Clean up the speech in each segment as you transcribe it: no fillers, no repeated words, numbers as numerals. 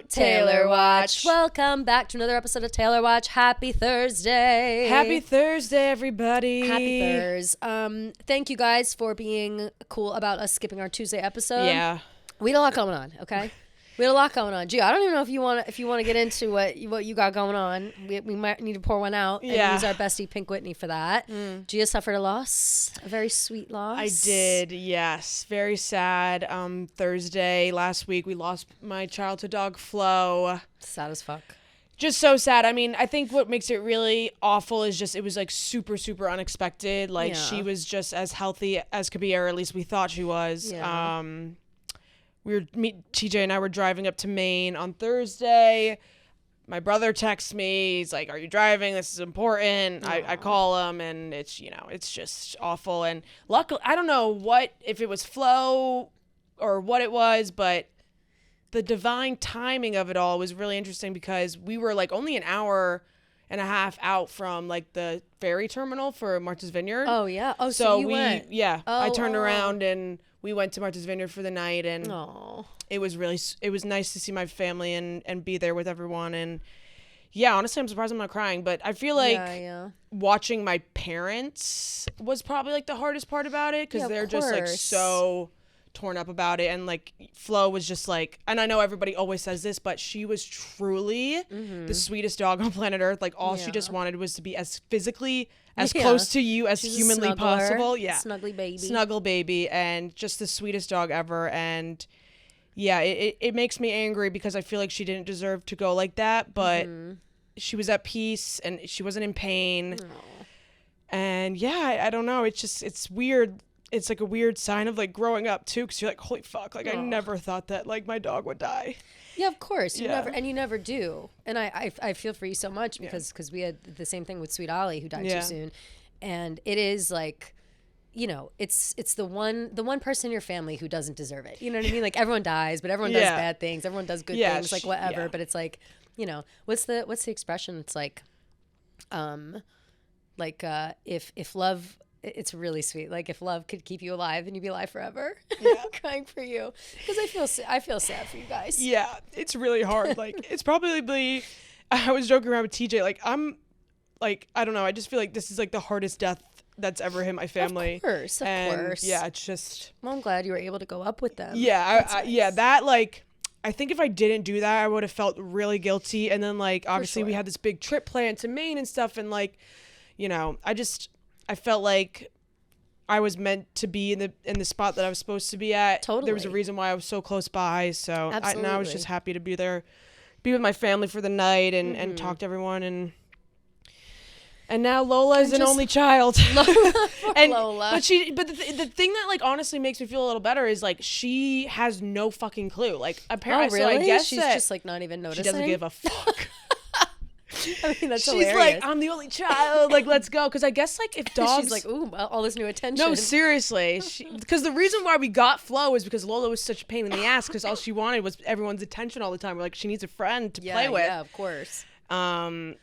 Taylor Watch. Welcome back to another episode of Taylor Watch. Happy Thursday. Happy Thursday, everybody. Happy Thurs. Thank you guys for being cool about us skipping our Tuesday episode. Yeah. We had a lot going on, okay? We had a lot going on. Gee, I don't even know if you want to get into what you got going on. We might need to pour one out and use our bestie Pink Whitney for that. Gia suffered a loss, a very sweet loss. I did, yes. Very sad. Thursday last week, we lost my childhood dog, Flo. Sad as fuck. Just so sad. I mean, I think what makes it really awful is just it was like super, super unexpected. Like she was just as healthy as could be, or at least we thought she was. Yeah. TJ and I were driving up to Maine on Thursday. My brother texts me. He's like, "Are you driving? This is important." I call him, and it's just awful. And luckily, I don't know if it was Flo or what it was, but the divine timing of it all was really interesting because we were like only an hour and a half out from like the ferry terminal for Martha's Vineyard. Oh yeah. Oh, so you went. Yeah. I turned around and we went to Martha's Vineyard for the night, and it was nice to see my family and be there with everyone. And yeah, honestly, I'm surprised I'm not crying, but I feel like watching my parents was probably like the hardest part about it because they're just like so torn up about it. And like Flo was just like, and I know everybody always says this, but she was truly the sweetest dog on planet Earth. Like all she just wanted was to be as physically as close to you as humanly possible. Yeah. Snuggle baby. And just the sweetest dog ever. And yeah, it makes me angry because I feel like she didn't deserve to go like that, but she was at peace and she wasn't in pain. And yeah, I don't know. It's weird. It's like a weird sign of like growing up too, because you're like, holy fuck, like I never thought that like my dog would die. Yeah, of course. You never do. And I feel for you so much because we had the same thing with Sweet Ollie, who died too soon. And it is like, you know, it's the one person in your family who doesn't deserve it. You know what I mean? Like everyone dies, but everyone does bad things. Everyone does good things, like whatever. But it's like, you know, what's the expression? It's like, if love. It's really sweet. Like if love could keep you alive, then you'd be alive forever. Yeah. I'm crying for you because I feel sad for you guys. Yeah, it's really hard. Like it's probably, I was joking around with TJ. Like I'm, like I don't know. I just feel like this is like the hardest death that's ever hit my family. Of course. Yeah, it's just. Well, I'm glad you were able to go up with them. Yeah, nice. That like. I think if I didn't do that, I would have felt really guilty. And then like obviously we had this big trip planned to Maine and stuff, and like, you know, I felt like I was meant to be in the spot that I was supposed to be at. Totally. There was a reason why I was so close by. So I was just happy to be there, be with my family for the night and talk to everyone. And now Lola is an only child. Lola. But the thing that like honestly makes me feel a little better is like she has no fucking clue. Like apparently, really? So I guess she's just like not even noticing. She doesn't give a fuck. I mean, that's she's hilarious. Like, I'm the only child. Like, let's go. Because I guess, like, if dogs... She's like, ooh, all this new attention. No, seriously. Because the reason why we got Flo is because Lola was such a pain in the ass because all she wanted was everyone's attention all the time. We're like, she needs a friend to play with. Yeah, of course. And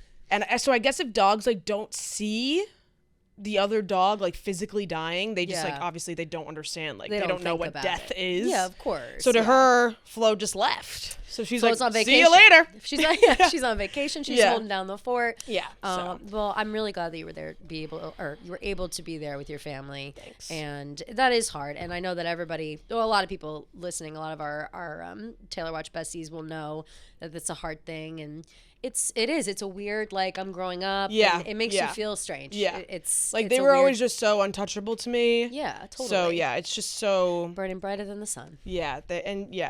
so I guess if dogs, like, don't see the other dog, like, physically dying, they just, like, obviously they don't understand. Like, they don't know what death is. Yeah, of course. So to her, Flo just left. So she's Flo's like, on vacation. See you later. She's on vacation. She's holding down the fort. Yeah. Well, I'm really glad that you were there, you were able to be there with your family. Thanks. And that is hard. And I know that a lot of people listening, a lot of our Taylor Watch besties will know that it's a hard thing. And it's a weird, like, I'm growing up. Yeah. It makes you feel strange. Yeah. It's like, they were always just so untouchable to me. Yeah, totally. So, yeah, it's just so... burning brighter than the sun. Yeah.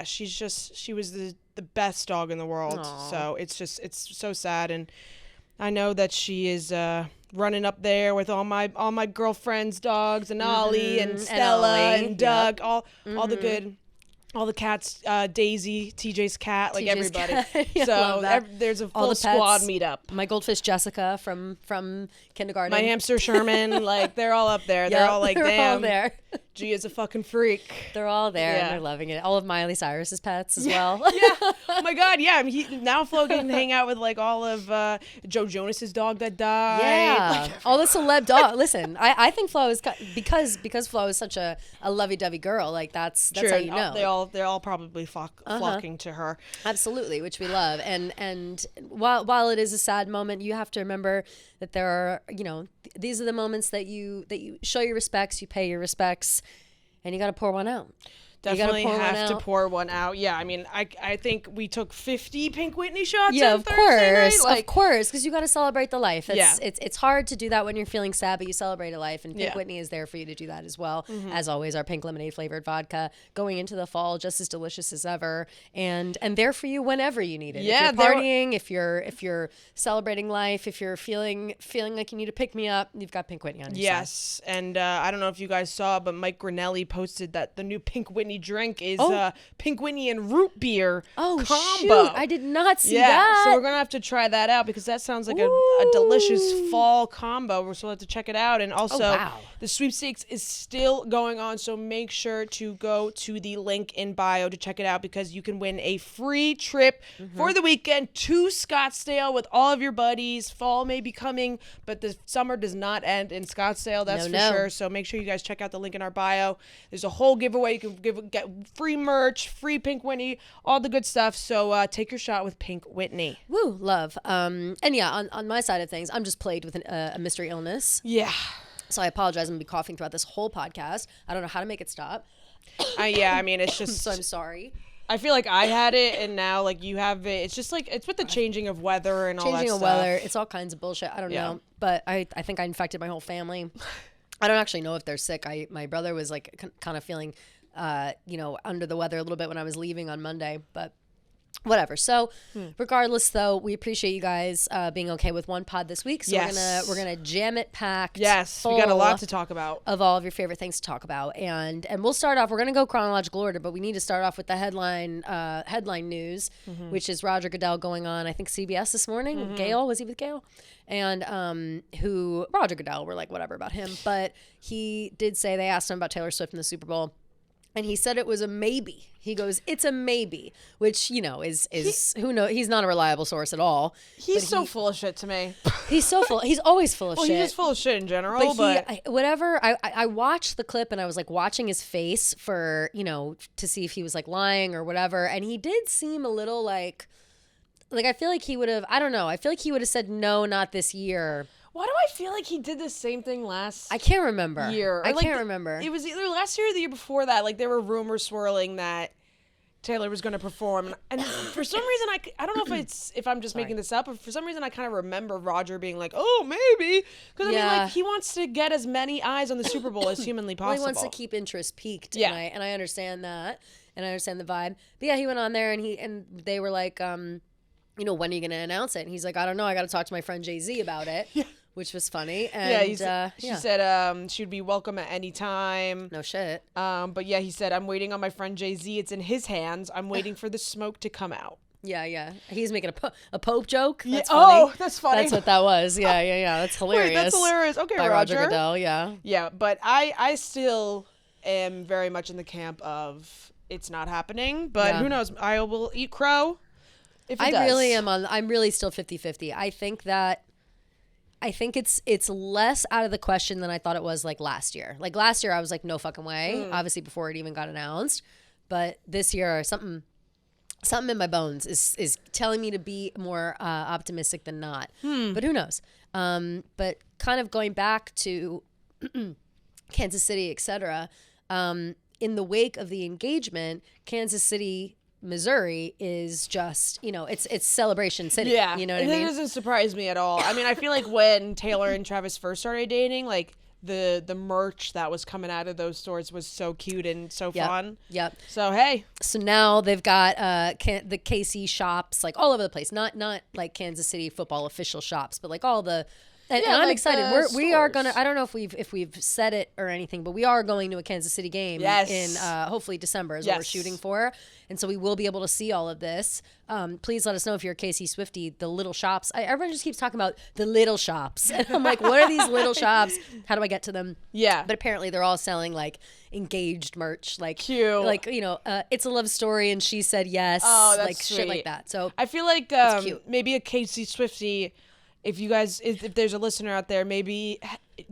She was the best dog in the world. Aww. So, it's so sad. And I know that she is running up there with all my girlfriends' dogs and Ollie and Stella and Doug, all the good... all the cats, Daisy, TJ's cat, like TJ's everybody. Cat. Yeah, so there's a full squad meetup. My goldfish Jessica from kindergarten. My hamster Sherman, like they're all up there. They're all like, damn, all there. Gia's a fucking freak. They're all there Yeah. and they're loving it. All of Miley Cyrus's pets as well. Yeah. Oh my God. Yeah. Now Flo can hang out with like all of Joe Jonas's dog that died. Yeah. Like, all the celeb dog. Listen, I think Flo is because Flo is such a lovey-dovey girl. Like that's true. how you know. They all they're all probably flocking to her. Absolutely, which we love. And while it is a sad moment, you have to remember that there are, these are the moments that you show your respects, you pay your respects, and you got to pour one out. Definitely have to pour one out. Yeah, I mean, I think we took 50 Pink Whitney shots. Yeah, on Thursday night. Of course, because you got to celebrate the life. It's hard to do that when you're feeling sad, but you celebrate a life, and Pink Whitney is there for you to do that as well. As always, our pink lemonade flavored vodka going into the fall, just as delicious as ever, and there for you whenever you need it. Yeah, if you're partying, if you're celebrating life, if you're feeling like you need to pick me up, you've got Pink Whitney on your side. Yes, and I don't know if you guys saw, but Mike Grinelli posted that the new Pink Whitney drink is Pink Whitney and root beer combo. Shoot, I did not see that. So we're gonna have to try that out because that sounds like a delicious fall combo. So we'll have to check it out. And also, the sweepstakes is still going on, so make sure to go to the link in bio to check it out because you can win a free trip for the weekend to Scottsdale with all of your buddies. Fall may be coming, but the summer does not end in Scottsdale. That's for sure. So make sure you guys check out the link in our bio. There's a whole giveaway. You can get free merch, free Pink Whitney, all the good stuff. So take your shot with Pink Whitney. Woo, love. And yeah, on my side of things, I'm just plagued with a mystery illness. Yeah. So I apologize. I'm going to be coughing throughout this whole podcast. I don't know how to make it stop. Yeah, I mean, it's just... So I'm sorry. I feel like I had it and now like you have it. It's just like, it's with the changing of weather and all that stuff. Changing of weather. It's all kinds of bullshit. I don't know. But I think I infected my whole family. I don't actually know if they're sick. My brother was like kind of feeling... under the weather a little bit when I was leaving on Monday, but whatever. So regardless though, we appreciate you guys being okay with one pod this week. So we're gonna jam it packed. Yes, we got a lot to talk about. Of all of your favorite things to talk about. And we'll start off, we're gonna go chronological order, but we need to start off with the headline news, which is Roger Goodell going on, I think CBS this morning. Gail, was he with Gail? And who Roger Goodell, we're like whatever about him, but he did say, they asked him about Taylor Swift in the Super Bowl. And he said it was a maybe. He goes, it's a maybe, which, is who knows? He's not a reliable source at all. He's so full of shit to me. He's so full. He's always full of shit. He's just full of shit in general. But I watched the clip and I was like watching his face for, to see if he was like lying or whatever. And he did seem a little like I feel like he would have, I don't know. I feel like he would have said, no, not this year. Why do I feel like he did the same thing last I can't remember. year? I can't remember. It was either last year or the year before that. Like, there were rumors swirling that Taylor was going to perform. And for some reason, I don't know if I'm just making this up, but for some reason, I kind of remember Roger being like, oh, maybe. Because, I mean, like, he wants to get as many eyes on the Super Bowl as humanly possible. Well, he wants to keep interest peaked. Yeah. And I understand that. And I understand the vibe. But, yeah, he went on there and they were like, when are you going to announce it? And he's like, I don't know. I got to talk to my friend Jay-Z about it. Yeah. Which was funny. And, she said she'd be welcome at any time. No shit. But yeah, he said, I'm waiting on my friend Jay-Z. It's in his hands. I'm waiting for the smoke to come out. Yeah. He's making a Pope joke. That's funny. Oh, that's funny. That's what that was. Yeah. That's hilarious. Wait, that's hilarious. Okay, by Roger Goodell, yeah. Yeah, but I still am very much in the camp of it's not happening. But who knows? I will eat crow if it does. Really am I'm really still 50-50. I think it's less out of the question than I thought it was like last year. Like last year I was like, no fucking way. Obviously before it even got announced. But this year something in my bones is telling me to be more optimistic than not. But who knows? But kind of going back to Kansas City, etc. In the wake of the engagement, Kansas City, Missouri is just, it's celebration city. Yeah. You know what I mean? It doesn't surprise me at all. I mean, I feel like when Taylor and Travis first started dating, like the merch that was coming out of those stores was so cute and so fun. Yep. So, hey. So now they've got the KC shops like all over the place. Not like Kansas City football official shops, but like all the... And I'm like excited. We are gonna. I don't know if we've said it or anything, but we are going to a Kansas City game in hopefully December is what we're shooting for, and so we will be able to see all of this. Please let us know if you're a KC Swiftie. The little shops. Everyone just keeps talking about the little shops, and I'm like, what are these little shops? How do I get to them? Yeah. But apparently they're all selling like engaged merch, like cute, like it's a love story, and she said yes. Oh, that's like sweet. Shit like that. So I feel like maybe a KC Swiftie. If you guys, if there's a listener out there, maybe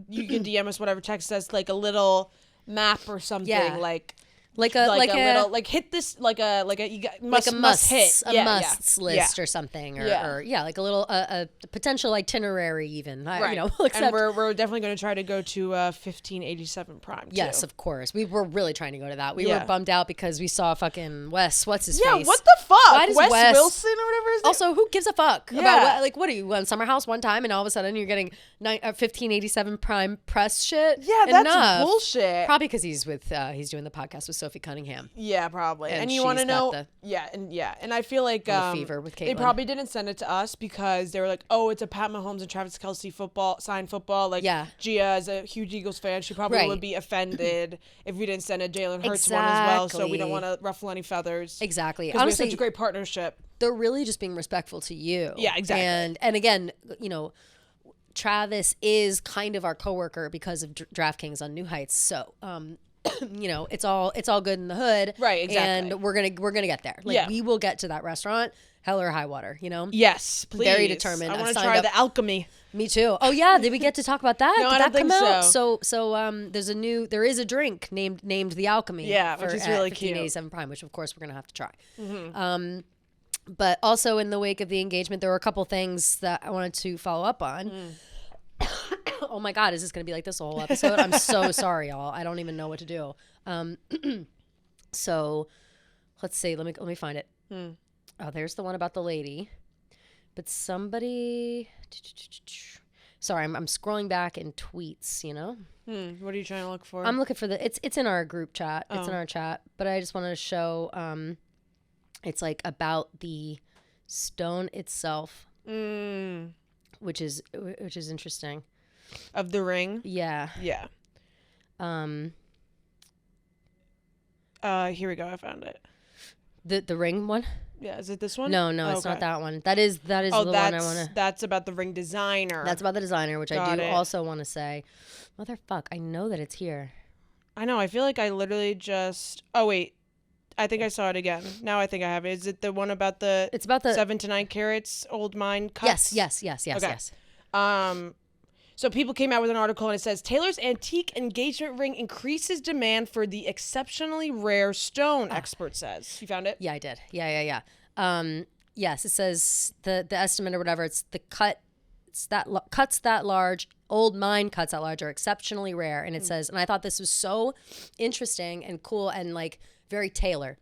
you can DM us, whatever, text us like a little map or something, like like a little like hit this like a you got must hit musts list or something or like a little a potential itinerary even right. You know, and we're definitely going to try to go to 1587 Prime too. Yes, of course. We were really trying to go to that. We were bummed out because we saw fucking what's his face? Yeah, what the fuck? Why does Wes Wilson or whatever his name? Also, who gives a fuck about what are you on Summer House one time and all of a sudden you're getting 1587 Prime press shit? Yeah, that's bullshit. Probably because he's doing the podcast with Sophie Cunningham. Yeah, probably. And you want to know? And I feel like fever with Caitlin. They probably didn't send it to us because they were like, oh, it's a Pat Mahomes and Travis Kelce signed football. Like, Gia is a huge Eagles fan. She probably would be offended if we didn't send a Jalen Hurts one as well. So we don't want to ruffle any feathers. Exactly. Honestly, we have such a great partnership. They're really just being respectful to you. Yeah, exactly. And again, you know, Travis is kind of our coworker because of DraftKings on New Heights. So, you know, it's all good in the hood. Right, exactly. And we're gonna get there. Like we will get to that restaurant, hell or high water, you know? Yes, please. Very determined. I want to try the alchemy. Me too. Oh yeah, did we get to talk about that? No, did I don't that come think out? So. There is a drink named the Alchemy. Yeah, which is really cute. 1587 Prime, which of course we're gonna have to try. Mm-hmm. But also in the wake of the engagement, there were a couple things that I wanted to follow up on. Oh my God, is this going to be like this whole episode? I'm so sorry, y'all. I don't even know what to do. So let's see. Let me find it. Oh, there's the one about the lady. But somebody... Sorry, I'm scrolling back in tweets, you know? What are you trying to look for? I'm looking for it's in our group chat. It's in our chat. But I just wanted to show... it's like about the stone itself, which is interesting. Of the ring? Yeah. Yeah. Here we go. I found it. The ring one? Yeah, is it this one? No, it's not that one. That is the one I want to... That's about the ring designer. That's about the designer, which I do also want to say. Motherfuck, I know that it's here. I know. I feel like I literally just... Oh, wait. I think I saw it again. Now I think I have it. Is it the one about the... It's about the... 7 to 9 carats old mine cuts? Yes. Okay. So people came out with an article and it says, Taylor's antique engagement ring increases demand for the exceptionally rare stone, expert says. You found it? Yeah, I did. Yeah. Yes, it says the estimate or whatever, it's the cuts that large, old mine cuts that large are exceptionally rare. And it says, and I thought this was so interesting and cool and like very Taylor,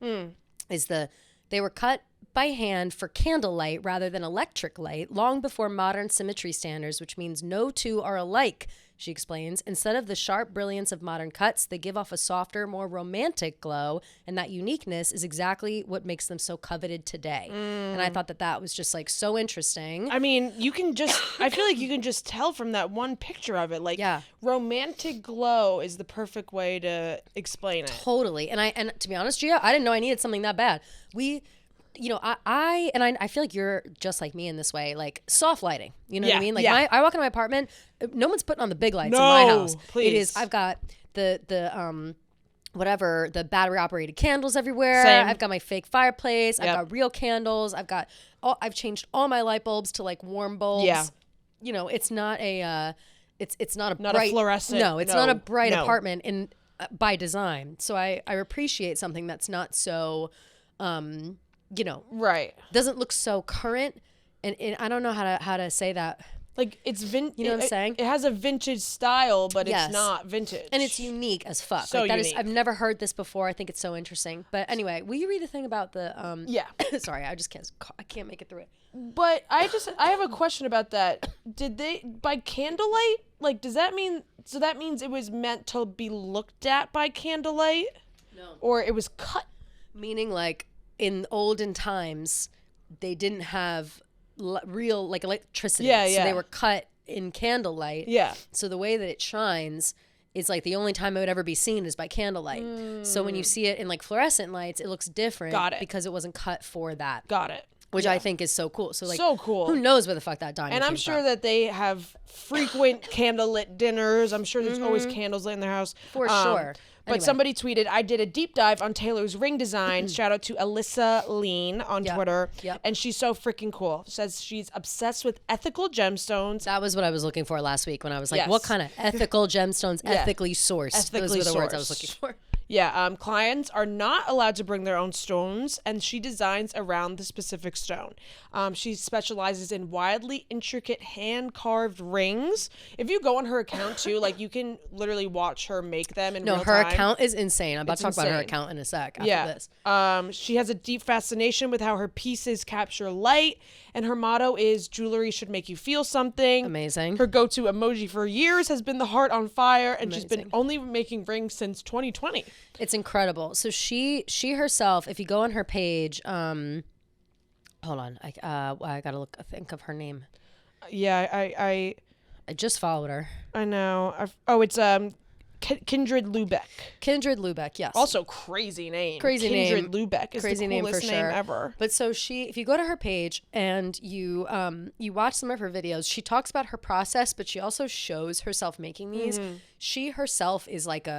they were cut by hand for candlelight rather than electric light long before modern symmetry standards, which means no two are alike, she explains. Instead of the sharp brilliance of modern cuts, they give off a softer, more romantic glow, and that uniqueness is exactly what makes them so coveted today. And I thought that was just like so interesting. I mean, I feel like you can just tell from that one picture of it, like romantic glow is the perfect way to explain it. Totally. And to be honest, Gia, I didn't know I needed something that bad. You know, I feel like you're just like me in this way, like soft lighting. You know what I mean? Like I walk into my apartment, no one's putting on the big lights in my house. Please. It is. I've got the battery operated candles everywhere. Same. I've got my fake fireplace. I've got real candles. I've changed all my light bulbs to like warm bulbs. Yeah. You know, it's not a bright, fluorescent. No, it's not a bright apartment by design. So I appreciate something that's not so. You know, doesn't look so current, and I don't know how to say that. Like it's you know what I'm saying? It has a vintage style, but it's not vintage, and it's unique as fuck. So like, that unique. I've never heard this before. I think it's so interesting. But anyway, will you read the thing about the Sorry, I can't make it through it. But I have a question about that. Did they by candlelight? Like, does that mean? So that means it was meant to be looked at by candlelight? No. Or it was cut? Meaning like. In olden times, they didn't have real like electricity, so they were cut in candlelight. Yeah. So the way that it shines is like the only time it would ever be seen is by candlelight. So when you see it in like fluorescent lights, it looks different. Got it. Because it wasn't cut for that. Got it. Which I think is so cool. So like, so cool. Who knows where the fuck that diamond? And I'm sure that they have frequent candlelit dinners. I'm sure there's always candles lit in their house for sure. But somebody tweeted, I did a deep dive on Taylor's ring design. Shout out to Alyssa Lean on Twitter. Yep. And she's so freaking cool. Says she's obsessed with ethical gemstones. That was what I was looking for last week when I was like, what kind of ethical gemstones, ethically sourced? Those were the words I was looking for. Yeah, clients are not allowed to bring their own stones, and she designs around the specific stone. She specializes in wildly intricate hand-carved rings. If you go on her account, too, like, you can literally watch her make them in real time. No, her account is insane. I'm about to talk about her account in a sec after this. She has a deep fascination with how her pieces capture light, and her motto is, jewelry should make you feel something. Amazing. Her go-to emoji for years has been the heart on fire, and she's been only making rings since 2020. It's incredible. So she herself, if you go on her page, hold on, I gotta think of her name. Yeah, I just followed her. I know. It's Kindred Lubeck. Kindred Lubeck, yes. Also crazy name. Kindred Lubeck is crazy the coolest name for sure. Ever. But so if you go to her page and you watch some of her videos, she talks about her process, but she also shows herself making these. She herself is like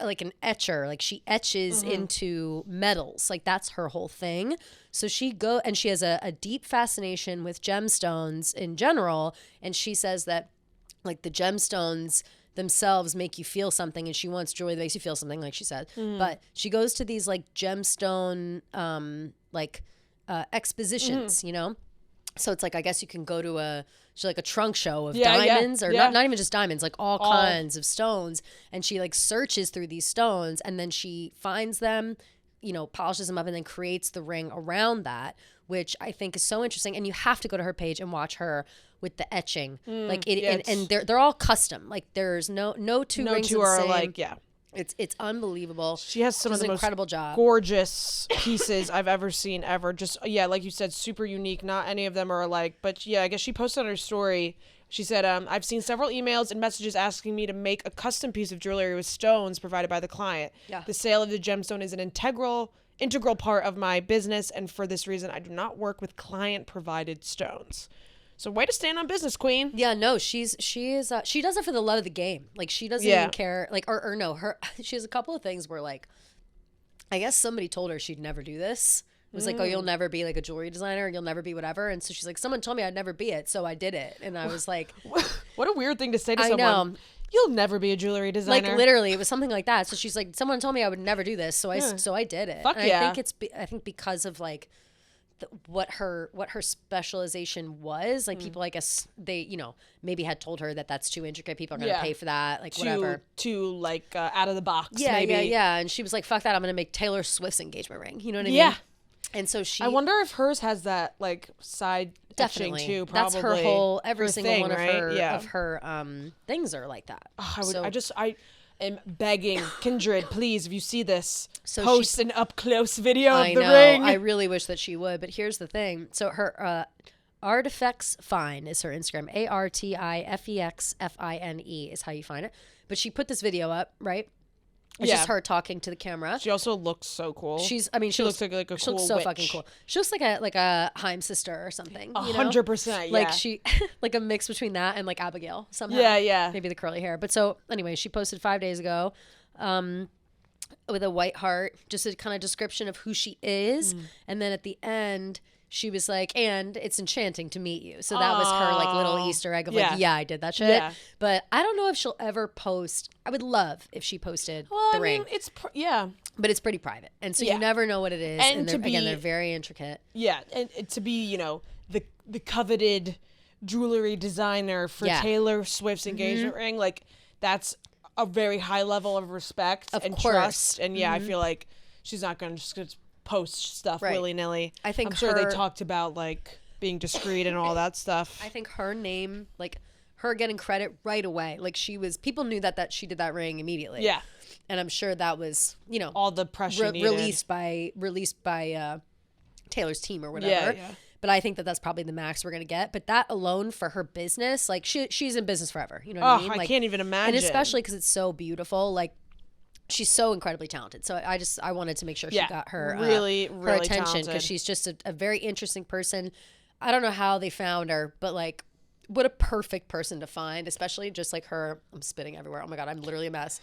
like an etcher, like she etches into metals, like that's her whole thing. So she has a deep fascination with gemstones in general, and she says that like the gemstones themselves make you feel something, and she wants jewelry that makes you feel something, like she said. But she goes to these like gemstone expositions, you know. So it's like, I guess you can go to a trunk show of diamonds or not even just diamonds, like all kinds of stones. And she like searches through these stones, and then she finds them, you know, polishes them up, and then creates the ring around that, which I think is so interesting. And you have to go to her page and watch her with the etching. And they're all custom. Like there's no two rings are the same. Like, It's unbelievable. She has some of the incredible most gorgeous pieces I've ever seen ever. Just, like you said, super unique. Not any of them are alike. But yeah, I guess she posted on her story. She said, I've seen several emails and messages asking me to make a custom piece of jewelry with stones provided by the client. Yeah. The sale of the gemstone is an integral part of my business, and for this reason, I do not work with client-provided stones. So way to stand on business, queen. Yeah, no, she does it for the love of the game. Like she doesn't even care. Like or no, she has a couple of things where like, I guess somebody told her she'd never do this. It was like, oh, you'll never be like a jewelry designer, you'll never be whatever. And so she's like, someone told me I'd never be it, so I did it. And I was like, what a weird thing to say to someone. I know. You'll never be a jewelry designer. Like literally, it was something like that. So she's like, someone told me I would never do this, so I did it. Fuck and yeah. I think because of like what her specialization was, like people, I guess they, you know, maybe had told her that that's too intricate, people are going to pay for that, like whatever. Too like out of the box, maybe. And she was like, fuck that, I'm going to make Taylor Swift's engagement ring. You know what I mean? Yeah. And so I wonder if hers has that like side definitely etching too. Probably that's her whole every single thing, one of right? her things are like that. I am begging Kindred, please, if you see this, post an up close video of the ring. I really wish that she would, but here's the thing. So her Artifacts Fine is her Instagram. ARTIFEXFINE is how you find it. But she put this video up, right? It's just her talking to the camera. She also looks so cool. She looks like a cool she looks so witch. fucking cool. She looks like a Haim sister or something. 100%. Yeah. Like she, like a mix between that and like Abigail somehow. Yeah. Maybe the curly hair. But so anyway, she posted 5 days ago, with a white heart, just a kind of description of who she is, and then at the end, she was like, and it's enchanting to meet you. So that was her like little Easter egg of like, I did that shit. Yeah. But I don't know if she'll ever post. I would love if she posted the ring. It's but it's pretty private, and so you never know what it is. And they're very intricate. Yeah, and to be the coveted jewelry designer for Taylor Swift's engagement ring, like that's a very high level of respect and trust. And I feel like she's not going to just post stuff willy-nilly. I'm sure they talked about like being discreet and all that stuff. I think her name, like her getting credit right away, like people knew that she did that ring immediately. Yeah. And I'm sure that was, all the pressure needed. released by Taylor's team or whatever. Yeah. But I think that's probably the max we're going to get. But that alone for her business, like she's in business forever. You know what I mean? I can't even imagine. And especially because it's so beautiful, like she's so incredibly talented. So I wanted to make sure she got her her attention, because she's just a very interesting person. I don't know how they found her, but like what a perfect person to find, especially just like her. I'm spitting everywhere. Oh my God, I'm literally a mess.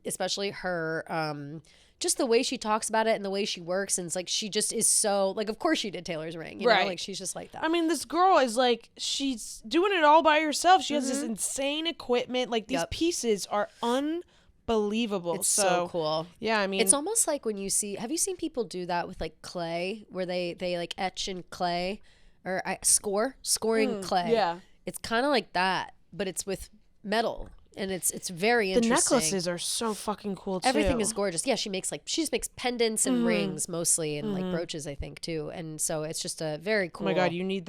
Especially her, just the way she talks about it and the way she works. And it's like, she just is so like, of course she did Taylor's ring, you know, like she's just like that. I mean, this girl is like, she's doing it all by herself. She has this insane equipment. Like these pieces are unbelievable. unbelievable. It's so cool. Yeah, I mean, it's almost like when you see, have you seen people do that with like clay, where they like etch in clay or scoring clay? Yeah. It's kind of like that, but it's with metal. And it's very interesting. The necklaces are so fucking cool too. Everything is gorgeous. Yeah, she just makes pendants and rings mostly, and like brooches, I think, too. And so it's just a very cool. Oh my god, you need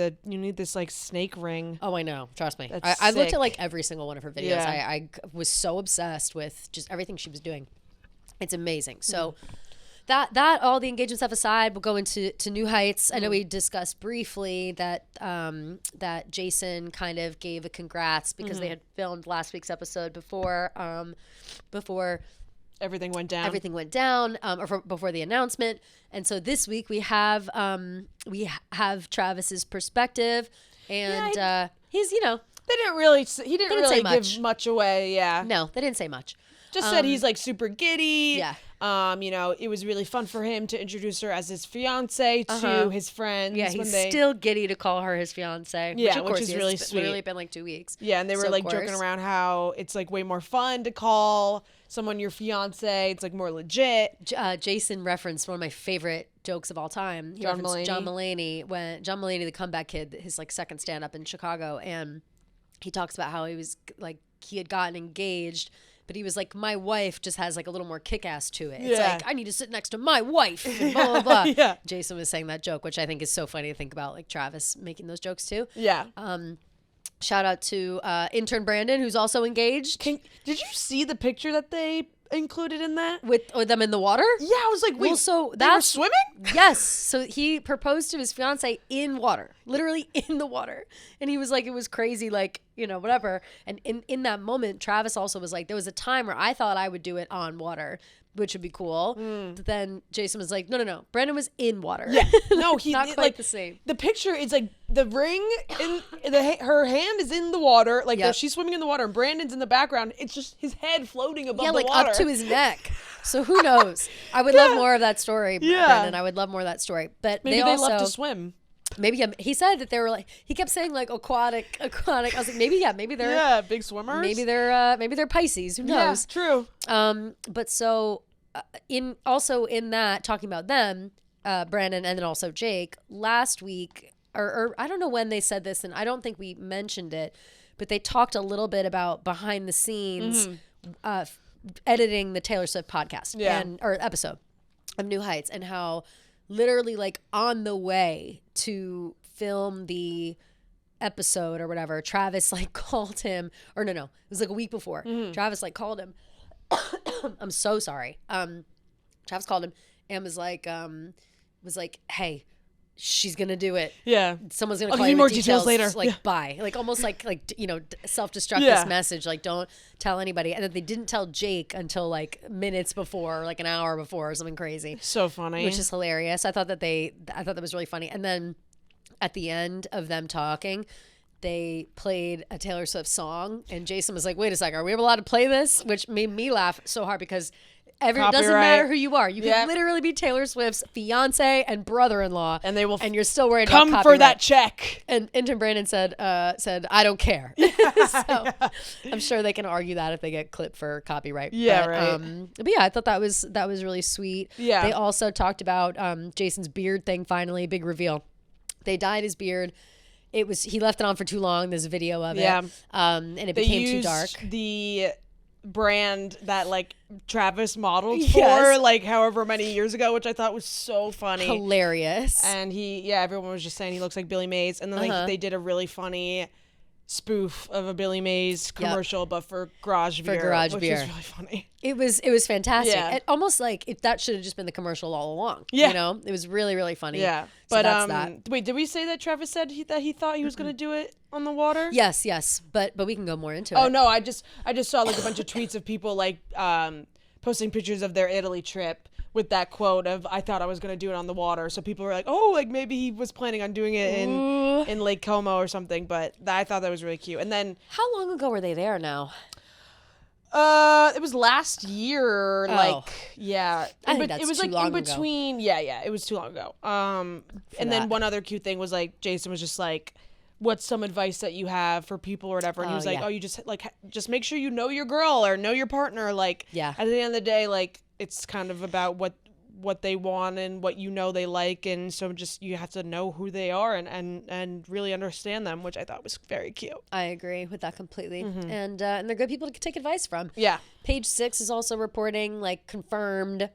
this like snake ring. Oh, I know. Trust me. That's I looked sick. at like every single one of her videos. Yeah. I was so obsessed with just everything she was doing. It's amazing. So that all the engagement stuff aside, we'll go into new heights. I know we discussed briefly that that Jason kind of gave a congrats because they had filmed last week's episode before Everything went down. Before the announcement. And so this week we have Travis's perspective, and he's, you know, he didn't really give much away. Yeah. No, they didn't say much. Just said he's like super giddy. Yeah. You know, it was really fun for him to introduce her as his fiance to his friends. Yeah, he's still giddy to call her his fiance. Yeah, which is really sweet. Literally been like 2 weeks. Yeah, and they were like joking around how it's like way more fun to call someone your fiance. It's like more legit. Jason referenced one of my favorite jokes of all time. He referenced John Mulaney, the comeback kid, his like second stand up in Chicago, and he talks about how he had gotten engaged. But he was like, my wife just has like a little more kick-ass to it. It's like, I need to sit next to my wife and blah, blah, blah. Yeah. Jason was saying that joke, which I think is so funny to think about, like Travis making those jokes too. Yeah. Shout out to intern Brandon, who's also engaged. Did you see the picture that they included in that? With them in the water? Yeah, I was like, wait, so they were swimming? Yes. So he proposed to his fiance in water, literally in the water. And he was like, it was crazy, like, you know, whatever. And in that moment, Travis also was like, there was a time where I thought I would do it on water, which would be cool. But then Jason was like, no. Brandon was in water. Yeah. No, he's not quite like the same. The picture is like the ring her hand is in the water, like she's swimming in the water, and Brandon's in the background. It's just his head floating above the water. Yeah, like up to his neck. So who knows? I would love more of that story, Brandon. I would love more of that story. But maybe they love to swim. Maybe he said that they were like, he kept saying like aquatic. I was like, maybe they're big swimmers. Maybe they're Pisces. Who knows? Yeah, true. But so in that talking about them, Brandon and then also Jake last week, or I don't know when they said this, and I don't think we mentioned it, but they talked a little bit about behind the scenes editing the Taylor Swift podcast or episode of New Heights, and how literally like on the way to film the episode or whatever, Travis like called him, or no, it was like a week before. Travis like called him. I'm so sorry. Travis called him and was like, hey, she's gonna do it. Yeah. Someone's gonna call you more with details later. Like, bye. Like almost like you know, self-destruct this message. Like, don't tell anybody. And then they didn't tell Jake until like minutes before, like an hour before, or something crazy. So funny. Which is hilarious. I thought that was really funny. And then at the end of them talking, they played a Taylor Swift song, and Jason was like, wait a second, are we allowed to play this? Which made me laugh so hard because it doesn't matter who you are. You can literally be Taylor Swift's fiance and brother-in-law, and you're still worried about copyright. Come for that check. And intern Brandon said, I don't care. So I'm sure they can argue that if they get clipped for copyright. Yeah, but, right. But yeah, I thought that was really sweet. Yeah. They also talked about Jason's beard thing. Finally, big reveal. They dyed his beard. He left it on for too long. There's a video of it. Yeah. And it became too dark. The brand that like Travis modeled for like however many years ago, which I thought was so funny. Hilarious. And everyone was just saying he looks like Billy Mays. And then like they did a really funny spoof of a Billy Mays commercial, but for garage beer, which was really funny. It was fantastic. Yeah. It almost like if that should have just been the commercial all along. Yeah. You know, it was really, really funny. Yeah. So but that's that. Wait, did we say that Travis said that he thought he was going to do it on the water? Yes. But we can go more into it. Oh no, I just saw like a bunch of tweets of people like posting pictures of their Italy trip with that quote of I thought I was going to do it on the water. So people were like, oh, like maybe he was planning on doing it in Lake Como or something. But I thought that was really cute. And then how long ago were they there now? It was last year. I think that's it was too like long in between. Ago. Yeah, it was too long ago. And then one other cute thing was like Jason was just like, what's some advice that you have for people or whatever? And he was like, you just make sure you know your girl or know your partner. Like, at the end of the day, like, it's kind of about what they want and what they like, and so just you have to know who they are and really understand them, which I thought was very cute. I agree with that completely. And they're good people to take advice from. Page 6 is also reporting, like, confirmed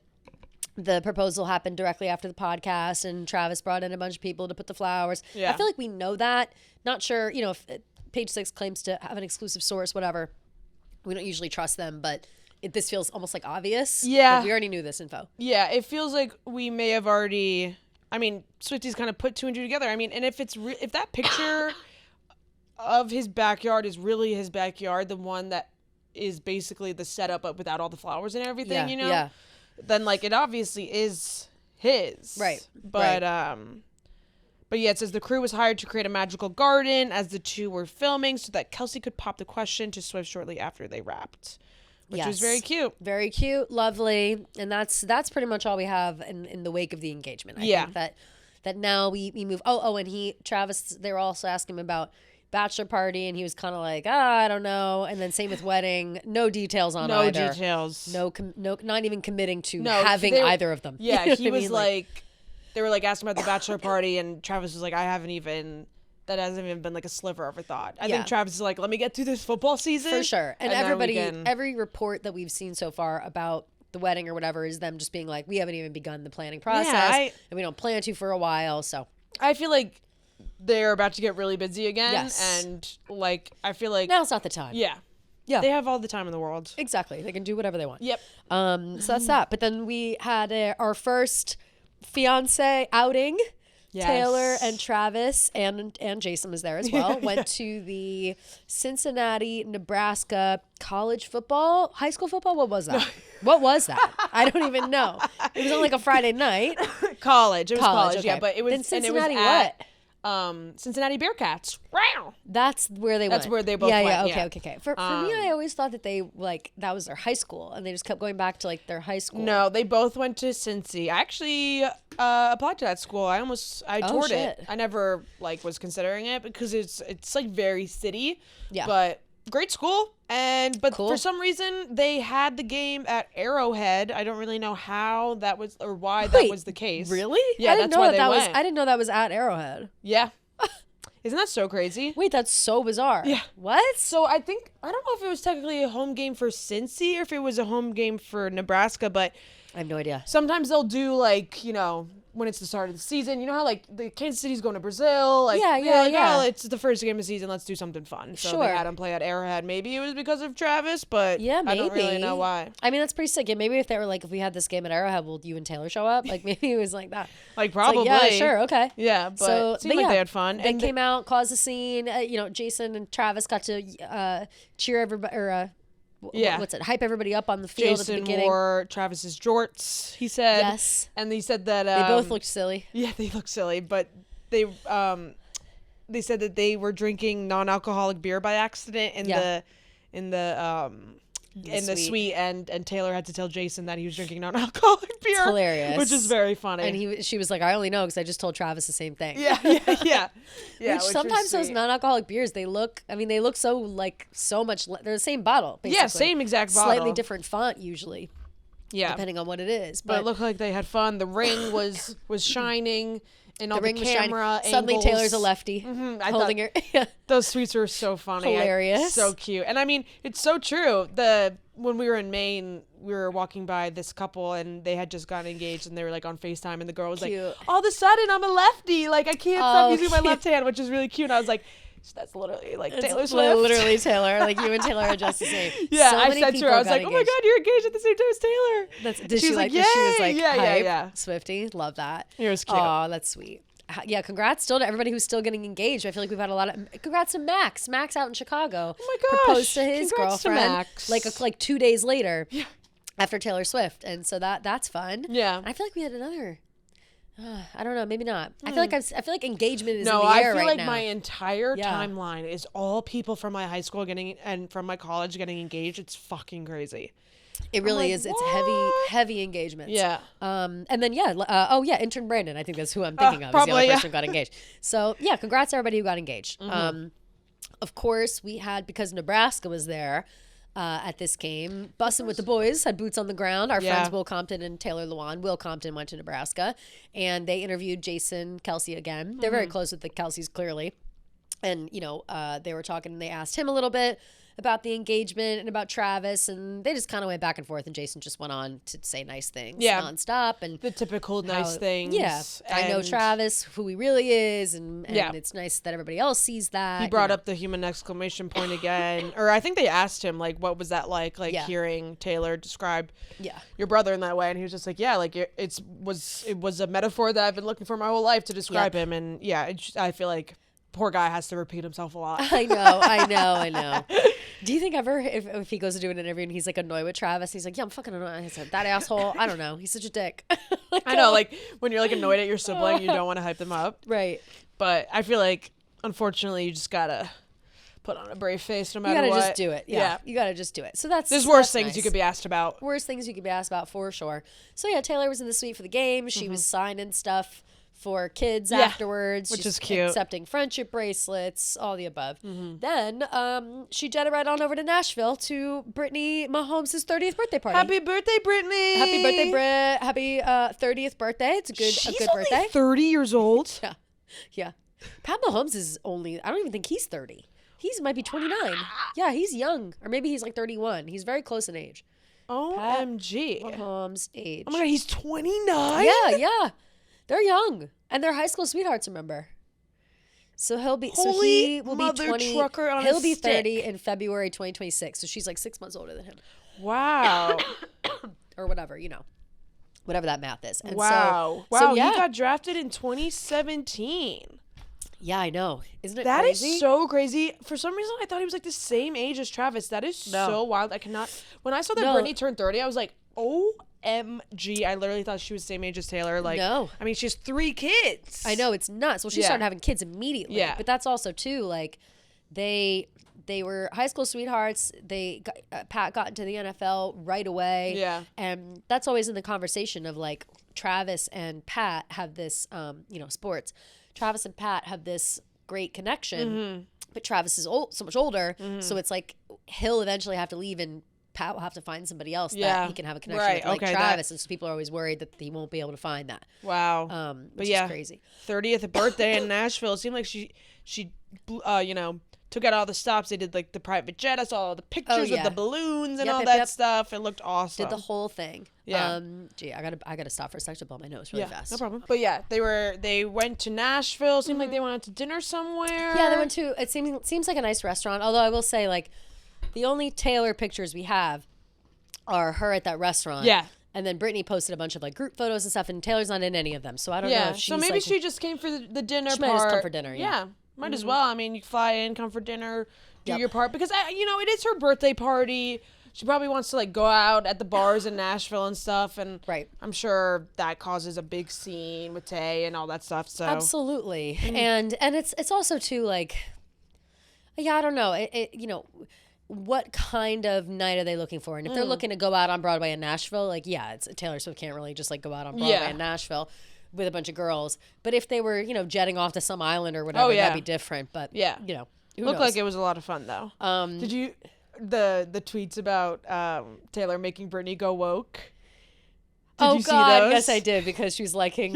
the proposal happened directly after the podcast, and Travis brought in a bunch of people to put the flowers. I feel like we know that. Not sure, if Page 6 claims to have an exclusive source, whatever. We don't usually trust them, but this feels almost like obvious. Like we already knew this info. It feels like we may have already. I mean, Swifties kind of put 2 and 2 together. I mean, and if if that picture of his backyard is really his backyard, the one that is basically the setup, but without all the flowers and everything, then like it obviously is his. Right. But it says the crew was hired to create a magical garden as the 2 were filming, so that Kelsey could pop the question to Swift shortly after they wrapped. Which was very cute. Very cute, lovely. And that's pretty much all we have in the wake of the engagement. I think that now we move. And Travis, they were also asking him about bachelor party, and he was kind of like, I don't know. And then same with wedding, no details on either. No details. No, not even committing to having either of them. Yeah, he was like, they were like asking about the bachelor party, and Travis was like, that hasn't even been like a sliver of a thought. I think Travis is like, let me get through this football season. For sure. And every report that we've seen so far about the wedding or whatever is them just being like, we haven't even begun the planning process, and we don't plan to for a while. So I feel like they're about to get really busy again. Yes. And like, I feel like now's not the time. Yeah. They have all the time in the world. Exactly. They can do whatever they want. Yep. So that's that. But then we had our first fiance outing. Yes. Taylor and Travis and Jason was there as well. Went to the Cincinnati, Nebraska college football, high school football. What was that? What was that? I don't even know. It was on like a Friday night. College. It was college. Okay. Yeah, but it was in Cincinnati. Cincinnati Bearcats. Wow. That's where they went. That's where they both went. Yeah. Okay. For me, I always thought that they that was their high school, and they just kept going back to like their high school. No, they both went to Cincy. I actually applied to that school. I toured it. I never was considering it because it's like very city. Yeah. But great school. But cool. For some reason they had the game at Arrowhead. I don't really know how that was or why that was the case. Really? Yeah, I didn't know that was. I didn't know that was at Arrowhead. Yeah. Isn't that so crazy? Wait, that's so bizarre. Yeah. What? So I don't know if it was technically a home game for Cincy or if it was a home game for Nebraska, but I have no idea. Sometimes they'll do when it's the start of the season, you know how the Kansas City's going to Brazil, oh, it's the first game of the season, let's do something fun. So they had them play at Arrowhead. Maybe it was because of Travis, but maybe. I don't really know why. I mean, that's pretty sick. Yeah, maybe if they were like, if we had this game at Arrowhead, will you and Taylor show up? Like maybe it was like that. Probably. Yeah, sure, okay. Yeah, but it seemed like they had fun. They came out, caused a scene. Jason and Travis got to cheer everybody or. What's it? Hype everybody up on the field at the beginning. Jason wore Travis's jorts, he said. Yes. And he said that they both looked silly. Yeah, they looked silly, but they said that they were drinking non-alcoholic beer by accident in the suite, and Taylor had to tell Jason that he was drinking non-alcoholic beer. It's hilarious. Which is very funny. And she was like, I only know because I just told Travis the same thing. Yeah. Which sometimes those non-alcoholic beers, they look so much, they're the same bottle, basically. Yeah, same exact bottle. Slightly different font, usually. Yeah. Depending on what it is. But it looked like they had fun. The ring was shining. And all the camera angles. Suddenly Taylor's a lefty holding her. Those tweets were so funny. Hilarious. So cute. And I mean, it's so true. When we were in Maine, we were walking by this couple and they had just gotten engaged and they were like on FaceTime and the girl was like, all of a sudden I'm a lefty. Like I can't stop using my left hand, which is really cute. And I was like, that's literally like Taylor Swift. Literally Taylor. Like you and Taylor are just the same. Yeah, I said to her, I was like, oh my God, you're engaged at the same time as Taylor. She was like, yeah. Swiftie. Love that. It was cute. Oh, that's sweet. Yeah, congrats still to everybody who's still getting engaged. I feel like we've had a lot of congrats to Max. Max out in Chicago. Oh my gosh. Proposed to his girlfriend to Max. like 2 days later. Yeah. After Taylor Swift. And so that's fun. Yeah. And I feel like we had another I don't know, maybe not. I feel like engagement is in the air right now. No, I feel like my entire timeline is all people from my high school and from my college getting engaged. It's fucking crazy. It really is. It's heavy engagement. Yeah. And then intern Brandon. I think that's who I'm thinking of. Probably, is the only person who got engaged. So yeah, congrats to everybody who got engaged. Of course, we had, because Nebraska was there at this game, Bussin' with the Boys had boots on the ground. Our friends Will Compton and Taylor Lewan. Will Compton went to Nebraska, and they interviewed Jason Kelce again. They're very close with the Kelces, clearly. And, they were talking, and they asked him a little bit about the engagement and about Travis, and they just kind of went back and forth, and Jason just went on to say nice things nonstop. And the typical nice things. Yeah. I know Travis, who he really is, and it's nice that everybody else sees that. He brought up the human exclamation point again. Or I think they asked him, like, what was that like hearing Taylor describe your brother in that way, and he was just like, it was a metaphor that I've been looking for my whole life to describe him. And I feel like poor guy has to repeat himself a lot. I know. Do you think ever if he goes to do an interview and he's like annoyed with Travis, he's like, yeah, I'm fucking annoyed. He said, that asshole. I don't know. He's such a dick. I know, like when you're like annoyed at your sibling, you don't want to hype them up. Right. But I feel like, unfortunately, you just gotta put on a brave face no matter what. You gotta just do it. Yeah. You gotta just do it. So there's worse things you could be asked about. Worse things you could be asked about, for sure. So yeah, Taylor was in the suite for the game. She was signing stuff for kids afterwards, which is cute, accepting friendship bracelets, all the above. Then she jetted right on over to Nashville to Brittany Mahomes' 30th birthday party. Happy birthday, Brittany! Happy birthday, Britt! Happy 30th birthday. It's a good birthday. She's 30 years old. Yeah. Pat Mahomes is only, I don't even think he's 30. He might be 29. Yeah, he's young, or maybe he's like 31. He's very close in age. OMG. Pat Mahomes' age. Oh my God, he's 29. Yeah. They're young, and they're high school sweethearts, remember? So he will be 20. He'll be 30 in February 2026. So she's like 6 months older than him. Wow. Or whatever, whatever that math is. And wow. He got drafted in 2017. Yeah, I know. Isn't it crazy? That is so crazy. For some reason, I thought he was like the same age as Travis. That is so wild. I cannot. When I saw that Brittany turned 30, I was like, OMG. I literally thought she was the same age as Taylor. Like, no. I mean, she has 3 kids. I know, it's nuts. Well, she started having kids immediately. Yeah. But that's also, too, like, they were high school sweethearts. Pat got into the NFL right away. Yeah. And that's always in the conversation of, like, Travis and Pat have this, sports. Travis and Pat have this great connection. But Travis is so much older. So it's like he'll eventually have to leave, and Pat will have to find somebody else that he can have a connection with, like Travis. And so people are always worried that he won't be able to find that. Wow. Which is crazy. 30th birthday in Nashville. It seemed like she took out all the stops. They did like the private jet. I saw all the pictures with the balloons and all that stuff. It looked awesome. Did the whole thing. Yeah. I gotta stop for a second to blow my nose really fast. No problem. But yeah, they went to Nashville. Seemed like they went out to dinner somewhere. Yeah, they went to, it seems like a nice restaurant. Although I will say, like, the only Taylor pictures we have are her at that restaurant. Yeah. And then Brittany posted a bunch of like group photos and stuff, and Taylor's not in any of them. So I don't know if she's so maybe she just came for the dinner part. She might just come for dinner, yeah. Might as well. I mean, you fly in, come for dinner, do your part. Because, it is her birthday party. She probably wants to, like, go out at the bars in Nashville and stuff. And I'm sure that causes a big scene with Tay and all that stuff. So absolutely. And it's also, too, like, I don't know. What kind of night are they looking for? And if they're looking to go out on Broadway in Nashville, like, it's Taylor Swift can't really just, like, go out on Broadway in Nashville with a bunch of girls. But if they were, jetting off to some island or whatever, that'd be different. But, who Looked knows? like it was a lot of fun, though. Did you, the tweets about Taylor making Brittany go woke? Did you see those? Yes, I did, because she was liking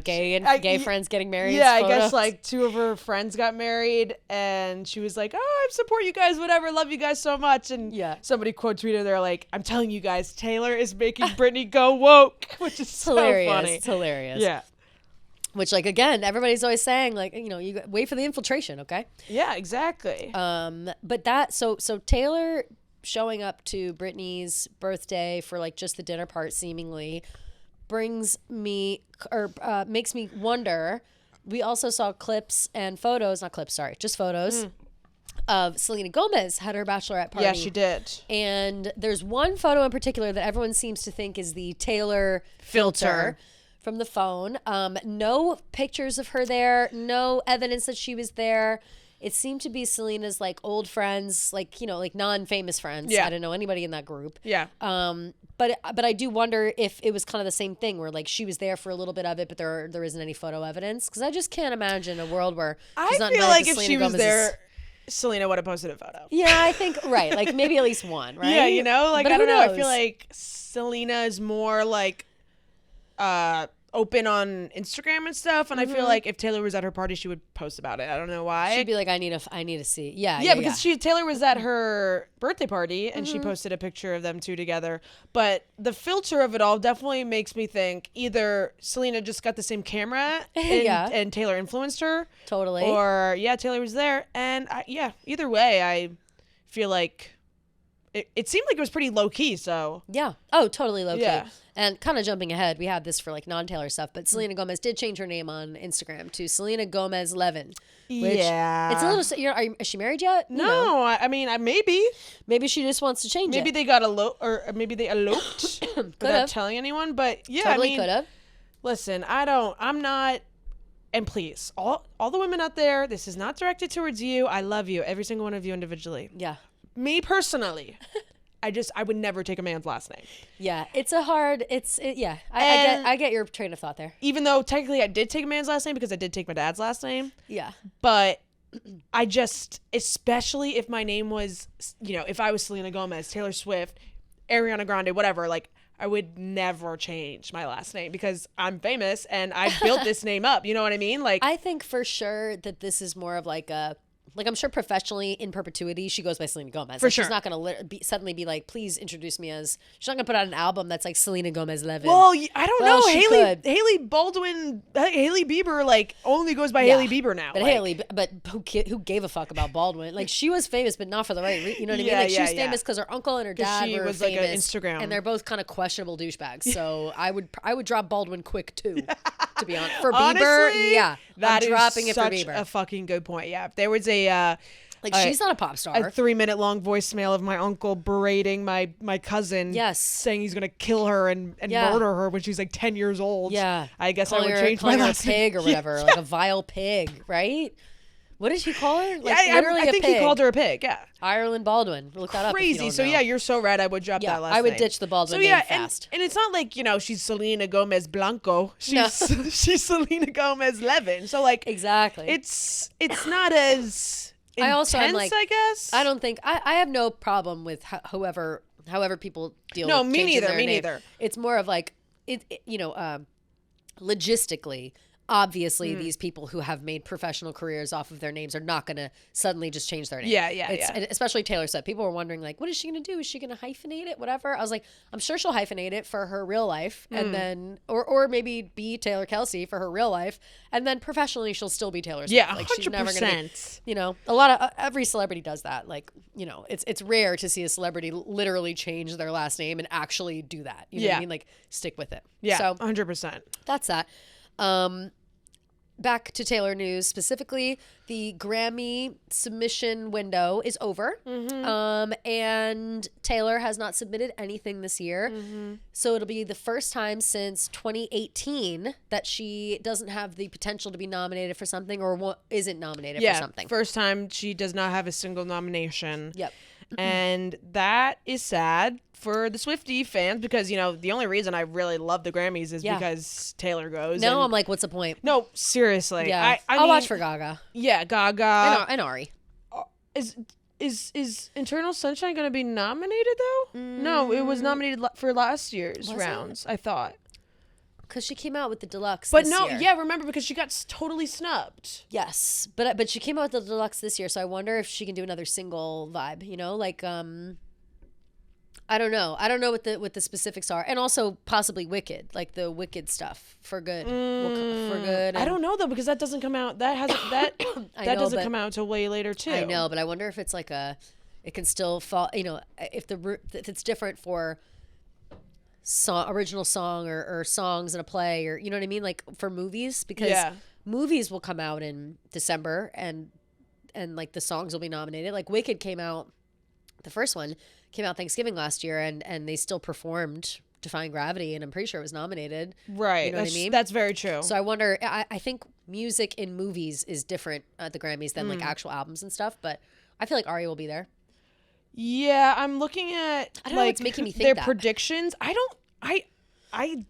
gay friends getting married. Yeah, I guess like 2 of her friends got married, and she was like, "Oh, I support you guys, whatever, love you guys so much." And somebody quote tweeted, they're like, "I'm telling you guys, Taylor is making Brittany go woke," which is so funny. It's hilarious. Yeah. Which, like, again, everybody's always saying, like, you wait for the infiltration, okay? Yeah, exactly. But that so Taylor showing up to Brittany's birthday for, like, just the dinner part, seemingly, makes me wonder. We also saw photos of Selena Gomez had her bachelorette party. Yeah, she did. And there's one photo in particular that everyone seems to think is the Taylor filter from the phone. No pictures of her there, no evidence that she was there. it seemed to be Selena's like old friends, like, you know, like non-famous friends. Yeah. I don't know anybody in that group. Yeah. But I do wonder if it was kind of the same thing where like she was there for a little bit of it, but there isn't any photo evidence, because I just can't imagine a world where she's not feel like if Selena she was Gomez's... there, Selena would have posted a photo. Yeah, I think right, like maybe at least one, right? Yeah, you know, like but I don't know. knows? I feel like Selena is more like open on Instagram and stuff, and I feel like if Taylor was at her party, she would post about it. I don't know why. She'd be like, I need to see. Yeah, because Taylor was at her birthday party and she posted a picture of them two together. But the filter of it all definitely makes me think either Selena just got the same camera and Taylor influenced her. Totally. Or Taylor was there, and either way, I feel like it seemed like it was pretty low key. So yeah. Oh, totally low key. Yeah. And kind of jumping ahead, we had this for like non-Taylor stuff, but Selena Gomez did change her name on Instagram to Selena Gomez Levin. Which it's a little. Is she married yet? No, I mean, maybe. Maybe she just wants to change it. Maybe they got maybe they eloped without telling anyone. But yeah, totally I mean, could have. Listen, I'm not. And please, all the women out there, this is not directed towards you. I love you, every single one of you individually. Yeah. Me personally. I would never take a man's last name. Yeah, I get your train of thought there. Even though technically I did take a man's last name because I did take my dad's last name. Yeah. But I just, especially if my name was, you know, if I was Selena Gomez, Taylor Swift, Ariana Grande, whatever, like I would never change my last name because I'm famous and I built this name up. You know what I mean? Like, I think for sure that this is more of like a... Like, I'm sure professionally, in perpetuity, she goes by Selena Gomez. For like, sure. She's not going to suddenly be like, please introduce me as... She's not going to put out an album that's like Selena Gomez Levin. Well, I don't know. Hailey Bieber, like, only goes by Hailey Bieber now. But who gave a fuck about Baldwin? Like, she was famous, but not for the right reason. You know what I mean? Like, she was famous because her uncle and her dad were famous. Like an Instagram. And they're both kind of questionable douchebags. So I would drop Baldwin quick, too, to be honest. For Bieber, honestly, that I'm dropping is it for Bieber. Such a fucking good point. Yeah, if there was a... Like, she's not a pop star. A 3-minute long voicemail of my uncle berating my cousin. Yes. Saying he's going to kill her and murder her when she's like 10 years old. Yeah. I guess I would change my last name. Pig or whatever. Like a vile pig, right? What did he call her? Like, I think he called her a pig, yeah. Ireland Baldwin. Look that up. Crazy. So, yeah, you're so right. I would drop that last name. I would ditch the Baldwin name fast. And it's not like, you know, she's Selena Gomez Blanco. She's Selena Gomez Levin. So, like, exactly. It's not as... intense, I guess. I don't think I have no problem with however people deal with me changing their me name. neither. It's more of like logistically, obviously these people who have made professional careers off of their names are not going to suddenly just change their name. Yeah. And especially Taylor Swift. People were wondering like, what is she going to do? Is she going to hyphenate it? Whatever. I was like, I'm sure she'll hyphenate it for her real life, and then or maybe be Taylor Kelsey for her real life, and then professionally she'll still be Taylor Swift. Yeah, 100%. Like, she's never going to be, you know, a lot of every celebrity does that. Like, you know, it's rare to see a celebrity literally change their last name and actually do that. You know what I mean? Like, stick with it. Yeah, so 100%. That's that. Back to Taylor news specifically, the Grammy submission window is over, and Taylor has not submitted anything this year. So it'll be the first time since 2018 that she doesn't have the potential to be nominated for something or isn't nominated for something. First time she does not have a single nomination. Yep. And that is sad for the Swiftie fans because, you know, the only reason I really love the Grammys is because Taylor goes. No, I'm like, what's the point? No, seriously. Yeah. I I'll watch for Gaga. Yeah, Gaga. And Ari. Is Eternal Sunshine going to be nominated, though? No, it was nominated for last year's rounds, I thought. Because she came out with the deluxe but this year. Yeah, remember, because she got totally snubbed. Yes, but she came out with the deluxe this year, so I wonder if she can do another single vibe, you know? Like, I don't know. I don't know what the specifics are. And also possibly Wicked, like the Wicked stuff for good. For good. I don't know, though, because that doesn't come out. That hasn't, that doesn't come out until way later, too. I know, but I wonder if it's like it can still fall, you know, if it's different for original song or songs in a play, or you know what I mean, like for movies, because movies will come out in December and like the songs will be nominated. Like Wicked came out, the first one came out Thanksgiving last year, and they still performed Defying Gravity, and I'm pretty sure it was nominated. Right. You know what I mean? That's very true. So I wonder, I think music in movies is different at the Grammys than like actual albums and stuff. But I feel like Ari will be there. Yeah, I'm looking at I don't know what's making me think their that. predictions. I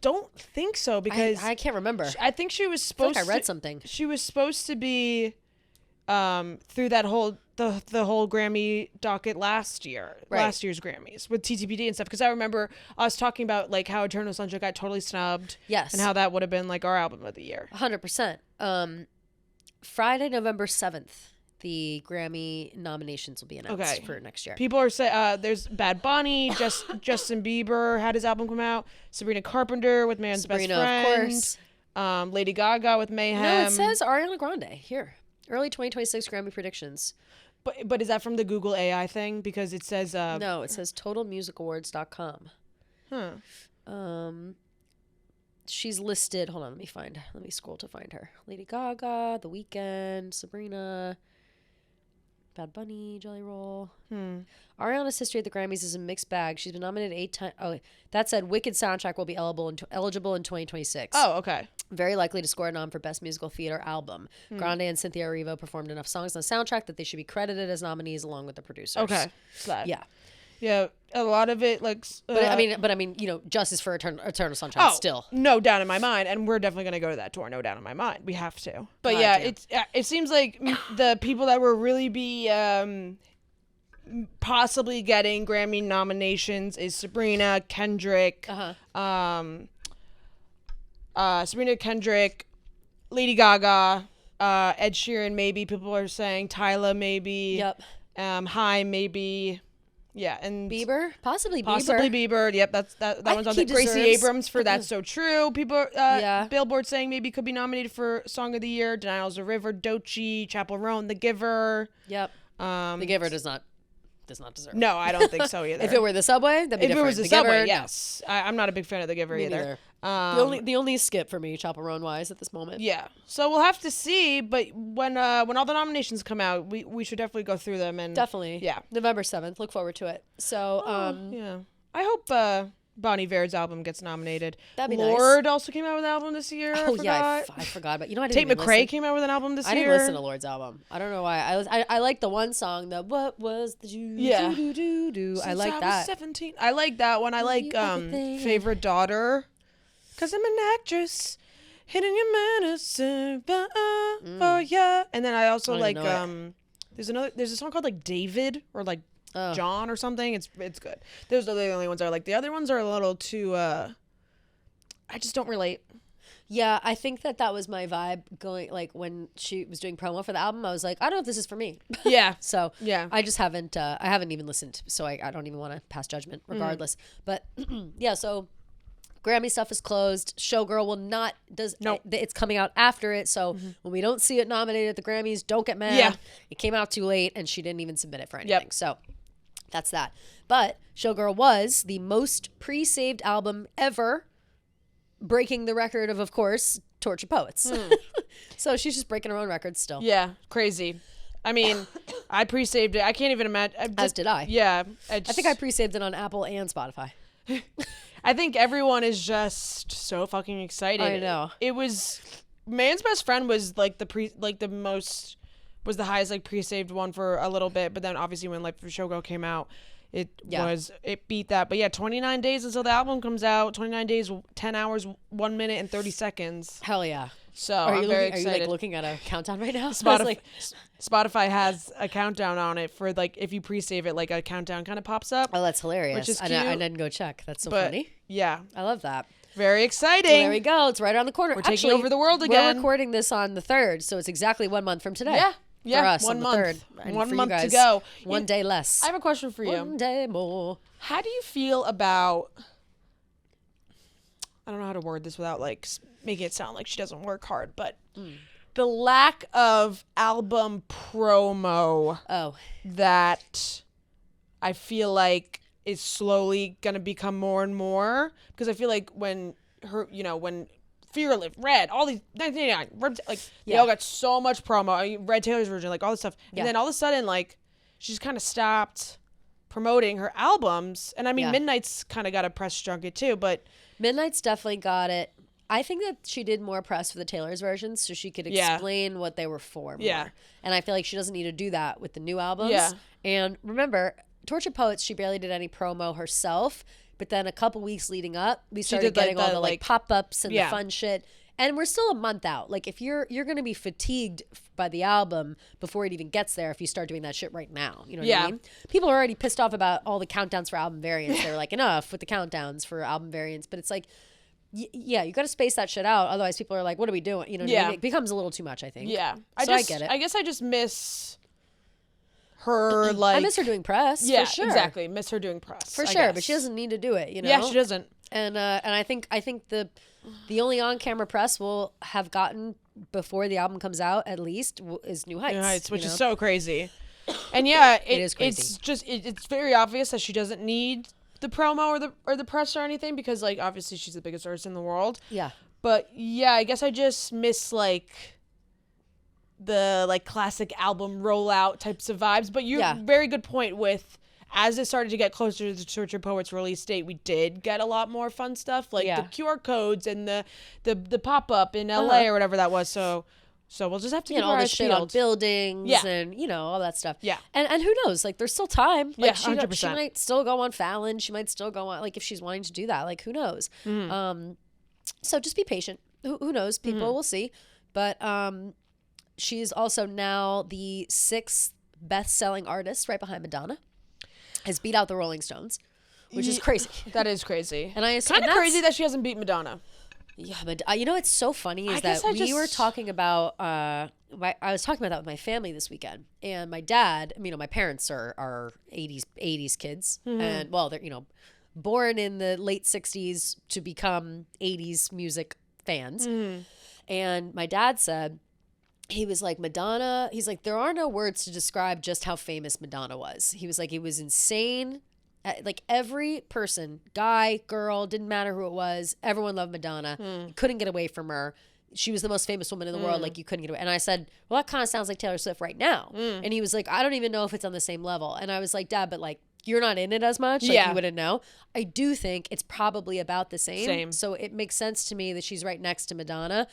don't think so because I can't remember. I think she was supposed. I read something. She was supposed to be through that whole the whole Grammy docket last year's Grammys with TTPD and stuff. Because I remember us talking about like how Eternal Sunshine got totally snubbed. Yes, and how that would have been like our album of the year. 100%. Friday, November 7th. The Grammy nominations will be announced for next year. People are saying there's Bad Bunny, Justin Bieber had his album come out, Sabrina Carpenter with Man's Best Friend, of course, Lady Gaga with Mayhem. No, it says Ariana Grande here. Early 2026 Grammy predictions. But is that from the Google AI thing? Because it says no, it says TotalMusicAwards.com. She's listed. Hold on, let me scroll to find her. Lady Gaga, The Weeknd, Sabrina, Bad Bunny, Jelly Roll. Ariana's history at the Grammys is a mixed bag. She's been nominated 8 times. Oh, that said, Wicked soundtrack will be eligible in 2026. Oh, okay. Very likely to score a nom for Best Musical Theater Album. Grande and Cynthia Erivo performed enough songs on the soundtrack that they should be credited as nominees along with the producers. Okay. Yeah, a lot of it like. But I mean, you know, justice for Eternal Sunshine still. No doubt in my mind, and we're definitely gonna go to that tour. No doubt in my mind, we have to. But it seems like the people that will really be possibly getting Grammy nominations is Sabrina, Kendrick, Sabrina, Kendrick, Lady Gaga, Ed Sheeran. Maybe people are saying Tyla. Maybe. Yep. Haim. Maybe. Yeah, and possibly Bieber. Yep, that one's on the Gracie Abrams for That's So True. People, Billboard saying maybe could be nominated for Song of the Year. Denial's a River, Doechii, Chappell Roan, The Giver. Yep. The Giver does not deserve. No, I don't think so either. If it were The Subway, that'd be different. If it was The Subway, Giver, yes. I'm not a big fan of The Giver either. The only skip for me, Chappell Roan wise, at this moment. Yeah. So we'll have to see, but when all the nominations come out, we should definitely go through them and definitely. Yeah. November 7th. Look forward to it. So yeah. I hope Bon Iver's album gets nominated. That'd be Lorde nice. also came out with an album this year. I forgot about. You know, I Tate didn't McRae came out with an album this year. I didn't listen to Lorde's album. I don't know why. I like the one song, the What Was the Do. I like that. I was 17. I like that one. I like Favorite Daughter. 'Cause I'm an actress, hitting your manners, for ya. And then I also like there's a song called like David or like John or something. It's good. Those are the only ones I like. The other ones are a little too I just don't relate. Yeah, I think that was my vibe going, like when she was doing promo for the album. I was like, I don't know if this is for me. Yeah. So yeah, I just haven't even listened, so I don't even want to pass judgment regardless. But yeah, so Grammy stuff is closed. Showgirl will not it's coming out after it, so when we don't see it nominated at the Grammys, don't get mad. Yeah. It came out too late and she didn't even submit it for anything. Yep. So that's that. But Showgirl was the most pre-saved album ever, breaking the record of course, Tortured Poets. So she's just breaking her own records still. Yeah, crazy. I mean, I pre-saved it. I can't even imagine. As did I. Yeah. I think I pre-saved it on Apple and Spotify. I think everyone is just so fucking excited. I know. It was Man's Best Friend was like was the highest like pre-saved one for a little bit, but then obviously when like Showgirl came out, it beat that. But yeah, 29 days until the album comes out. 29 days, 10 hours, 1 minute and 30 seconds. Hell yeah. So I'm very excited. Are you like looking at a countdown right now? Spotify has a countdown on it for like if you pre-save it, like a countdown kind of pops up. Oh, that's hilarious. Which is cute. I didn't go check. That's so funny. Yeah. I love that. Very exciting. Well, there we go. It's right around the corner. We're taking over the world again. We're recording this on the 3rd, so it's exactly 1 month from today. Yeah. Yeah. For us 1 month. On the 3rd. And 1 month guys, to go. One day less. I have a question for you. 1 day more. How do you feel about, I don't know how to word this without like making it sound like she doesn't work hard, but the lack of album promo that I feel like is slowly going to become more and more, because I feel like when Fearless, Red, all these 1989, like they all got so much promo. Red Taylor's version, like all this stuff, and then all of a sudden, like she just kind of stopped promoting her albums. And I mean, Midnight's kind of got a press junket too, but Midnight's definitely got it. I think that she did more press for the Taylor's versions so she could explain what they were for more. And I feel like she doesn't need to do that with the new albums. Yeah. And remember, Tortured Poets, she barely did any promo herself. But then a couple weeks leading up, we started getting all the like pop-ups and the fun shit. And we're still a month out. Like, if you're going to be fatigued by the album before it even gets there if you start doing that shit right now. You know what I mean? People are already pissed off about all the countdowns for album variants. They're like, enough with the countdowns for album variants. But it's like, you got to space that shit out. Otherwise, people are like, what are we doing? You know what I mean? It becomes a little too much, I think. Yeah. I get it. I guess I just miss her, like... I miss her doing press, for sure. Exactly. Miss her doing press, for sure, but she doesn't need to do it, you know? Yeah, she doesn't. And I think the only on-camera press we'll have gotten before the album comes out, at least, is New Heights. New Heights, which is so crazy. And yeah, it is crazy. It's just it's very obvious that she doesn't need the promo or the press or anything because, like, obviously she's the biggest artist in the world. Yeah. But yeah, I guess I just miss like the like classic album rollout types of vibes. But you're very good point with. As it started to get closer to the Tortured Poets release date, we did get a lot more fun stuff, like the QR codes and the pop-up in LA or whatever that was. So we'll just have to get all the shit on buildings and, you know, all that stuff. Yeah. And who knows? Like, the's still time. Like, 100%. She might still go on Fallon. She might still go on, like, if she's wanting to do that. Like, who knows? Mm-hmm. So just be patient. Who knows? People will see. But she's also now the 6th best-selling artist right behind Madonna. Has beat out the Rolling Stones, which is crazy. That is crazy. And I kind of crazy that she hasn't beat Madonna. Yeah, but you know what's so funny is that we were talking about. I was talking about that with my family this weekend, and my dad. You know, my parents are 80s kids, and well, they're born in the late 60s to become 80s music fans, and my dad said. He was like, Madonna, he's like, there are no words to describe just how famous Madonna was. He was like, it was insane. Like every person, guy, girl, didn't matter who it was. Everyone loved Madonna. You couldn't get away from her. She was the most famous woman in the world. Like you couldn't get away. And I said, well, that kind of sounds like Taylor Swift right now. And he was like, I don't even know if it's on the same level. And I was like, Dad, but like, you're not in it as much. Like you wouldn't know. I do think it's probably about the same. So it makes sense to me that she's right next to Madonna.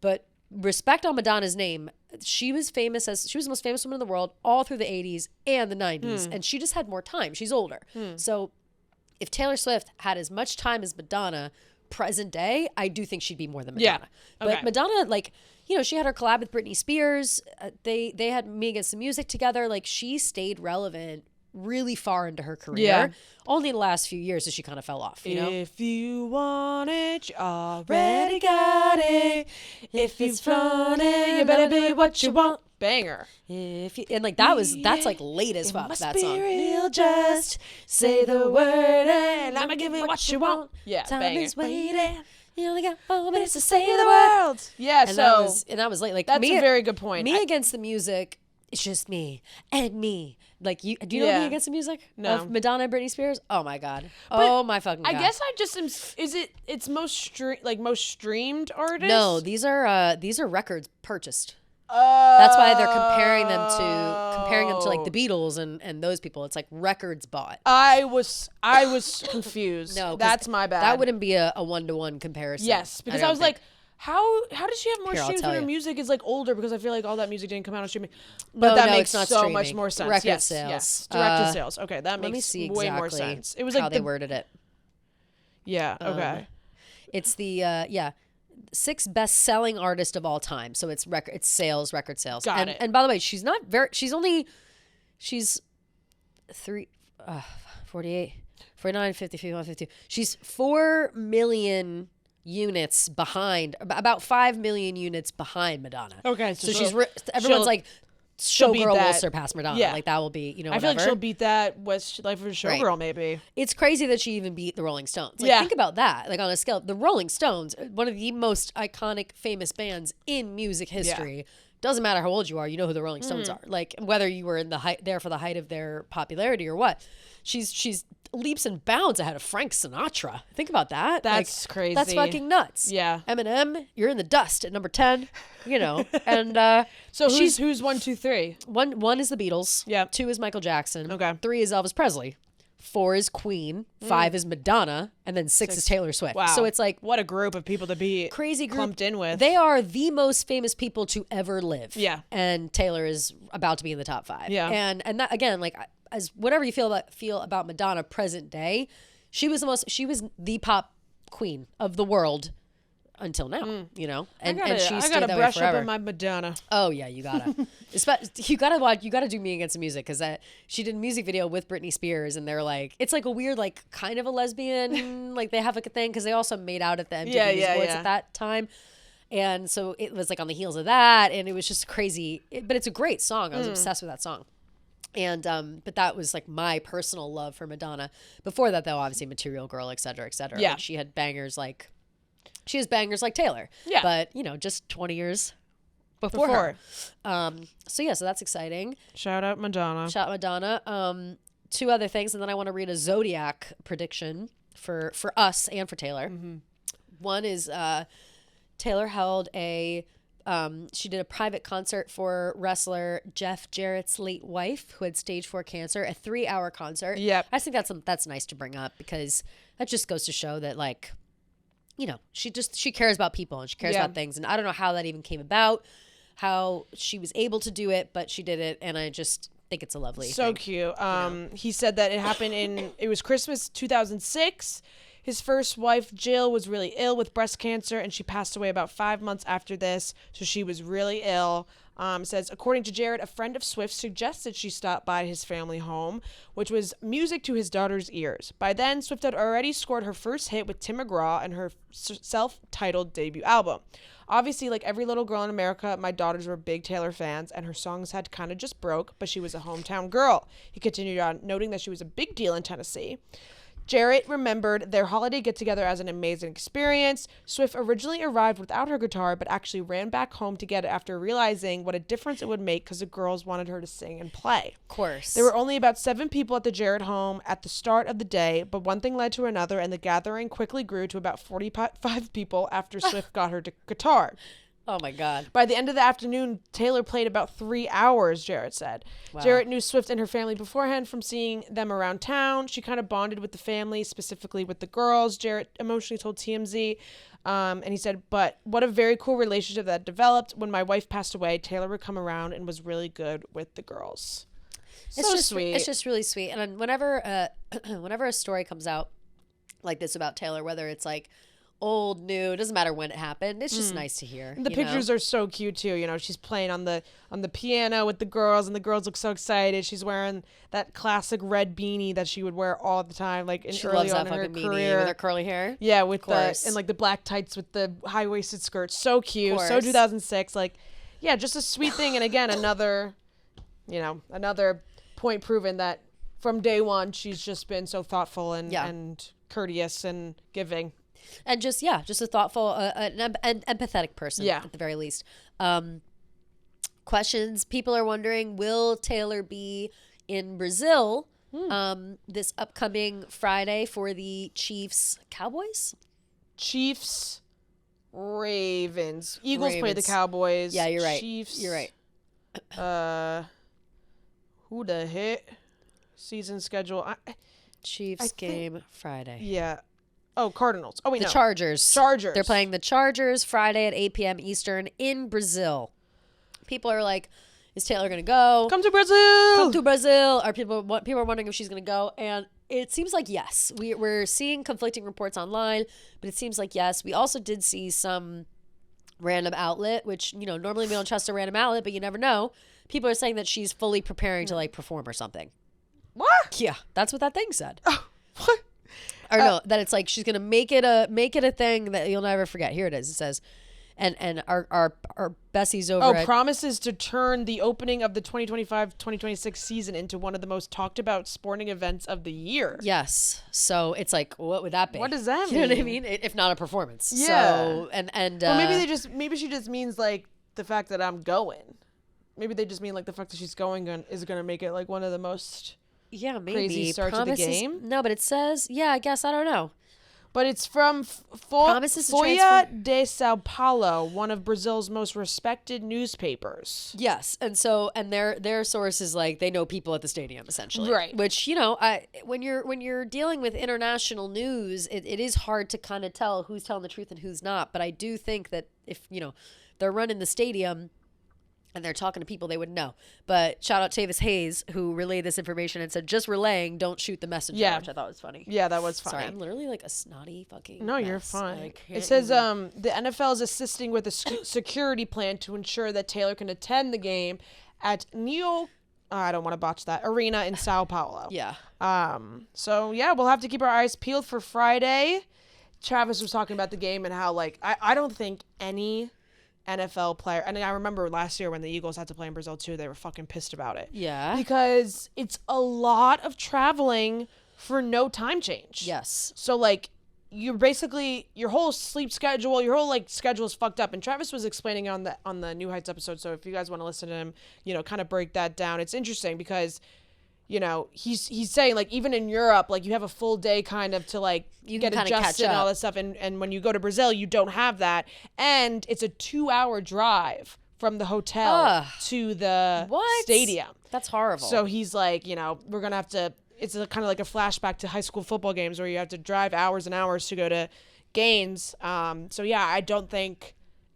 But respect on Madonna's name. She was the most famous woman in the world all through the 80s and the 90s. And she just had more time. She's older. So if Taylor Swift had as much time as Madonna present day, I do think she'd be more than Madonna. But Madonna, like, she had her collab with Britney Spears. They had Me Against the Music together. Like, she stayed relevant really far into her career. Only in the last few years that she kind of fell off, you know? If you want it, you already got it. If you want it, you better be what you want. Banger. That's like late as fuck, that song. Real, just say the word and I'ma give you what you want. Yeah, time banger. is waiting. You only got 4 minutes to save the world. Yeah, and that was late. Like, that's a very good point. Me Against the Music. It's just me and me. Like, do you know Me Against the Music? No. Of Madonna and Britney Spears? Oh my God. Oh my fucking God. I guess I just am. It's most streamed artists? No, these are records purchased. That's why they're comparing them to like the Beatles and those people. It's like records bought. I was confused. No, that's my bad. That wouldn't be a 1-to-1 comparison. Yes, because I was like, how does she have more streams when her music is like older? Because I feel like all that music didn't come out on streaming. But that makes so much more sense. Record sales. Yes. Directed sales. Okay, that makes way more sense. It was like how they worded it. Yeah. Okay. It's the 6th best-selling artist of all time. So it's record sales. Got it. And by the way, she's 48, 49, 50, 51, 52. She's 4 million units behind, about 5 million units behind Madonna. Okay, so everyone's like, Showgirl will surpass Madonna. Yeah. Like, that will be, I feel like she'll beat that Westlife of Showgirl, maybe. It's crazy that she even beat the Rolling Stones. Like, think about that. Like, on a scale, the Rolling Stones, one of the most iconic, famous bands in music history. Yeah. Doesn't matter how old you are, you know who the Rolling Stones are. Like, whether you were in there for the height of their popularity or what. She's leaps and bounds ahead of Frank Sinatra. Think about that. That's crazy. That's fucking nuts. Yeah. Eminem, you're in the dust at number 10. And so who's 1, 2, 3? One is the Beatles. Yeah. 2 is Michael Jackson. Okay. 3 is Elvis Presley. 4 is Queen, 5 is Madonna, and then 6 is Taylor Swift. Wow. So it's like, what a group of people to be crazy group clumped in with. They are the most famous people to ever live. Yeah. And Taylor is about to be in the top 5. Yeah. And that, again, like, as whatever you feel about Madonna present day, she was the pop queen of the world until now, you know, and she stayed that way brush forever. up on my Madonna. Oh yeah, you gotta. You gotta watch. You gotta do Me Against the Music, because she did a music video with Britney Spears, and they're like, it's like a weird, like, kind of a lesbian, like they have like a thing, because they also made out at the MTV Music Awards at that time, and so it was like on the heels of that, and it was just crazy. But it's a great song. I was obsessed with that song. And but that was like my personal love for Madonna. Before that, though, obviously Material Girl, et cetera, et cetera. Yeah. Like, she has bangers like Taylor. Yeah. But, you know, just 20 years before her. So yeah, so that's exciting. Shout out Madonna. 2 other things, and then I want to read a zodiac prediction for us and for Taylor. One is Taylor held she did a private concert for wrestler Jeff Jarrett's late wife, who had stage 4 cancer, a 3-hour concert. Yep. I think that's nice to bring up, because that just goes to show that, like, you know, she cares about people, and she cares about things. And I don't know how that even came about, how she was able to do it, but she did it. And I just think it's a lovely thing. Cute. You know? He said that it happened it was Christmas 2006. His first wife, Jill, was really ill with breast cancer, and she passed away about 5 months after this. So she was really ill. Says, according to Jarrett, a friend of Swift suggested she stop by his family home, which was music to his daughter's ears. By then, Swift had already scored her first hit with Tim McGraw and her self-titled debut album. Obviously, like every little girl in America, my daughters were big Taylor fans, and her songs had kind of just broke, but she was a hometown girl. He continued on, noting that she was a big deal in Tennessee. Jarrett remembered their holiday get-together as an amazing experience. Swift originally arrived without her guitar, but actually ran back home to get it after realizing what a difference it would make, because the girls wanted her to sing and play. Of course. There were only about 7 people at the Jarrett home at the start of the day, but one thing led to another, and the gathering quickly grew to about 45 people after Swift got her guitar. Oh my God. By the end of the afternoon, Taylor played about 3 hours, Jarrett said. Wow. Jarrett knew Swift and her family beforehand from seeing them around town. She kind of bonded with the family, specifically with the girls, Jarrett emotionally told TMZ. And he said, but what a very cool relationship that developed. When my wife passed away, Taylor would come around and was really good with the girls. It's just sweet. It's just really sweet. And whenever a story comes out like this about Taylor, whether it's like old, new, doesn't matter when it happened, it's just nice to hear. The pictures are so cute too. You know, she's playing on the piano with the girls, and the girls look so excited. She's wearing that classic red beanie that she would wear all the time, like early on in her career, with her curly hair. Yeah, with and like the black tights with the high-waisted skirts. So cute. So 2006. Like, yeah, just a sweet thing. And again, another point proven that from day one she's just been so thoughtful and courteous and giving. And just a thoughtful and empathetic person, at the very least. Questions. People are wondering, will Taylor be in Brazil this upcoming Friday for the Chiefs-Cowboys? Chiefs, Ravens. Eagles play the Cowboys. Yeah, you're right. Chiefs. You're right. Who the heck? Season schedule. Chiefs game Friday. Yeah. Oh, Cardinals. Oh, wait, no. Chargers. Chargers. They're playing the Chargers Friday at 8 p.m. Eastern in Brazil. People are like, is Taylor going to go? Come to Brazil. Come to Brazil. People are wondering if she's going to go. And it seems like yes. We're seeing conflicting reports online, but it seems like yes. We also did see some random outlet, which, you know, normally we don't trust a random outlet, but you never know. People are saying that she's fully preparing to, like, perform or something. What? Yeah, that's what that thing said. Oh, what? Or no, that it's like she's gonna make it a thing that you'll never forget. Here it is. It says, and our Bessie's over. Promises to turn the opening of the 2025-2026 season into one of the most talked about sporting events of the year. Yes. So it's like, what would that be? What does that mean? You know what I mean? If not a performance. Yeah. So and well, maybe she just means like the fact that I'm going. Maybe they just mean like the fact that she's going is gonna make it like one of the most. Yeah, maybe. Crazy start to the game? No, but it says, I guess, I don't know. But it's from Folha de Sao Paulo, one of Brazil's most respected newspapers. Yes, and their source is like they know people at the stadium essentially, right? Which when you're dealing with international news, it is hard to kind of tell who's telling the truth and who's not. But I do think that if they're running the stadium and they're talking to people, they would know. But shout out Tavis Hayes, who relayed this information and said, just relaying, don't shoot the messenger, which I thought was funny. Yeah, that was funny. Sorry, I'm literally like a snotty fucking No, mess. you're fine. It says the NFL is assisting with a security plan to ensure that Taylor can attend the game at I don't want to botch that, arena in Sao Paulo. Yeah. So, yeah, we'll have to keep our eyes peeled for Friday. Travis was talking about the game and how, like, I don't think any NFL player, and I remember last year when the Eagles had to play in Brazil too, they were fucking pissed about it. Yeah. Because it's a lot of traveling for no time change. Yes. So like you're basically your whole sleep schedule, your whole like schedule is fucked up. And Travis was explaining on the New Heights episode. So if you guys want to listen to him, kind of break that down. It's interesting because he's saying like even in Europe, like you have a full day kind of to like you get adjusted and all that stuff. And when you go to Brazil, you don't have that. And it's a 2-hour drive from the hotel to the stadium. That's horrible. So he's like, we're going to have to, it's kind of like a flashback to high school football games where you have to drive hours and hours to go to games. So yeah, I don't think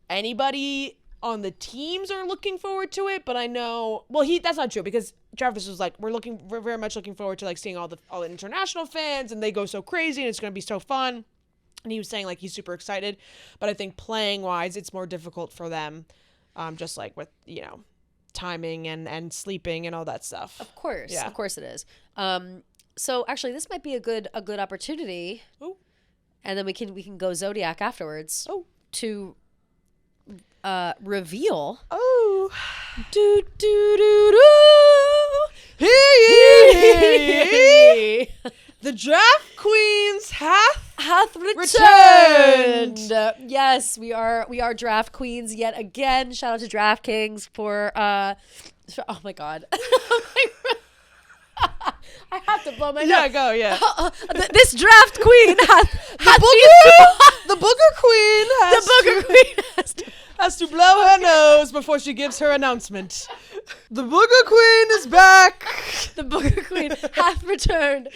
anybody on the teams are looking forward to it, but I know, that's not true because Travis was like, we're very much looking forward to like seeing all the international fans and they go so crazy and it's going to be so fun. And he was saying like he's super excited, but I think playing wise, it's more difficult for them, just like with, timing and sleeping and all that stuff. Of course. Yeah. Of course it is. So actually this might be a good opportunity. Ooh. And then we can go Zodiac afterwards. Oh. To reveal. Oh. Do do do do. The draft queens hath returned. Yes, we are draft queens yet again. Shout out to DraftKings for oh my god. I have to blow my nose. Yeah, go, yeah. This draft queen the booger queen has to blow her nose before she gives her announcement. The booger queen is back. The booger queen hath returned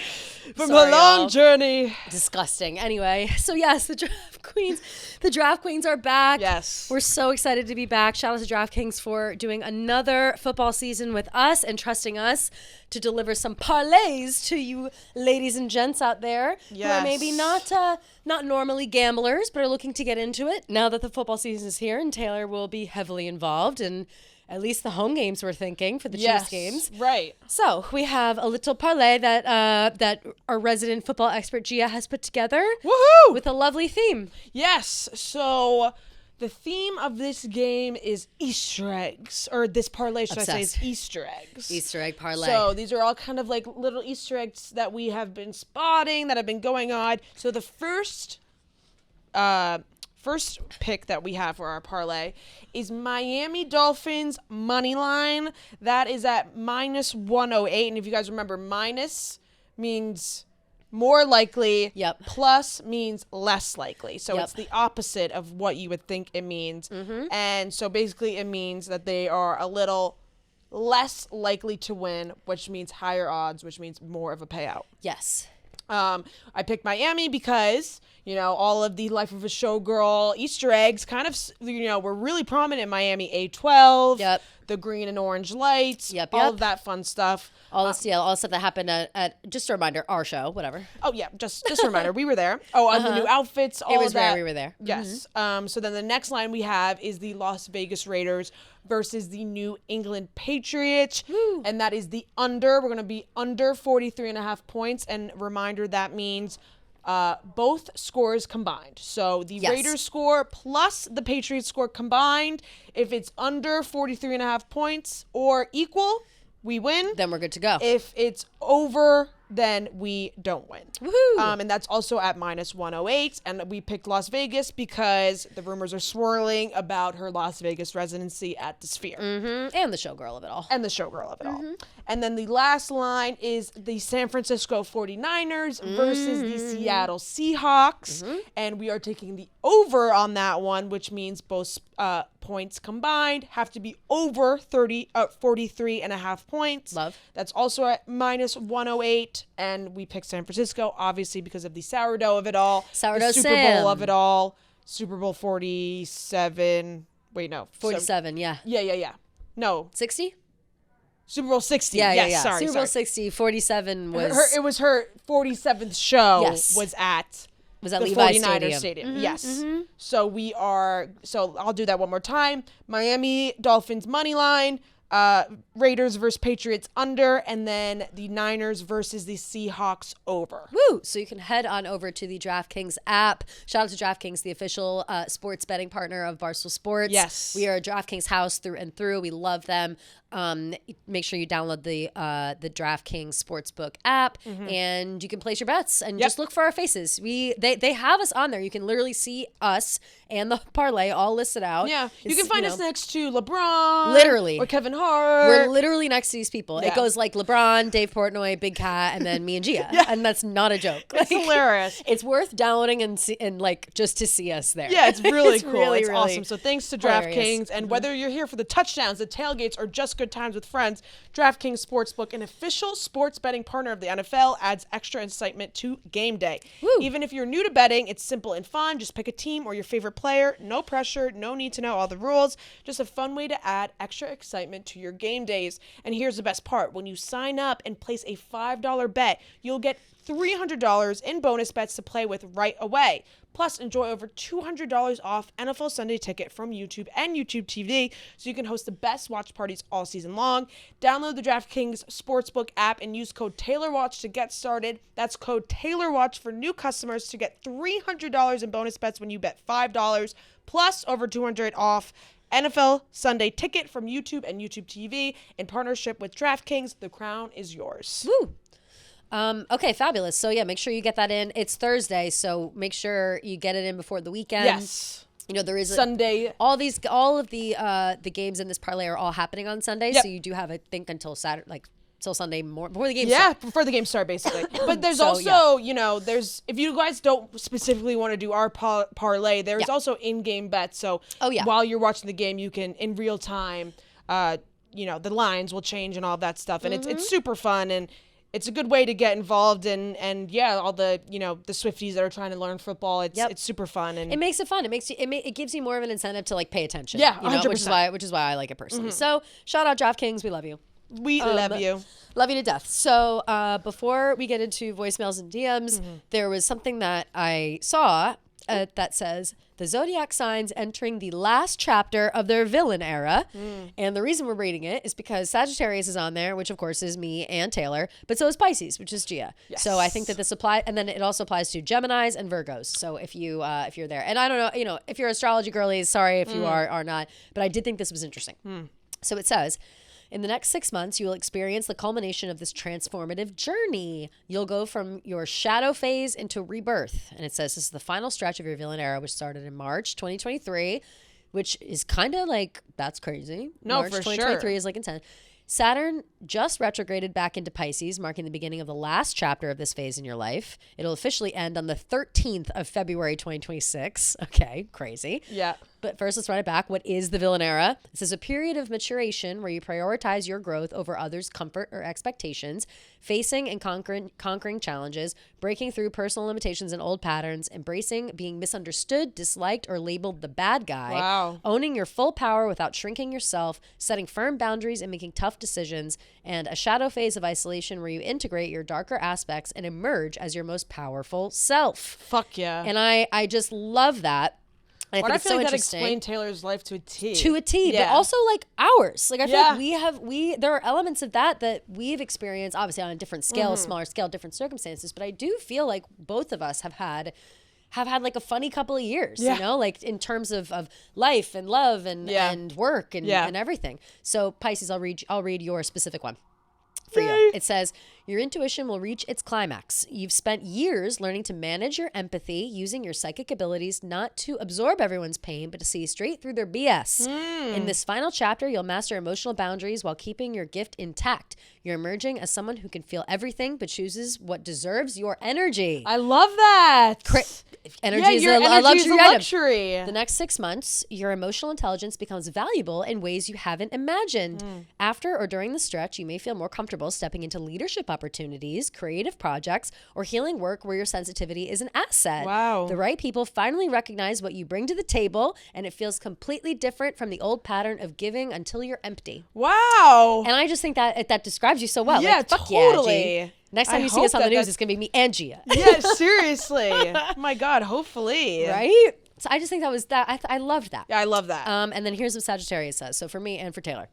from her long journey. Disgusting. Anyway, so yes, the draft queens are back. Yes. We're so excited to be back. Shout out to DraftKings for doing another football season with us and trusting us to deliver some parlays to you ladies and gents out there who are maybe not normally gamblers but are looking to get into it now that the football season is here, and Taylor will be heavily involved in at least the home games, we're thinking, for the Chiefs games. Right. So we have a little parlay that our resident football expert Gia has put together. Woohoo! With a lovely theme. Yes. So the theme of this game is Easter eggs, or this parlay, should I say, is Easter eggs. Easter egg parlay. So these are all kind of like little Easter eggs that we have been spotting, that have been going on. So the first pick that we have for our parlay is Miami Dolphins money line. That is at -108. And if you guys remember, minus means more likely. Yep. Plus means less likely. So it's the opposite of what you would think it means. Mm-hmm. And so basically it means that they are a little less likely to win, which means higher odds, which means more of a payout. Yes. I picked Miami because, all of the Life of a Showgirl Easter eggs kind of, were really prominent in Miami. A12, the green and orange lights, all of that fun stuff. All the stuff that happened at, just a reminder, our show, whatever. Oh, yeah, just a reminder. We were there. Oh, the new outfits, all of that. It was rare we were there. Yes. Mm-hmm. So then the next line we have is the Las Vegas Raiders versus the New England Patriots. Woo. And that is the under. We're going to be under 43.5 points. And reminder, that means both scores combined. So the Raiders score plus the Patriots score combined. If it's under 43.5 points or equal, we win. Then we're good to go. If it's over then we don't win. Woohoo! And that's also at minus 108. And we picked Las Vegas because the rumors are swirling about her Las Vegas residency at the Sphere. And the showgirl of it all. And then the last line is the San Francisco 49ers versus the Seattle Seahawks. And we are taking the over on that one, which means both points combined have to be over 43 and a half points. Love. That's also at minus 108. And we picked San Francisco, obviously, because of the sourdough of it all. Sourdough the Super Bowl of it all. Super Bowl 47. Wait, no. 47, yeah. Yeah. No. 60? Super Bowl 60. Yeah. Sorry. Super Bowl 60, 47 was... It was her 47th show was at the Levi's 49ers Stadium. Yes. So I'll do that one more time. Miami Dolphins money line, Raiders versus Patriots under, and then the Niners versus the Seahawks over. Woo! So you can head on over to the DraftKings app. Shout out to DraftKings, the official sports betting partner of Barstool Sports. Yes. We are a DraftKings house through and through. We love them. Make sure you download the DraftKings Sportsbook app, and you can place your bets and just look for our faces. They have us on there. You can literally see us and the parlay all listed out. Yeah, you can find us next to LeBron, literally, or Kevin Hart. We're literally next to these people. Yeah. It goes like LeBron, Dave Portnoy, Big Cat, and then me and Gia, and that's not a joke. It's hilarious. It's worth downloading and like just to see us there. Yeah, it's really cool. Really, it's really awesome. So thanks to DraftKings, and whether you're here for the touchdowns, the tailgates, or just good times with friends, DraftKings Sportsbook, an official sports betting partner of the NFL, adds extra excitement to game day. Woo. Even if you're new to betting, it's simple and fun. Just pick a team or your favorite player. No pressure, no need to know all the rules. Just a fun way to add extra excitement to your game days. And here's the best part. When you sign up and place a $5 bet, you'll get $300 in bonus bets to play with right away. Plus, enjoy over $200 off NFL Sunday Ticket from YouTube and YouTube TV, so you can host the best watch parties all season long. Download the DraftKings Sportsbook app and use code TaylorWatch to get started. That's code TaylorWatch for new customers to get $300 in bonus bets when you bet $5, plus over $200 off NFL Sunday Ticket from YouTube and YouTube TV in partnership with DraftKings. The crown is yours. Woo! Okay, fabulous. So yeah, make sure you get that in. It's Thursday, so make sure you get it in before the weekend. Yes. You know, there is Sunday. All of the games in this parlay are all happening on Sunday, so you do have, I think, until Saturday, like till Sunday morning before the game start. Yeah, before the game start, basically. But there's also, you know, if you guys don't specifically want to do our parlay, there's also in-game bets. So while you're watching the game, you can, in real time, you know, the lines will change and all that stuff. And it's super fun, and it's a good way to get involved and all the, you know, the Swifties that are trying to learn football. It's super fun, and it makes it fun. It gives you more of an incentive to like pay attention. Yeah, you know, 100%. which is why I like it personally. So shout out DraftKings, we love you. We love you. Love you to death. So before we get into voicemails and DMs, there was something that I saw that says the zodiac signs entering the last chapter of their villain era. And the reason we're reading it is because Sagittarius is on there, which of course is me and Taylor, but so is Pisces, which is Gia. Yes. So I think that this applies, and then it also applies to Geminis and Virgos. So if you're there, and I don't know, you know, if you're astrology girlies, sorry if you are not, but I did think this was interesting. So it says, in the next 6 months, you will experience the culmination of this transformative journey. You'll go from your shadow phase into rebirth. And it says this is the final stretch of your villain era, which started in March 2023, which is kind of like, that's crazy. No, March for 2023 sure. is like intense. Saturn just retrograded back into Pisces, marking the beginning of the last chapter of this phase in your life. It'll officially end on the 13th of February 2026. Okay, crazy. Yeah. But first, let's run it back. What is the villain era? This is a period of maturation where you prioritize your growth over others' comfort or expectations, facing and conquering challenges, breaking through personal limitations and old patterns, embracing being misunderstood, disliked, or labeled the bad guy, owning your full power without shrinking yourself, setting firm boundaries and making tough decisions, and a shadow phase of isolation where you integrate your darker aspects and emerge as your most powerful self. Fuck yeah. And I just love that. I think it's feel so like that interesting. explained Taylor's life to a T. To a T, but also like ours. Like I feel like there are elements of that we've experienced, obviously on a different scale, smaller scale, different circumstances. But I do feel like both of us have had like a funny couple of years, you know, like in terms of life and love and work and everything. So Pisces, I'll read your specific one for you. It says, Your intuition will reach its climax. You've spent years learning to manage your empathy, using your psychic abilities not to absorb everyone's pain, but to see straight through their BS. In this final chapter, you'll master emotional boundaries while keeping your gift intact. You're emerging as someone who can feel everything, but chooses what deserves your energy. I love that. Energy is a luxury item. The next 6 months, your emotional intelligence becomes valuable in ways you haven't imagined. After or during the stretch, you may feel more comfortable stepping into leadership opportunities, creative projects, or healing work where your sensitivity is an asset. Wow. The right people finally recognize what you bring to the table, and it feels completely different from the old pattern of giving until you're empty. Wow. And I just think that describes you so well. Yeah, like, fuck totally. Yeah, G. Next time you see us on the news, it's going to be me and Gia. Yeah, seriously. Oh my God, hopefully. Right? So I just think that was that. I loved that. Yeah, I love that. And then here's what Sagittarius says. So for me and for Taylor.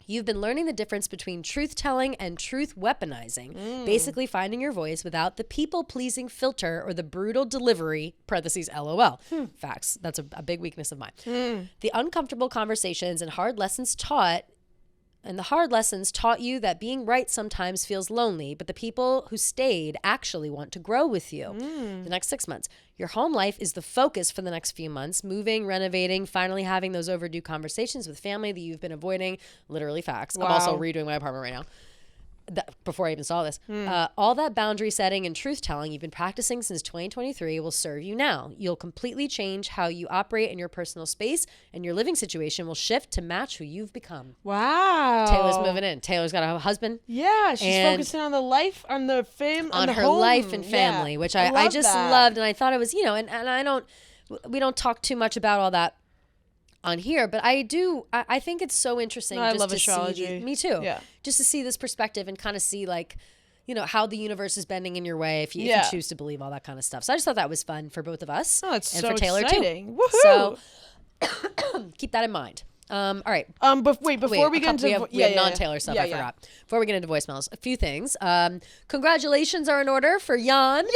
You've been learning the difference between truth-telling and truth weaponizing, basically finding your voice without the people-pleasing filter or the brutal delivery, parentheses, LOL. Facts. That's a big weakness of mine. The uncomfortable conversations and hard lessons taught you that being right sometimes feels lonely, but the people who stayed actually want to grow with you. The next 6 months. Your home life is the focus for the next few months. Moving, renovating, finally having those overdue conversations with family that you've been avoiding. Literally facts. Wow. I'm also redoing my apartment right now. Before I even saw this. All that boundary setting and truth-telling you've been practicing since 2023 will serve you now. You'll completely change how you operate in your personal space, and your living situation will shift to match who you've become. Wow. Taylor's moving in. Taylor's got a husband. Yeah, she's focusing on the life, on the fame, on the her home. life and family, which I just loved, and I thought it was, and we don't talk too much about all that on here, but I think it's so interesting. No, I love astrology. Me too. Yeah. Just to see this perspective and kind of see how the universe is bending in your way if you choose to believe all that kind of stuff. So I just thought that was fun for both of us. Oh, it's and so for Taylor exciting. too. Woohoo! So keep that in mind. All right. But before we get into we have non-Taylor stuff. I forgot. Before we get into voicemails, a few things. Congratulations are in order for Jan.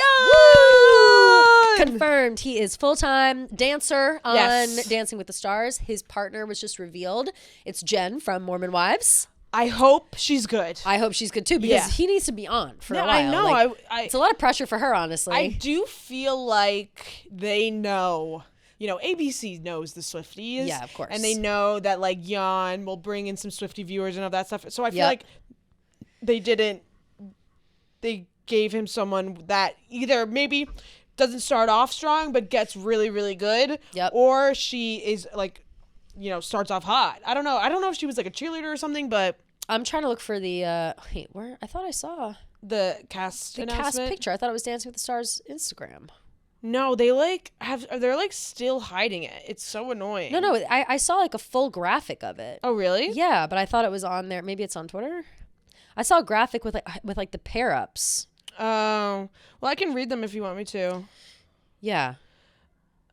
Confirmed. He is full-time dancer on Dancing with the Stars. His partner was just revealed. It's Jen from Mormon Wives. I hope she's good. I hope she's good too, because he needs to be on for a while. I know. It's a lot of pressure for her, honestly. I do feel like they know. ABC knows the Swifties. Yeah, of course. And they know that, Jan will bring in some Swiftie viewers and all that stuff. So I feel like they gave him someone that either maybe doesn't start off strong, but gets really, really good. Yep. Or she is, starts off hot. I don't know. I don't know if she was, a cheerleader or something, but... I'm trying to look for the... where? I thought I saw... The cast announcement? Cast picture. I thought it was Dancing with the Stars Instagram. No, they they're still hiding it. It's so annoying. No, I saw a full graphic of it. Oh, really? Yeah, but I thought it was on there. Maybe it's on Twitter. I saw a graphic with the pair ups. Oh, well, I can read them if you want me to. Yeah.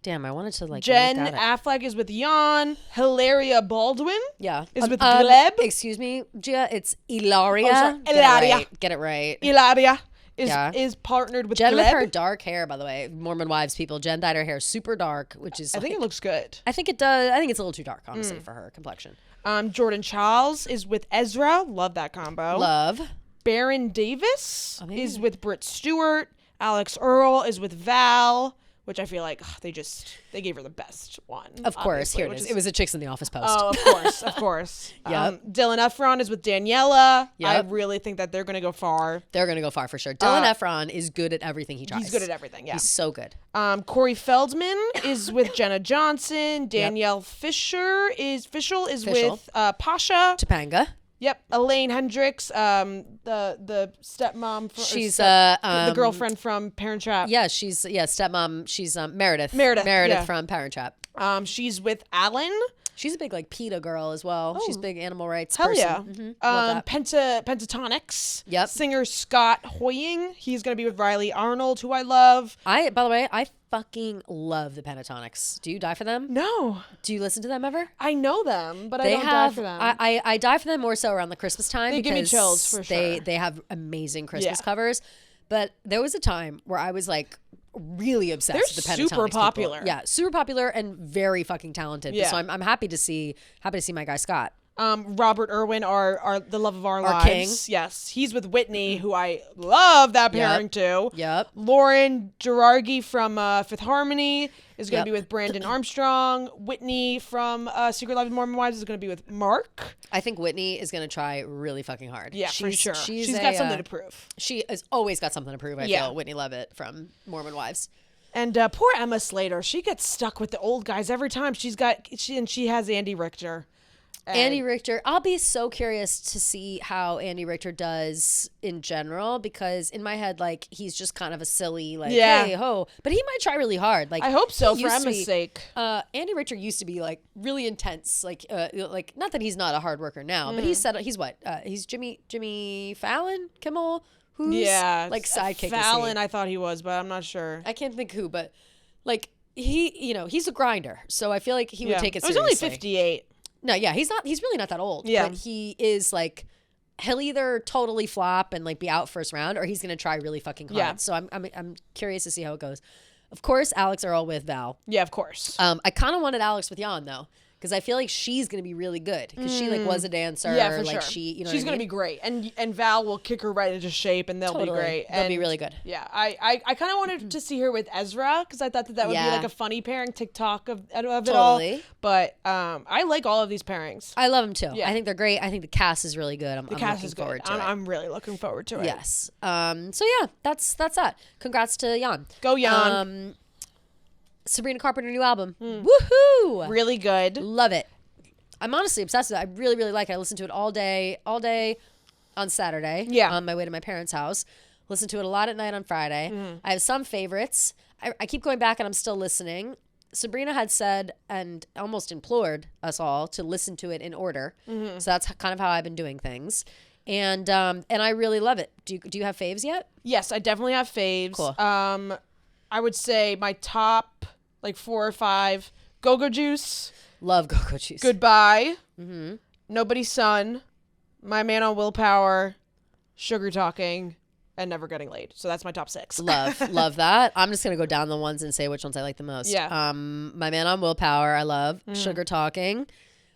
Damn, I wanted to Jen Affleck is with Jan. Hilaria Baldwin. Yeah. Is with Gleb. Excuse me, Gia. It's Ilaria. Oh, sorry. Ilaria. Get it right. Ilaria. Is partnered with Jen Gleb. with her dark hair, by the way. Mormon Wives people. Jen dyed her hair super dark, which is... I think it looks good. I think it does. I think it's a little too dark, honestly, for her complexion. Jordan Charles is with Ezra. Love that combo. Love. Baron Davis is with Britt Stewart. Alex Earl is with Val, which I feel like they gave her the best one. Of course. Here it is. It was a Chicks in the Office post. Oh, of course. Yep. Dylan Efron is with Daniela. Yep. I really think that they're going to go far. They're going to go far for sure. Dylan Efron is good at everything he tries. He's good at everything, yeah. He's so good. Corey Feldman is with Jenna Johnson. Danielle Fishel is with Pasha. Topanga. Yep, Elaine Hendricks, the stepmom. She's the girlfriend from Parent Trap. Yeah, stepmom. She's Meredith. Meredith from Parent Trap. She's with Alan. She's a big PETA girl as well. Oh. She's a big animal rights Hell person. Yeah. Pentatonics. Yep. Singer Scott Hoying. He's gonna be with Riley Arnold, who I love. By the way, I fucking love the Pentatonics. Do you die for them? No. Do you listen to them ever? I know them, but I don't die for them. I die for them more so around the Christmas time. They give me chills for sure. They have amazing Christmas covers. But there was a time where I was really obsessed with the Pentatonics. They're super popular. Yeah, super popular and very fucking talented. Yeah. So I'm happy to see my guy Scott. Robert Irwin, our the love of our lives. King. Yes, he's with Whitney, who I love that pairing too. Yep. Lauren Gerargi from Fifth Harmony is going to be with Brandon Armstrong. Whitney from Secret Life of Mormon Wives is going to be with Mark. I think Whitney is going to try really fucking hard. Yeah, for sure. She's got something to prove. She has always got something to prove, I feel, Whitney Levitt from Mormon Wives. And poor Emma Slater, she gets stuck with the old guys every time. She has Andy Richter. Andy Richter, I'll be so curious to see how Andy Richter does in general, because in my head, like, he's just kind of a silly, like, hey ho, but he might try really hard. Like, I hope so, for Emma's sake. Andy Richter used to be like really intense, like not that he's not a hard worker now, but he's Jimmy Fallon, Kimmel, who's like sidekick. Fallon, I thought he was, but I'm not sure. I can't think who, but like he's a grinder, so I feel like he would take it seriously. He was only 58. No, yeah, he's really not that old. Yeah. But he is like, he'll either totally flop and like be out first round, or he's gonna try really fucking hard. Yeah. So I'm curious to see how it goes. Of course, Alex Earl with Val. Yeah, of course. I kind of wanted Alex with Jan though, because I feel like she's gonna be really good, because she like was a dancer. Yeah, for like sure. She's gonna be great, and Val will kick her right into shape, and they'll be great. They'll be really good. Yeah, I kind of wanted to see her with Ezra, because I thought that would be like a funny pairing, TikTok of it all. But I like all of these pairings. I love them too. Yeah. I think they're great. I think the cast is really good. I'm cast looking is forward good. to it. I'm really looking forward to it. Yes. So yeah, that's that. Congrats to Jan. Go Jan. Sabrina Carpenter new album. Woohoo! Really good. Love it. I'm honestly obsessed with it. I really, really like it. I listened to it all day on Saturday. Yeah. On my way to my parents' house. Listened to it a lot at night on Friday. I have some favorites. I keep going back and I'm still listening. Sabrina had said and almost implored us all to listen to it in order. So that's kind of how I've been doing things. And I really love it. Do you have faves yet? Yes, I definitely have faves. Cool. I would say my top like 4 or 5: Go-Go Juice. Love Go-Go Juice. Goodbye. Nobody's Son. My Man on Willpower. Sugar Talking. And Never Getting Laid. So that's my top 6. Love that. I'm just gonna go down the ones and say which ones I like the most. Yeah. My Man on Willpower, I love. Sugar Talking.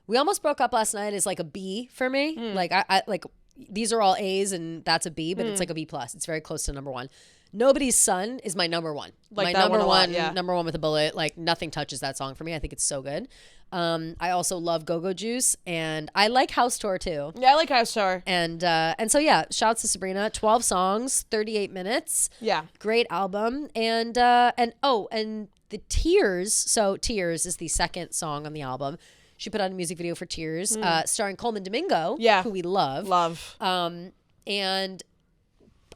We Almost Broke Up Last Night is like a B for me. Like I like, these are all A's and that's a B, but it's like a B plus. It's very close to number 1. Nobody's Son is my number 1. Like my that number one, number 1 with a bullet. Like, nothing touches that song for me. I think it's so good. I also love Go-Go Juice, and I like House Tour too. Yeah, I like House Tour. And so yeah, shouts to Sabrina. 12 songs, 38 minutes. Yeah. Great album. And the Tears. So Tears is the second song on the album. She put out a music video for Tears, starring Coleman Domingo, who we love. And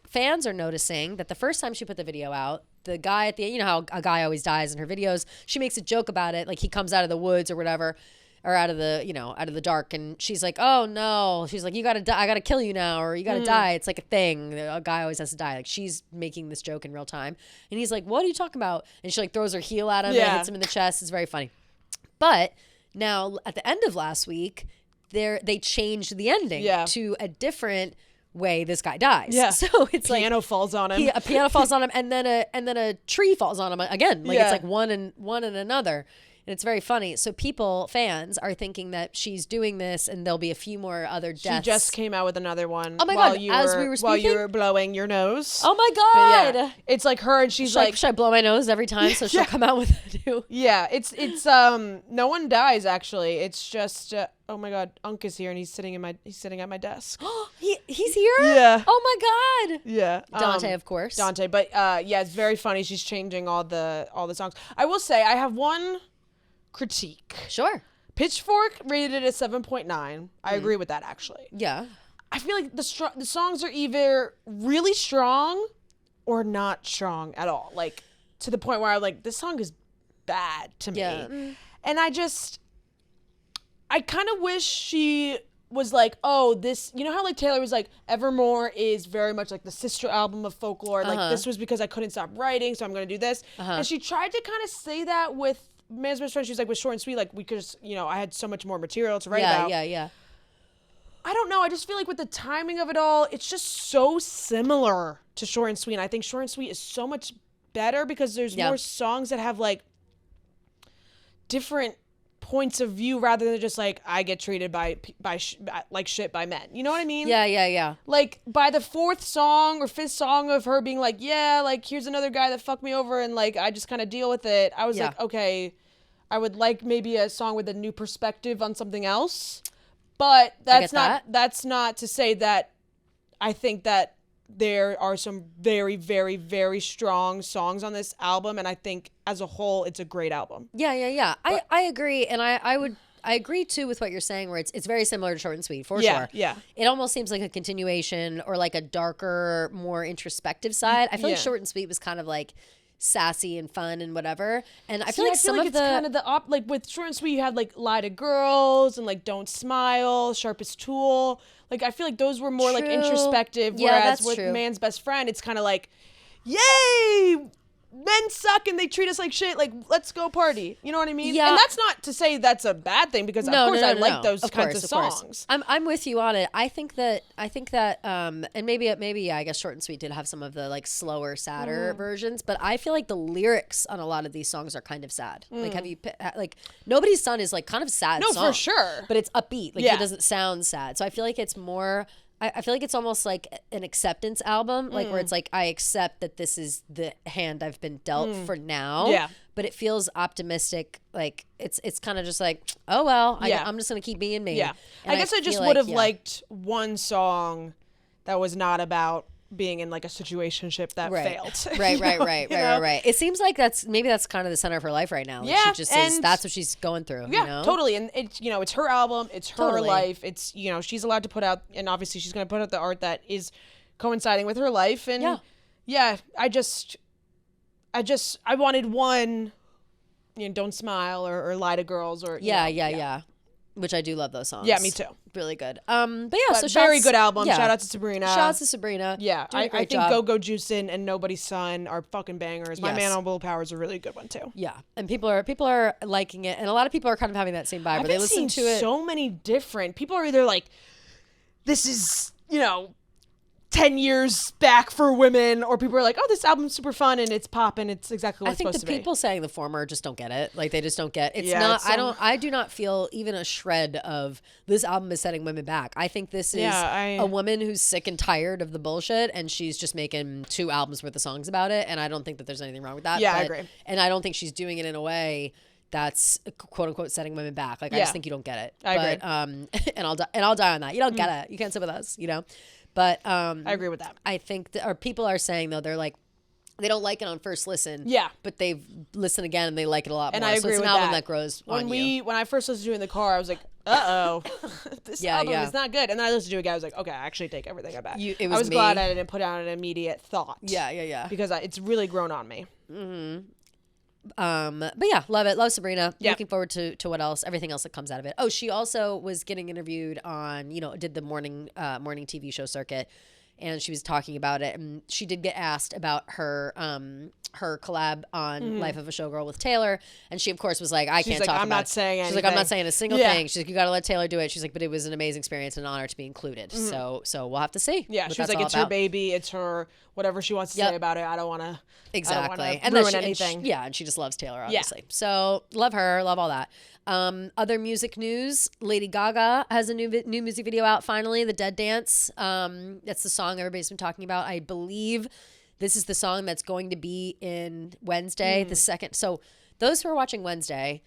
fans are noticing that the first time she put the video out, the guy at the end, you know how a guy always dies in her videos, she makes a joke about it, like he comes out of the woods or whatever, or out of the dark, and she's like, oh no, she's like, you gotta die, I gotta kill you now, or you gotta die. It's like a thing, a guy always has to die. Like, she's making this joke in real time, and he's like, what are you talking about? And she like throws her heel at him and hits him in the chest. It's very funny. But now at the end of last week, they changed the ending to a different way this guy dies. Yeah. So it's piano falls on him. A piano falls on him, and then a tree falls on him again. Like it's like one and another. And it's very funny. So fans are thinking that she's doing this and there'll be a few more other deaths. She just came out with another one. Oh my God, as we were speaking? While you were blowing your nose. Oh my God. Yeah, it's like her and she's like, should I blow my nose every time so she'll come out with a new? Yeah, it's no one dies actually. It's just oh my God, Unk is here and he's sitting at my desk. He's here? Yeah. Oh my God. Yeah. Dante, of course. Dante, but yeah, it's very funny. She's changing all the songs. I will say I have one critique. Sure. Pitchfork rated it a 7.9. I agree with that actually. Yeah. I feel like the songs are either really strong or not strong at all. Like, to the point where I'm like, this song is bad to me. Yeah. And I kind of wish she was like, oh, this, you know how like Taylor was like, Evermore is very much like the sister album of folklore. Like, this was because I couldn't stop writing, so I'm going to do this. And she tried to kind of say that with Man's Best Friend. She was like, with Short and Sweet, like, we could just, I had so much more material to write about. Yeah. I don't know. I just feel like with the timing of it all, it's just so similar to Short and Sweet. And I think Short and Sweet is so much better because there's more songs that have like different points of view rather than just like I get treated like shit by men. You know what I mean? Yeah. Like by the 4th song or 5th song of her being like, yeah, like here's another guy that fucked me over and like I just kind of deal with it. I was like, okay, I would like maybe a song with a new perspective on something else. But that's not to say that I think that there are some very, very, very strong songs on this album, and I think as a whole, it's a great album. Yeah. I agree, and I agree too with what you're saying, where it's very similar to Short and Sweet for sure. Yeah. It almost seems like a continuation or like a darker, more introspective side. I feel like Short and Sweet was kind of like sassy and fun and whatever, and I feel like some of it's kind of the like with Short and Sweet you had like Lie to Girls and like Don't Smile, Sharpest Tool. Like I feel like those were more like introspective, whereas with Man's Best Friend it's kind of like, yay, men suck and they treat us like shit, like let's go party. You know what I mean? Yeah. And that's not to say that's a bad thing, because of course I like those kinds of songs. I'm with you on it. I think that and maybe I guess Short and Sweet did have some of the like slower, sadder versions, but I feel like the lyrics on a lot of these songs are kind of sad. Like like Nobody's Son is like kind of sad song, for sure, but it's upbeat. Like it doesn't sound sad. So I feel like it's more, I feel like it's almost like an acceptance album, like where it's like, I accept that this is the hand I've been dealt for now. Yeah. But it feels optimistic. Like it's kind of just like, oh, well, I'm just going to keep being me. Yeah. And I guess I just would have liked one song that was not about being in like a situationship that failed. Right. It seems like that's kind of the center of her life right now. Like she just says that's what she's going through. Yeah, you know? totally. And it's, it's her album, it's her life. It's, she's allowed to put out, and obviously she's going to put out the art that is coinciding with her life. And I wanted one, Don't Smile or Lie to Girls or yeah. Which I do love those songs. Yeah, me too. Really good. So very good album. Yeah. Shout out to Sabrina. Shout out to Sabrina. Yeah, I think Go Go Juicin' and Nobody's Son are fucking bangers. My Man on Willpower is a really good one too. Yeah, and people are liking it, and a lot of people are kind of having that same vibe. Where they listen to it. So many different people are either like, this is 10 years back for women, or people are like, oh, this album's super fun and it's pop and it's exactly what it's supposed to be. I think the people saying the former just don't get it. Like they just don't get it's not. I do not feel even a shred of this album is setting women back. I think this is a woman who's sick and tired of the bullshit, and she's just making 2 albums worth of songs about it. And I don't think that there's anything wrong with that. I agree. And I don't think she's doing it in a way that's quote unquote setting women back. Like I just think you don't get it. I agree. And I'll die on that. You don't get it. You can't sit with us. But I agree with that. I think or people are saying though, they're like, they don't like it on first listen. Yeah. But they've listened again and they like it a lot more. And I agree it's with an album that. that grows on you. When I first listened to it in the car, I was like, uh-oh. This album is not good. And then I listened to it again, I was like, okay, I actually take everything back. I was glad I didn't put out an immediate thought. Yeah. Because it's really grown on me. Mm-hmm. But yeah, love it. Love Sabrina. Yep. Looking forward to what else, everything else that comes out of it. Oh, she also was getting interviewed on, did the morning TV show circuit, and she was talking about it, and she did get asked about her collab on Life of a Showgirl with Taylor, and she of course was like, I'm not saying anything. She's like, I'm not saying a single thing. She's like, you got to let Taylor do it. She's like, but it was an amazing experience and an honor to be included. So we'll have to see. Yeah, she was like, it's her baby, it's her whatever she wants to say about it. I don't want to ruin anything. And she just loves Taylor, obviously. So love her, love all that. Other music news: Lady Gaga has a new music video out finally. The Dead Dance. That's the song everybody's been talking about. I believe this is the song that's going to be in Wednesday, the second. So those who are watching Wednesday,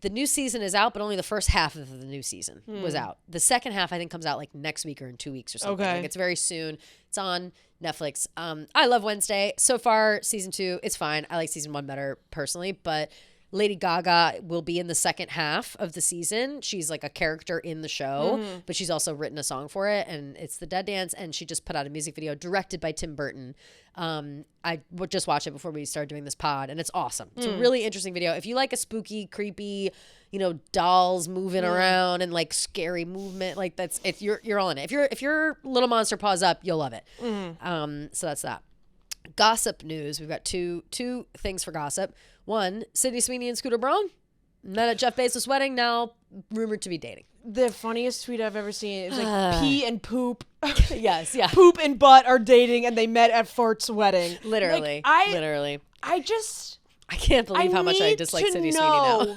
the new season is out, but only the first half of the new season was out. The second half, I think, comes out like next week or in 2 weeks or something. Okay. Like it's very soon. It's on Netflix. I love Wednesday. So far, season 2, it's fine. I like season 1 better personally, but Lady Gaga will be in the second half of the season. She's like a character in the show, but she's also written a song for it, and it's The Dead Dance, and she just put out a music video directed by Tim Burton. I would just watch it before we started doing this pod, and it's awesome. It's a really interesting video. If you like a spooky, creepy, dolls moving around and like scary movement, like you're all in it. If you're Little Monster Paws Up, you'll love it. So that's that. Gossip news. We've got two things for gossip. One, Sydney Sweeney and Scooter Braun met at Jeff Bezos' wedding, now rumored to be dating. The funniest tweet I've ever seen is like pee and poop. Yes, yeah. Poop and butt are dating and they met at Fart's wedding. Literally. I can't believe how much I dislike Sydney Sweeney now.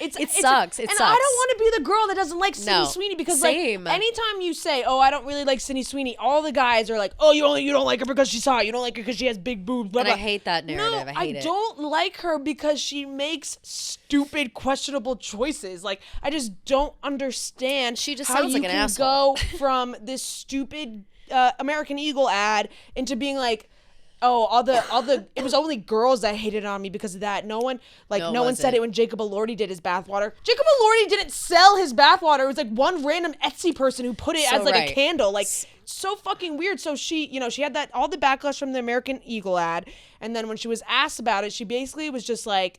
It sucks. And I don't want to be the girl that doesn't like Sydney Sweeney because same. Like anytime you say, "Oh, I don't really like Sydney Sweeney," all the guys are like, "Oh, you don't like her because she's hot. You don't like her because she has big boobs." Blah, and blah. I hate that narrative. No, I hate it. I don't like her because she makes stupid, questionable choices. Like I just don't understand. She just how sounds you like an can asshole. go from this stupid American Eagle ad into being like, oh, all the it was only girls that hated on me because of that. No one said it when Jacob Elordi did his bathwater. Jacob Elordi didn't sell his bathwater. It was like one random Etsy person who put it as like a candle. Like so fucking weird. So she had that all the backlash from the American Eagle ad, and then when she was asked about it, she basically was just like,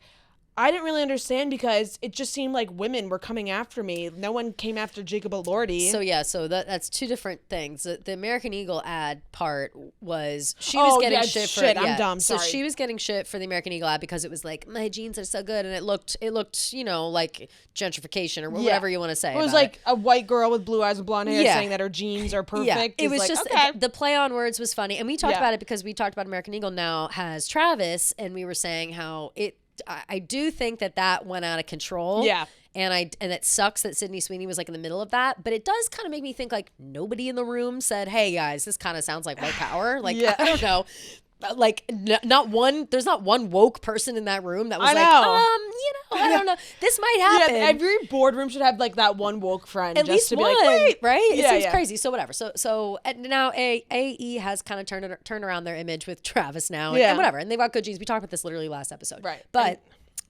I didn't really understand because it just seemed like women were coming after me. No one came after Jacob Elordi. So that's two different things. The American Eagle ad part was she was getting shit for I'm dumb. So sorry. she was getting shit for the American Eagle ad because it was like, my jeans are so good, and it looked like gentrification or whatever you want to say. It was like a white girl with blue eyes and blonde hair saying that her jeans are perfect. Yeah, it was like, just the play on words was funny, and we talked about it because we talked about American Eagle now has Travis, and we were saying how I do think that went out of control. Yeah. And it sucks that Sydney Sweeney was like in the middle of that, but it does kind of make me think like nobody in the room said, "Hey guys, this kind of sounds like white power." Like I don't know. Like there's not one woke person in that room that was I don't know. This might happen. Yeah, every boardroom should have like that one woke friend. At least one, right? It seems crazy. So whatever. So and now AE has kind of turned around their image with Travis now, and whatever. And they've got good jeans. We talked about this literally last episode, right? But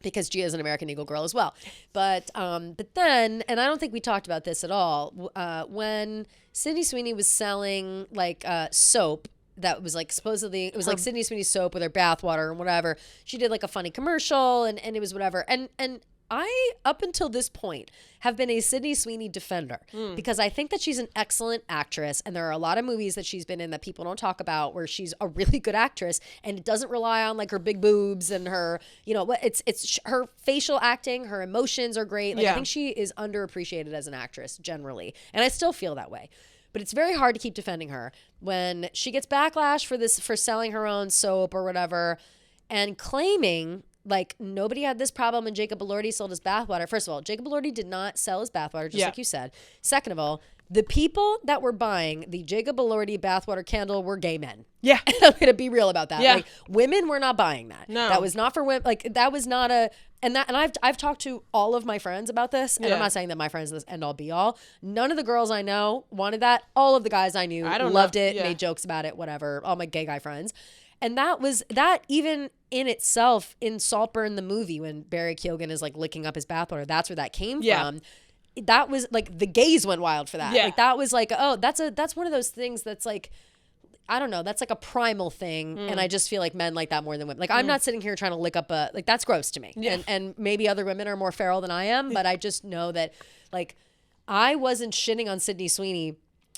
because Gia is an American Eagle girl as well. But then, and I don't think we talked about this at all, when Sydney Sweeney was selling like soap. That was like supposedly it was like Sydney Sweeney soap with her bathwater and whatever. She did like a funny commercial and it was whatever. And I up until this point have been a Sydney Sweeney defender because I think that she's an excellent actress, and there are a lot of movies that she's been in that people don't talk about where she's a really good actress, and it doesn't rely on like her big boobs and her it's her facial acting, her emotions are great. Like I think she is underappreciated as an actress generally, and I still feel that way. But it's very hard to keep defending her when she gets backlash for selling her own soap or whatever and claiming like nobody had this problem and Jacob Elordi sold his bathwater. First of all, Jacob Elordi did not sell his bathwater, just like you said. Second of all, the people that were buying the Jacob Elordi bathwater candle were gay men. Yeah. I'm going to be real about that. Yeah. Like women were not buying that. No. That was not for women. Like that was not and I've talked to all of my friends about this, and I'm not saying that my friends are this end all be all. None of the girls I know wanted that. All of the guys I knew loved it, made jokes about it, whatever. All my gay guy friends. And that even in itself in Saltburn the movie when Barry Keoghan is like licking up his bathwater, that's where that came from. That was like the gays went wild for that. Like that was like, oh, that's one of those things that's like, I don't know, that's like a primal thing, and I just feel like men like that more than women. Like I'm not sitting here trying to lick up like that's gross to me. And maybe other women are more feral than I am, but I just know that like I wasn't shitting on Sydney Sweeney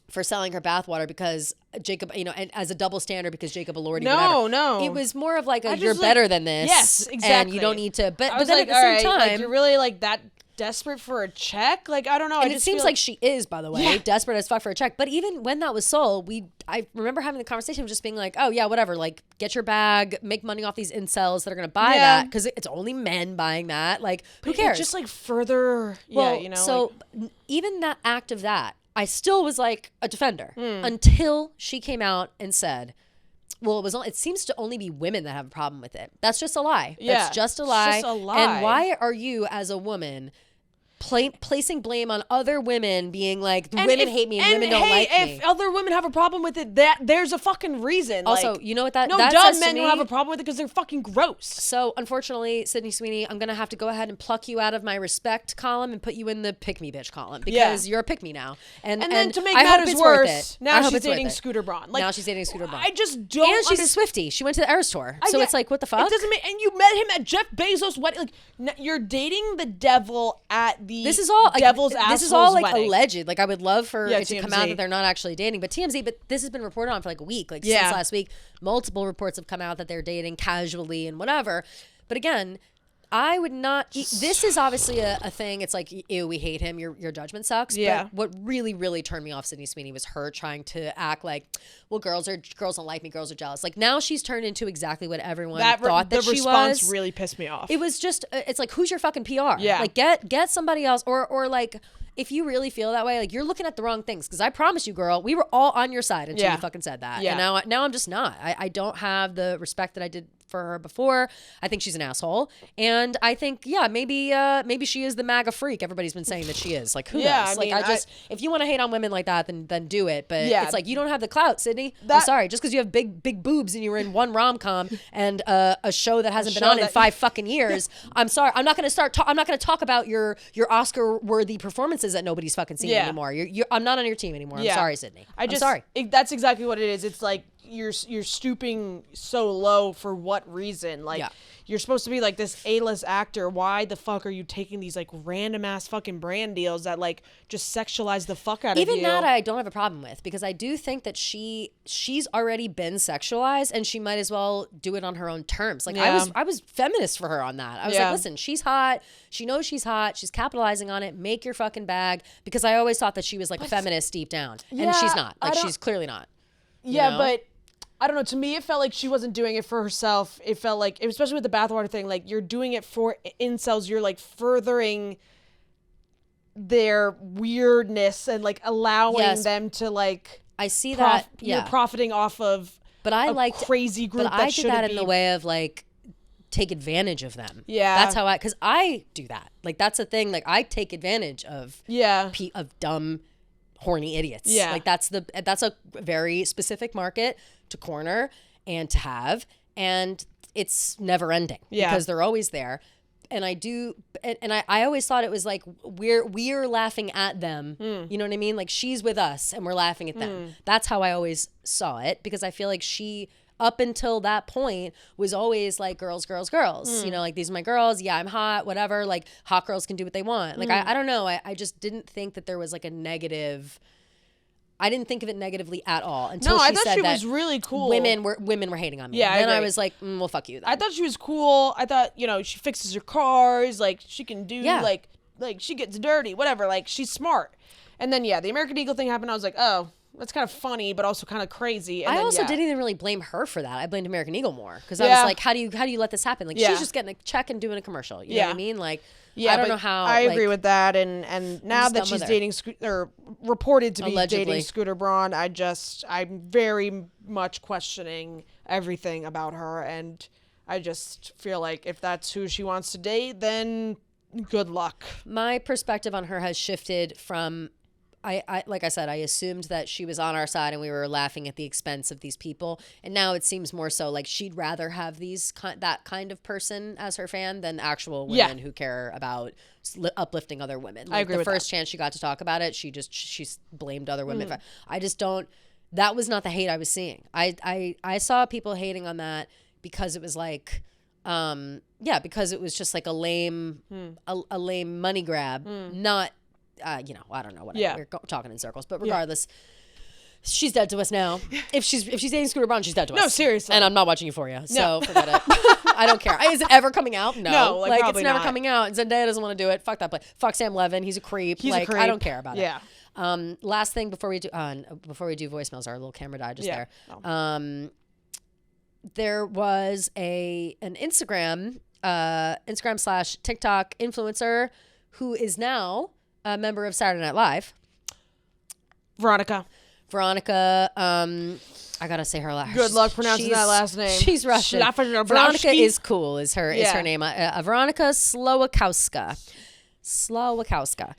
for selling her bathwater because Jacob, and as a double standard because Jacob Elordi. No. It was more of like you're better than this. Yes, exactly. And you don't need to. But then like, at the same time, like, you're really like that desperate for a check. Like I don't know. And it seems like she is, by the way, desperate as fuck for a check. But even when that was sold, I remember having the conversation of just being like, oh yeah, whatever. Like get your bag, make money off these incels that are gonna buy that because it's only men buying that. Like who cares? Just like further. So even that act of that. I still was like a defender until she came out and said, well, it seems to only be women that have a problem with it. That's just a lie. That's just a lie. It's just a lie. And why are you as a woman placing blame on other women being like, women hate me and women don't like me? If other women have a problem with it, there's a fucking reason. Also, you know what that dumb says men to who me? have a problem with it because they're fucking gross. So unfortunately, Sydney Sweeney, I'm gonna have to go ahead and pluck you out of my respect column and put you in the pick me bitch column because you're a pick me now. And then to make matters worse, now she's dating Scooter Braun. Like, now she's dating Scooter Braun. I just don't. And she's a Swiftie. She went to the Eras tour. So it's like, what the fuck? It doesn't make. And you met him at Jeff Bezos' wedding. Like you're dating the devil at the. This is all. This is all like wedding. Alleged. Like I would love for it to TMZ. come out that they're not actually dating, but TMZ. But this has been reported on for like a week. Like since last week, multiple reports have come out that they're dating casually and whatever. But again, I would not. This is obviously a thing. It's like, ew, we hate him. Your judgment sucks. Yeah. But what really, really turned me off Sydney Sweeney was her trying to act like, well, girls don't like me. Girls are jealous. Like now she's turned into exactly what everyone thought that she was. The response really pissed me off. It was just, it's like, who's your fucking PR? Yeah. Like get somebody else or like, if you really feel that way, like you're looking at the wrong things. Because I promise you, girl, we were all on your side until you fucking said that. Yeah. And now I'm just not. I don't have the respect that I did for her before. I think she's an asshole. And I think, maybe she is the MAGA freak. Everybody's been saying that she is. Like, who knows? If you want to hate on women like that, then do it. But it's like, you don't have the clout, Sydney. I'm sorry. Just because you have big boobs and you were in one rom-com and a show that hasn't been on in 5 fucking years, I'm sorry. I'm not going to talk about your Oscar-worthy performances that nobody's fucking seen anymore. I'm not on your team anymore. I'm sorry, Sydney. I'm sorry. That's exactly what it is. It's like, you're stooping so low for what reason? Like, you're supposed to be like this A-list actor. Why the fuck are you taking these like random ass fucking brand deals that like just sexualize the fuck out of you? Even that I don't have a problem with, because I do think that she's already been sexualized and she might as well do it on her own terms. Like I was feminist for her on that. I was like, listen, she's hot. She knows she's hot. She's capitalizing on it. Make your fucking bag. Because I always thought that she was like a feminist deep down, and she's not. Like she's clearly not. Yeah, but I don't know. To me, it felt like she wasn't doing it for herself. It felt like, especially with the bathwater thing, like you're doing it for incels. You're like furthering their weirdness and like allowing them to like. I see that. You're profiting off of. But I like crazy group. But I did that in the way of like take advantage of them. Yeah, that's how because I do that. Like that's a thing. Like I take advantage of of dumb, horny idiots. Yeah, like that's a very specific market to corner and to have, and it's never ending because they're always there. And I do, and I always thought it was like we're laughing at them. You know what I mean? Like she's with us and we're laughing at them. That's how I always saw it, because I feel like she, up until that point, was always like girls. You know, like these are my girls. Yeah, I'm hot. Whatever. Like hot girls can do what they want. Like I don't know. I just didn't think that there was like a negative. I didn't think of it negatively at all until she said that was really cool. Women were hating on me. Yeah, then I was like, well, fuck you. Then. I thought she was cool. I thought, you know, she fixes her cars. Like she can do like she gets dirty, whatever. Like she's smart. And then the American Eagle thing happened. I was like, oh, that's kind of funny, but also kind of crazy. And I also didn't even really blame her for that. I blamed American Eagle more, because I was like, how do you let this happen? Like she's just getting a check and doing a commercial. You know what I mean? Like. Yeah, I don't know how. I agree with that, and now that she's dating or reported to be dating Scooter Braun, I'm very much questioning everything about her, and I just feel like if that's who she wants to date, then good luck. My perspective on her has shifted from. I like I said, I assumed that she was on our side and we were laughing at the expense of these people. And now it seems more so like she'd rather have that kind of person as her fan than actual women who care about uplifting other women. Like I agree the with first that. chance she got to talk about it, she blamed other women. I just don't. That was not the hate I was seeing. I saw people hating on that because it was like. Because it was just like a lame money grab, not. I don't know, whatever. Yeah. We're talking in circles, but regardless, she's dead to us now. If she's dating Scooter Braun, she's dead to us. No, seriously. And I'm not watching Euphoria, so forget it. I don't care. Is it ever coming out? No, like it's never coming out. Zendaya doesn't want to do it. Fuck that play. Fuck Sam Levin. He's a creep. I don't care about it. Yeah. Last thing before we do voicemails, our little camera died just there. Oh. There was an Instagram / TikTok influencer who is now a member of Saturday Night Live. Veronica, I gotta say her last. Good luck pronouncing that last name. She's Russian. Veronica is cool. Is her name? Veronica Slowakowska.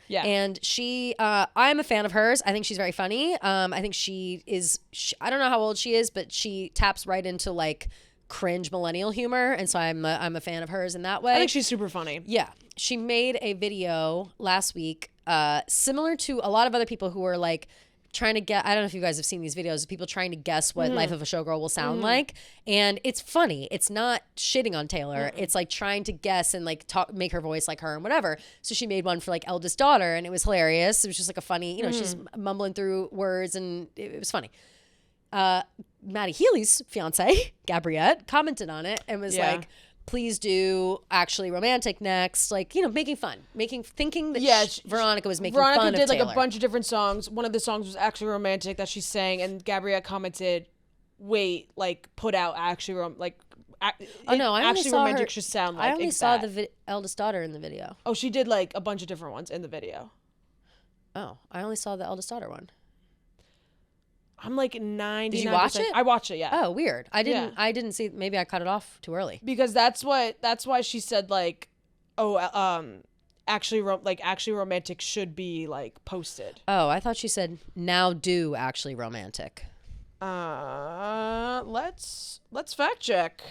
Yeah. And she, I'm a fan of hers. I think she's very funny. I think she is. I don't know how old she is, but she taps right into like cringe millennial humor, and so I'm a fan of hers in that way. I think she's super funny. Yeah. She made a video last week, similar to a lot of other people who were like trying to get, I don't know if you guys have seen these videos of people trying to guess what Life of a Showgirl will sound like. And it's funny. It's not shitting on Taylor. It's like trying to guess and like make her voice like her and whatever. So she made one for like eldest daughter, and it was hilarious. It was just like a funny, she's mumbling through words, and it was funny. Maddie Healy's fiance, Gabriette, commented on it and was like, please do Actually Romantic next. Like, you know, making fun. Thinking that Veronica was making fun of Taylor. Veronica did like a bunch of different songs. One of the songs was Actually Romantic that she sang, and Gabrielle commented, wait, like, put out Actually Romantic should sound like I only saw the eldest daughter in the video. Oh, she did like a bunch of different ones in the video. Oh, I only saw the eldest daughter one. I'm like 99%. Did you watch it? I watched it, yeah. Oh, weird. I didn't see. Maybe I cut it off too early. Because that's why she said like, Actually Romantic should be like posted. Oh, I thought she said now do Actually Romantic. Let's fact check.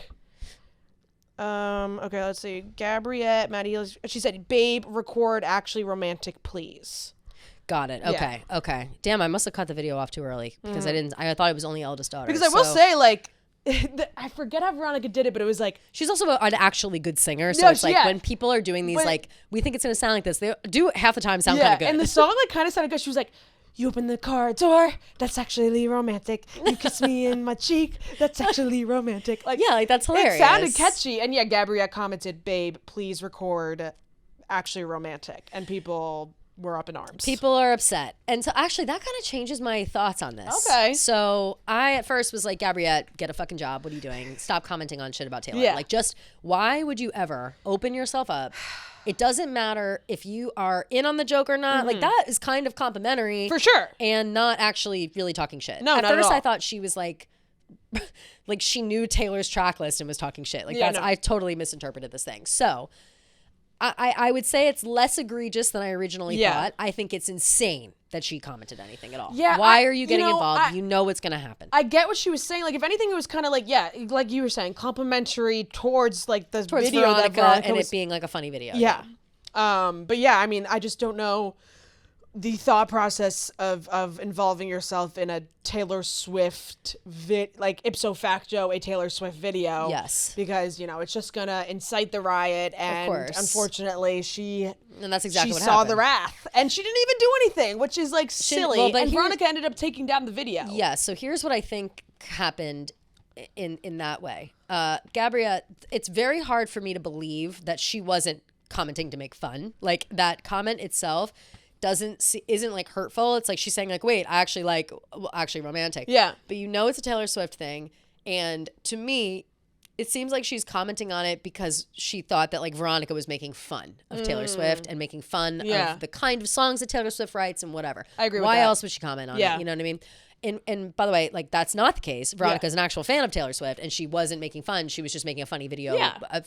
Okay, let's see. Gabriette, Maddie, she said, babe, record Actually Romantic, please. Got it. Okay. Yeah. Okay. Damn, I must have cut the video off too early because I thought it was only eldest daughter. Because I will say, like, I forget how Veronica did it, but it was like, she's also an actually good singer. So it's like when people are doing these, like, we think it's going to sound like this, they do half the time sound kind of good. And the song like kind of sounded good. She was like, you open the car door, that's actually romantic. You kiss me in my cheek, that's actually romantic. Like, yeah, like that's hilarious. It sounded catchy. And yeah, Gabrielle commented, babe, please record Actually Romantic. And people were up in arms. People are upset. And so actually that kind of changes my thoughts on this. Okay. So I at first was like, Gabrielle, get a fucking job. What are you doing? Stop commenting on shit about Taylor. Yeah. Like, just why would you ever open yourself up? It doesn't matter if you are in on the joke or not. Mm-hmm. Like, that is kind of complimentary. For sure. And not actually really talking shit. No, at not first at all. I thought she was like like she knew Taylor's track list and was talking shit. Like I totally misinterpreted this thing. So I would say it's less egregious than I originally thought. I think it's insane that she commented anything at all. Yeah, why are you getting involved? You know what's going to happen. I get what she was saying. Like, if anything, it was kind of like, like you were saying, complimentary towards like the video Veronica, that Veronica and was, it being like a funny video. Yeah. But yeah, I mean, I just don't know the thought process of involving yourself in a Taylor Swift like ipso facto a Taylor Swift video. Yes. Because, you know, it's just gonna incite the riot, and unfortunately and that's exactly what saw happened. the wrath, and she didn't even do anything, which is like silly. And Veronica ended up taking down the video. Yeah, so here's what I think happened in that way. Gabrielle, it's very hard for me to believe that she wasn't commenting to make fun. Like, that comment itself isn't like hurtful. It's like she's saying like, wait, I actually like Actually Romantic. Yeah. But you know it's a Taylor Swift thing. And to me, it seems like she's commenting on it because she thought that like Veronica was making fun of Taylor Swift and making fun of the kind of songs that Taylor Swift writes and whatever. I agree with Why that. else would she comment on it? You know what I mean? And by the way, like, that's not the case. Veronica's an actual fan of Taylor Swift, and she wasn't making fun. She was just making a funny video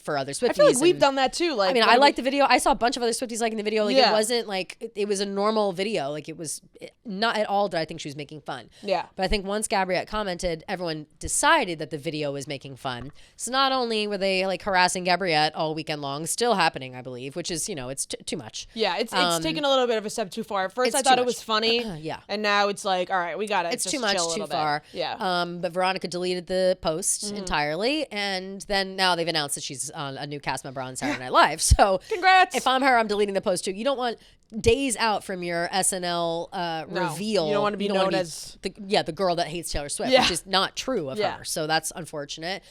for other Swifties. I feel like we've done that too. Like, I mean, I liked the video. I saw a bunch of other Swifties liking the video. Like, it wasn't like, it was a normal video. Like, it was not at all that I think she was making fun. Yeah. But I think once Gabrielle commented, everyone decided that the video was making fun. So not only were they like harassing Gabrielle all weekend long, still happening, I believe, which is, you know, it's too much. Yeah, it's taken a little bit of a step too far. At first I thought it was funny. And now it's like, all right, we got it. It's too much, too far. Yeah. But Veronica deleted the post entirely, and then now they've announced that she's a new cast member on Saturday Night Live. So congrats. If I'm her, I'm deleting the post too. You don't want days out from your SNL reveal. You don't want to be known as the girl that hates Taylor Swift, which is not true of her. So that's unfortunate.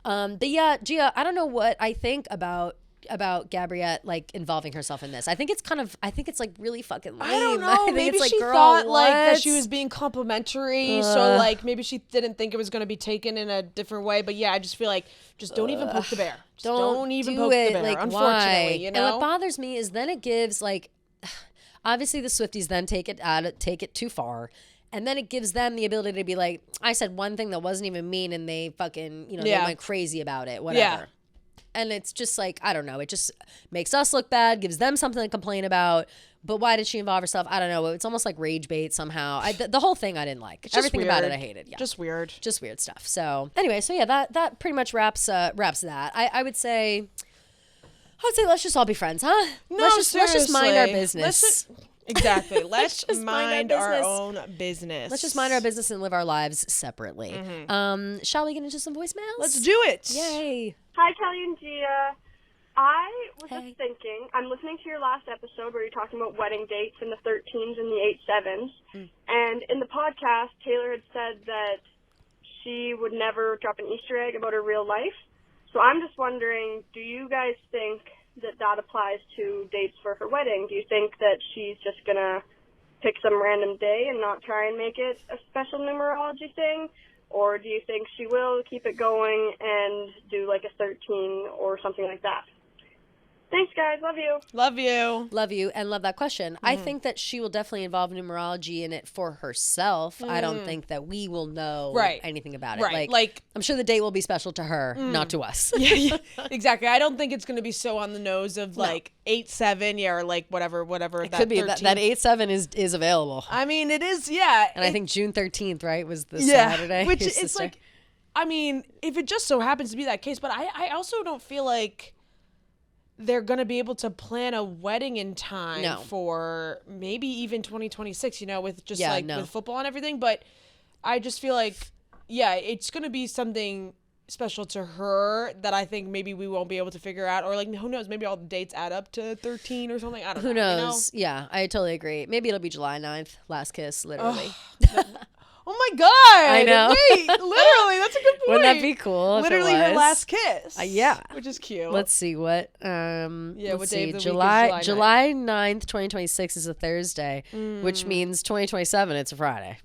But yeah, Gia, I don't know what I think about Gabrielle like involving herself in this. I think it's like really fucking lame. I don't know. Maybe like, she thought like that she was being complimentary, so like maybe she didn't think it was going to be taken in a different way. But yeah, I just feel like don't even poke the bear. Don't even poke the bear. Like, unfortunately, why? you know. And what bothers me is then it gives like, obviously the Swifties then take it too far. And then it gives them the ability to be like, I said one thing that wasn't even mean, and they fucking, you know, they went crazy about it, whatever. Yeah. And it's just like, I don't know. It just makes us look bad, gives them something to complain about. But why did she involve herself? I don't know. It's almost like rage bait somehow. The whole thing I didn't like. Everything about it I hated. Yeah. Just weird stuff. So anyway, so yeah, that pretty much wraps that. I would say let's just all be friends, huh? No, let's just mind our business. Exactly. Let's mind our own business. Let's just mind our business and live our lives separately. Shall we get into some voicemails? Let's do it. Yay. Hi, Kelly and Gia. I was just thinking, I'm listening to your last episode where you're talking about wedding dates in the 13s and the 87s. And in the podcast, Taylor had said that she would never drop an Easter egg about her real life. So I'm just wondering, do you guys think that applies to dates for her wedding? Do you think that she's just going to pick some random day and not try and make it a special numerology thing? Or do you think she will keep it going and do like a 13 or something like that? Thanks, guys. Love you. Love you. Love you and love that question. I think that she will definitely involve numerology in it for herself. I don't think that we will know anything about it. Right. Like, I'm sure the date will be special to her, not to us. Yeah, exactly. I don't think it's going to be so on the nose of like 8-7, or like whatever. It that could be that 8-7 is available. I mean, it is, yeah. And I think June 13th, right, was the Saturday. Which it's like, I mean, if it just so happens to be that case, but I also don't feel like they're going to be able to plan a wedding in time for maybe even 2026, with just with football and everything. But I just feel like, it's going to be something special to her that I think maybe we won't be able to figure out. Or like, who knows, maybe all the dates add up to 13 or something. I don't know. Who knows? Yeah, I totally agree. Maybe it'll be July 9th, last kiss, literally. Oh my God. I know. Wait, literally, that's a good point. Wouldn't that be cool? Literally her last kiss. Yeah. Which is cute. Let's see what what day of the week is July 9th, 2026 is a Thursday, which means 2027 it's a Friday.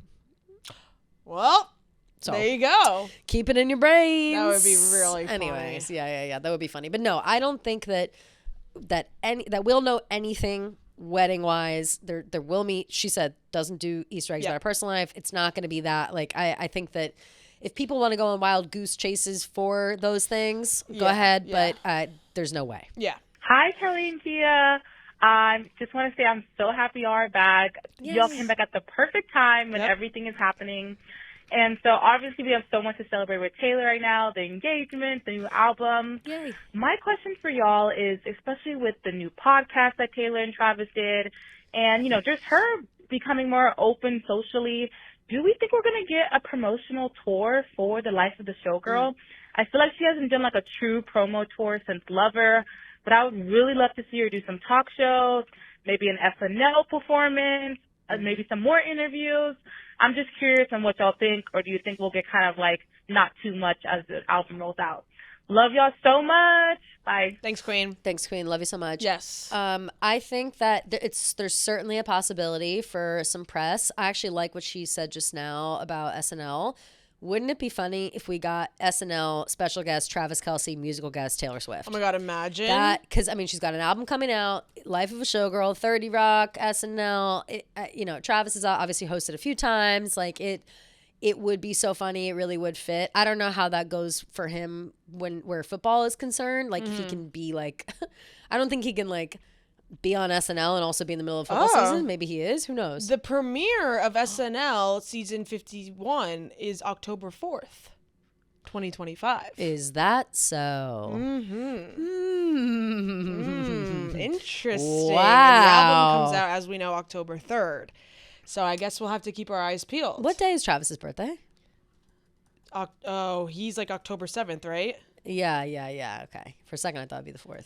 Well, so there you go. Keep it in your brains. That would be really funny. Anyways, yeah. That would be funny. But no, I don't think that we'll know anything wedding wise. There will meet. She said doesn't do Easter eggs about her personal life. It's not going to be that. Like I think that if people want to go on wild goose chases for those things, go ahead. Yeah. But there's no way. Yeah. Hi, Kelly and Gia. Just want to say I'm so happy y'all are back. Yes. Y'all came back at the perfect time when everything is happening. And so obviously we have so much to celebrate with Taylor right now, the engagement, the new album. Yay. My question for y'all is, especially with the new podcast that Taylor and Travis did, and, just her becoming more open socially, do we think we're going to get a promotional tour for the life of the Showgirl? I feel like she hasn't done like a true promo tour since Lover, but I would really love to see her do some talk shows, maybe an SNL performance, maybe some more interviews. I'm just curious on what y'all think, or do you think we'll get kind of like not too much as the album rolls out? Love y'all so much. Bye. Thanks, Queen. Thanks, Queen. Love you so much. Yes. I think that there's certainly a possibility for some press. I actually like what she said just now about SNL. Wouldn't it be funny if we got SNL special guest Travis Kelce, musical guest Taylor Swift? Oh my God, imagine. That, because, she's got an album coming out, Life of a Showgirl, 30 Rock, SNL. Travis has obviously hosted a few times. Like, it would be so funny. It really would fit. I don't know how that goes for him where football is concerned. Like, if he can be, like, I don't think he can, like, be on SNL and also be in the middle of football season. Maybe he is. Who knows? The premiere of SNL season 51 is October 4th, 2025. Is that so? Interesting. Wow. And the album comes out, as we know, October 3rd. So I guess we'll have to keep our eyes peeled. What day is Travis's birthday? He's like October 7th, right? Yeah. Okay. For a second, I thought it'd be the 4th.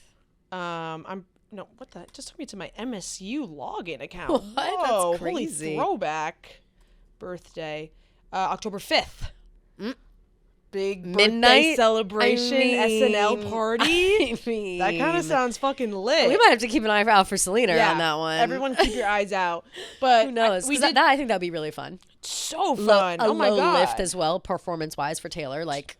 No, what the? Just took me to my MSU login account. What? Whoa, That's crazy. Holy throwback. Birthday. October 5th. Big midnight celebration, SNL party. That kind of sounds fucking lit. We might have to keep an eye out for Selena on that one. Everyone keep your eyes out. But who knows? I think that would be really fun. So fun. Oh my God. A low lift God. as well, performance-wise for Taylor. Like,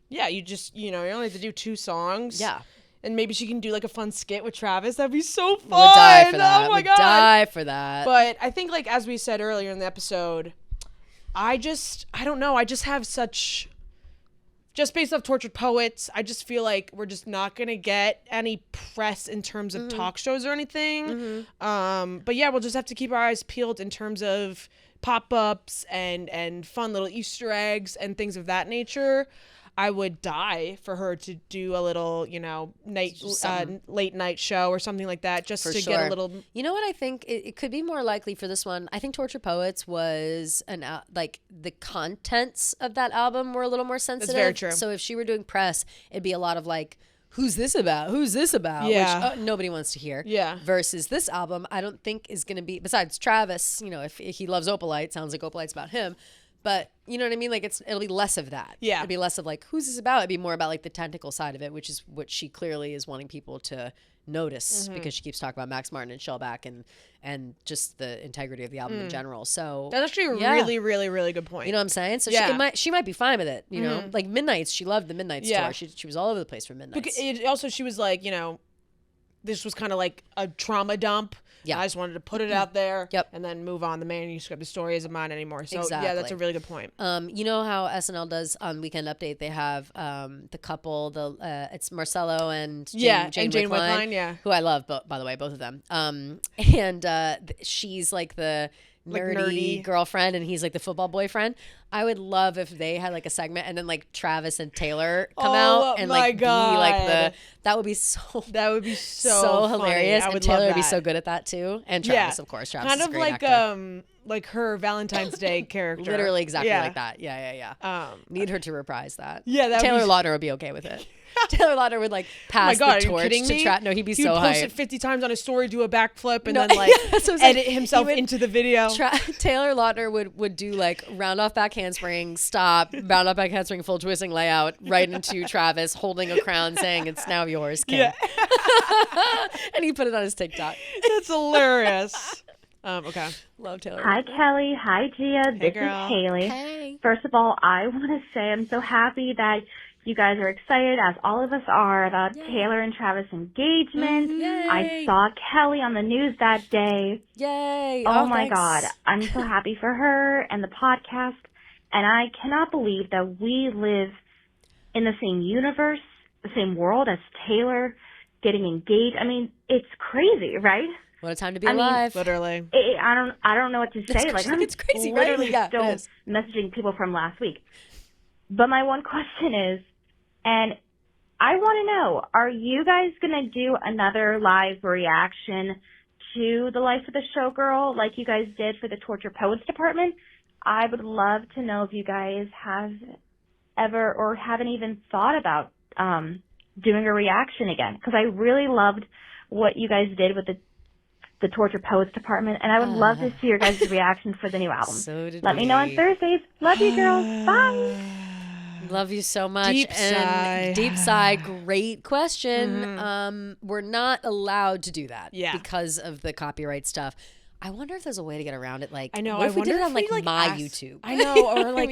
Yeah, you just, you only have to do 2 songs. Yeah. And maybe she can do like a fun skit with Travis. That'd be so fun. Would die for that. Oh my God. Would die for that. But I think, like, as we said earlier in the episode, I don't know. I just have such, just based off Tortured Poets, I just feel like we're just not going to get any press in terms of talk shows or anything. But yeah, we'll just have to keep our eyes peeled in terms of pop-ups and fun little Easter eggs and things of that nature. I would die for her to do a little, late night show or something like that, just to get a little. You know what I think? It could be more likely for this one. I think Torture Poets was the contents of that album were a little more sensitive. That's very true. So if she were doing press, it'd be a lot of like, who's this about? Who's this about? Yeah. Which nobody wants to hear. Yeah. Versus this album, I don't think is going to be, besides Travis, if he loves Opalite, sounds like Opalite's about him. But you know what I mean? Like it'll be less of that. Yeah. It'll be less of like, who's this about? It'd be more about like the technical side of it, which is what she clearly is wanting people to notice because she keeps talking about Max Martin and Shellback and just the integrity of the album in general. So that's actually a really, really, really good point. You know what I'm saying? So she might be fine with it. You know, like Midnights. She loved the Midnights tour. She was all over the place for Midnights. Because she was like, you know, this was kind of like a trauma dump. Yeah. I just wanted to put it out there and then move on. The manuscript, the story isn't mine anymore. So yeah, that's a really good point. You know how SNL does on Weekend Update, they have the couple, it's Marcelo and Jane Wickline, who I love, by the way, both of them. She's like the nerdy girlfriend and he's like the football boyfriend. I would love if they had like a segment and then like Travis and Taylor come out and like be like that would be so hilarious. And Taylor would be so good at that too. And Travis, of course. Travis kind is of a great actor. Like her Valentine's Day character. Literally exactly like that. Yeah. Need her to reprise that. Yeah, Taylor Lautner would be okay with it. Taylor Lautner would like pass the torch to no, he'd be so hyped. He'd post it 50 times on his story, do a backflip, and then like edit himself into the video. Taylor Lautner would do like round off back handspring, stop, round off back handspring, full twisting layout, right into Travis holding a crown saying it's now yours, King. Yeah. And he put it on his TikTok. That's hilarious. Okay. Love Taylor. Hi, Kelly. Hi, Gia. Hey, this girl. is Haley. Hey. First of all, I want to say I'm so happy that you guys are excited, as all of us are, about Taylor and Travis' engagement. I saw Kelly on the news that day. Yay. Oh my God. I'm so happy for her and the podcast. And I cannot believe that we live in the same universe, the same world as Taylor getting engaged. I mean, it's crazy, right? What a time to be alive. Literally. I don't know what to say. It's crazy, literally right? still messaging people from last week. But my one question is, and I want to know, are you guys going to do another live reaction to the life of the showgirl like you guys did for the Torture Poets Department? I would love to know if you guys have ever or haven't even thought about doing a reaction again, because I really loved what you guys did with the Torture Poets Department, and I would love to see your guys' reaction for the new album. Let me know on Thursdays. Love you, girls. Bye. Love you so much. Deep sigh. Great question. We're not allowed to do that because of the copyright stuff. I wonder if there's a way to get around it. Like, I know. What if we did it on like my YouTube? I know, or like,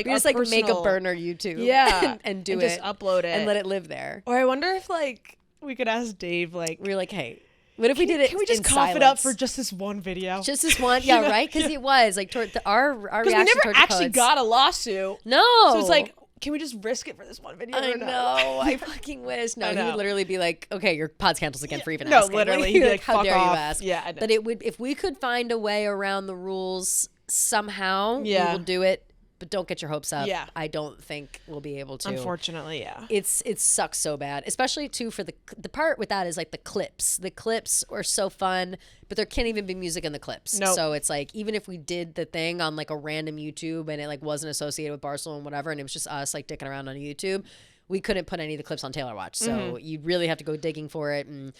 we just like make a burner YouTube, and do it, just upload it, and let it live there. Or I wonder if like we could ask Dave, like, we're like, hey, what if we did it? Can we just cough it up for just this one video? Just this one, yeah, right? Because it was like our reaction. Because we never actually got a lawsuit. No, so it's like, can we just risk it for this one video? I know. I fucking wish. No, he would literally be like, okay, your pod's canceled again for even asking. No, literally. He'd be like, how fuck dare off. you ask? Yeah, I know. But it would, if we could find a way around the rules somehow, we will do it. But don't get your hopes up. Yeah. I don't think we'll be able to. Unfortunately, yeah. It sucks so bad. Especially, too, for the part with that is, like, the clips. The clips are so fun, but there can't even be music in the clips. Nope. So it's, like, even if we did the thing on, like, a random YouTube and it, like, wasn't associated with Barcelona and whatever, and it was just us, like, dicking around on YouTube, we couldn't put any of the clips on Taylor Watch. So you really have to go digging for it. And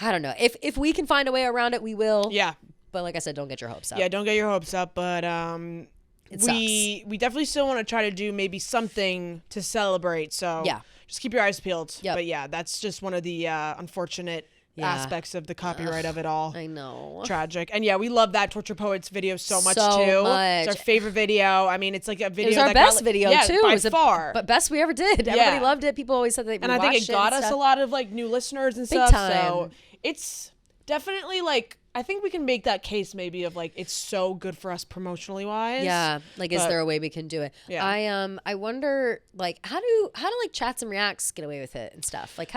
I don't know. If we can find a way around it, we will. Yeah. But like I said, don't get your hopes up. Yeah, don't get your hopes up. But we definitely still want to try to do maybe something to celebrate. So just keep your eyes peeled. Yep. But yeah, that's just one of the unfortunate aspects of the copyright of it all. I know. Tragic. And yeah, we love that Torture Poets video so much too. It's our favorite video. I mean, it's like a video. It was our best video too. By far. But best we ever did. Everybody loved it. People always said they and I think it got us a lot of like new listeners and Big stuff. Time. So it's definitely like, I think we can make that case maybe of like, it's so good for us promotionally wise. Yeah. Like, is there a way we can do it? Yeah. I wonder, like, how do like Chats and Reacts get away with it and stuff? Like,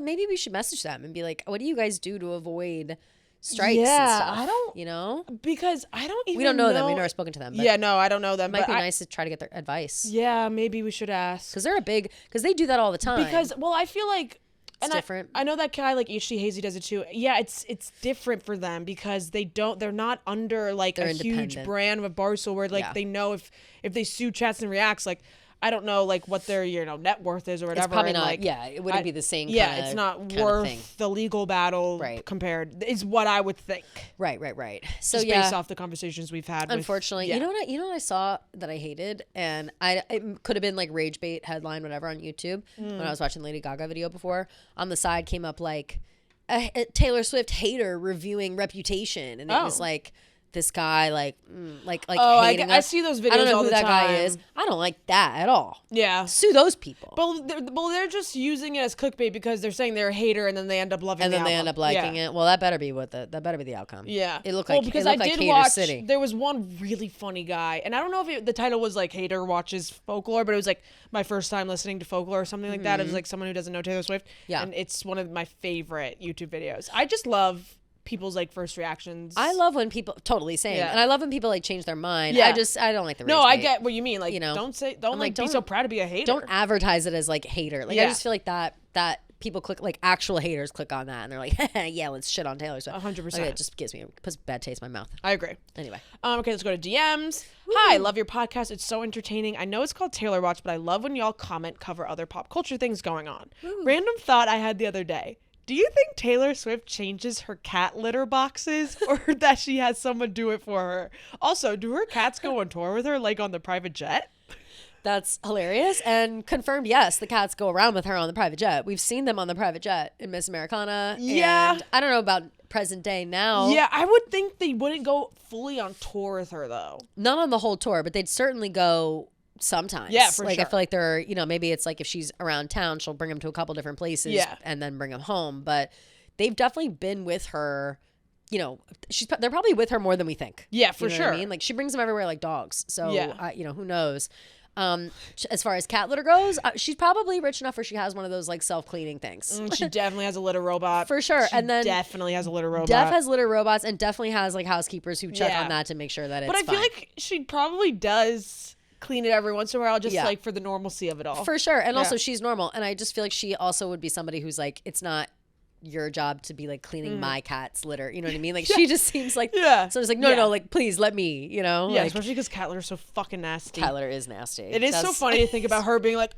maybe we should message them and be like, what do you guys do to avoid strikes and stuff? I don't, because I don't even know. We don't know them. We've never spoken to them. But no, I don't know them. It might be nice to try to get their advice. Yeah, maybe we should ask. Because they do that all the time. Because, well, I feel like, it's different. I know that guy like HC Hazy does it too. Yeah, it's different for them because they're not under like a huge brand of Barstool where like they know if they sue Chats and Reacts, like I don't know like what their net worth is or whatever. It's probably and, not. Like, yeah, it wouldn't be the same. It's not worth the legal battle compared. Is what I would think. Right. So just based off the conversations we've had. Unfortunately, you know what I saw that I hated, and it could have been like rage bait headline whatever on YouTube when I was watching Lady Gaga video before. On the side came up like a Taylor Swift hater reviewing Reputation, and it was like. This guy hating us. I see those videos. I don't know all who the that time. guy is. I don't like that at all. Yeah, sue those people. Well, they're just using it as clickbait because they're saying they're a hater and then they end up loving it. And then they end up liking it. Well, that better be the outcome. Yeah, it looked like because I did watch. City. There was one really funny guy, and I don't know if the title was like "Hater Watches Folklore," but it was like my first time listening to folklore or something like that. It was like someone who doesn't know Taylor Swift. Yeah, and it's one of my favorite YouTube videos. I just love people's like first reactions. I love when people and I love when people like change their mind. I don't like the rage No, I bait. get what you mean. Like, don't be so proud to be a hater. Don't advertise it as like hater. Like I just feel like that people click like actual haters click on that and they're like, yeah, let's shit on Taylor Swift. 100%. It just puts bad taste in my mouth. I agree. Anyway, okay, let's go to DMs. Woo. Hi, love your podcast. It's so entertaining. I know it's called Taylor Watch, but I love when y'all cover other pop culture things going on. Woo. Random thought I had the other day. Do you think Taylor Swift changes her cat litter boxes or that she has someone do it for her? Also, do her cats go on tour with her like on the private jet? That's hilarious and confirmed. Yes, the cats go around with her on the private jet. We've seen them on the private jet in Miss Americana. Yeah. And I don't know about present day now. Yeah, I would think they wouldn't go fully on tour with her though. Not on the whole tour, but they'd certainly go sometimes. Yeah, for sure. I feel like they're, maybe it's like if she's around town, she'll bring them to a couple different places and then bring them home. But they've definitely been with her, they're probably with her more than we think. Yeah, for sure. What I mean? Like she brings them everywhere like dogs. So, who knows? As far as cat litter goes, she's probably rich enough where she has one of those like self-cleaning things. She definitely has a litter robot. For sure. She and then definitely has a litter robot. Def has litter robots and definitely has like housekeepers who check on that to make sure that it's fine. But I feel like she probably does clean it every once in a while just like for the normalcy of it all. For sure. And also she's normal. And I just feel like she also would be somebody who's like, it's not your job to be like cleaning my cat's litter. You know what I mean? Like she just seems like, so it's like, no, like please let me, Yeah, like, especially because cat litter is so fucking nasty. Cat litter is nasty. It is so funny to think about her being like,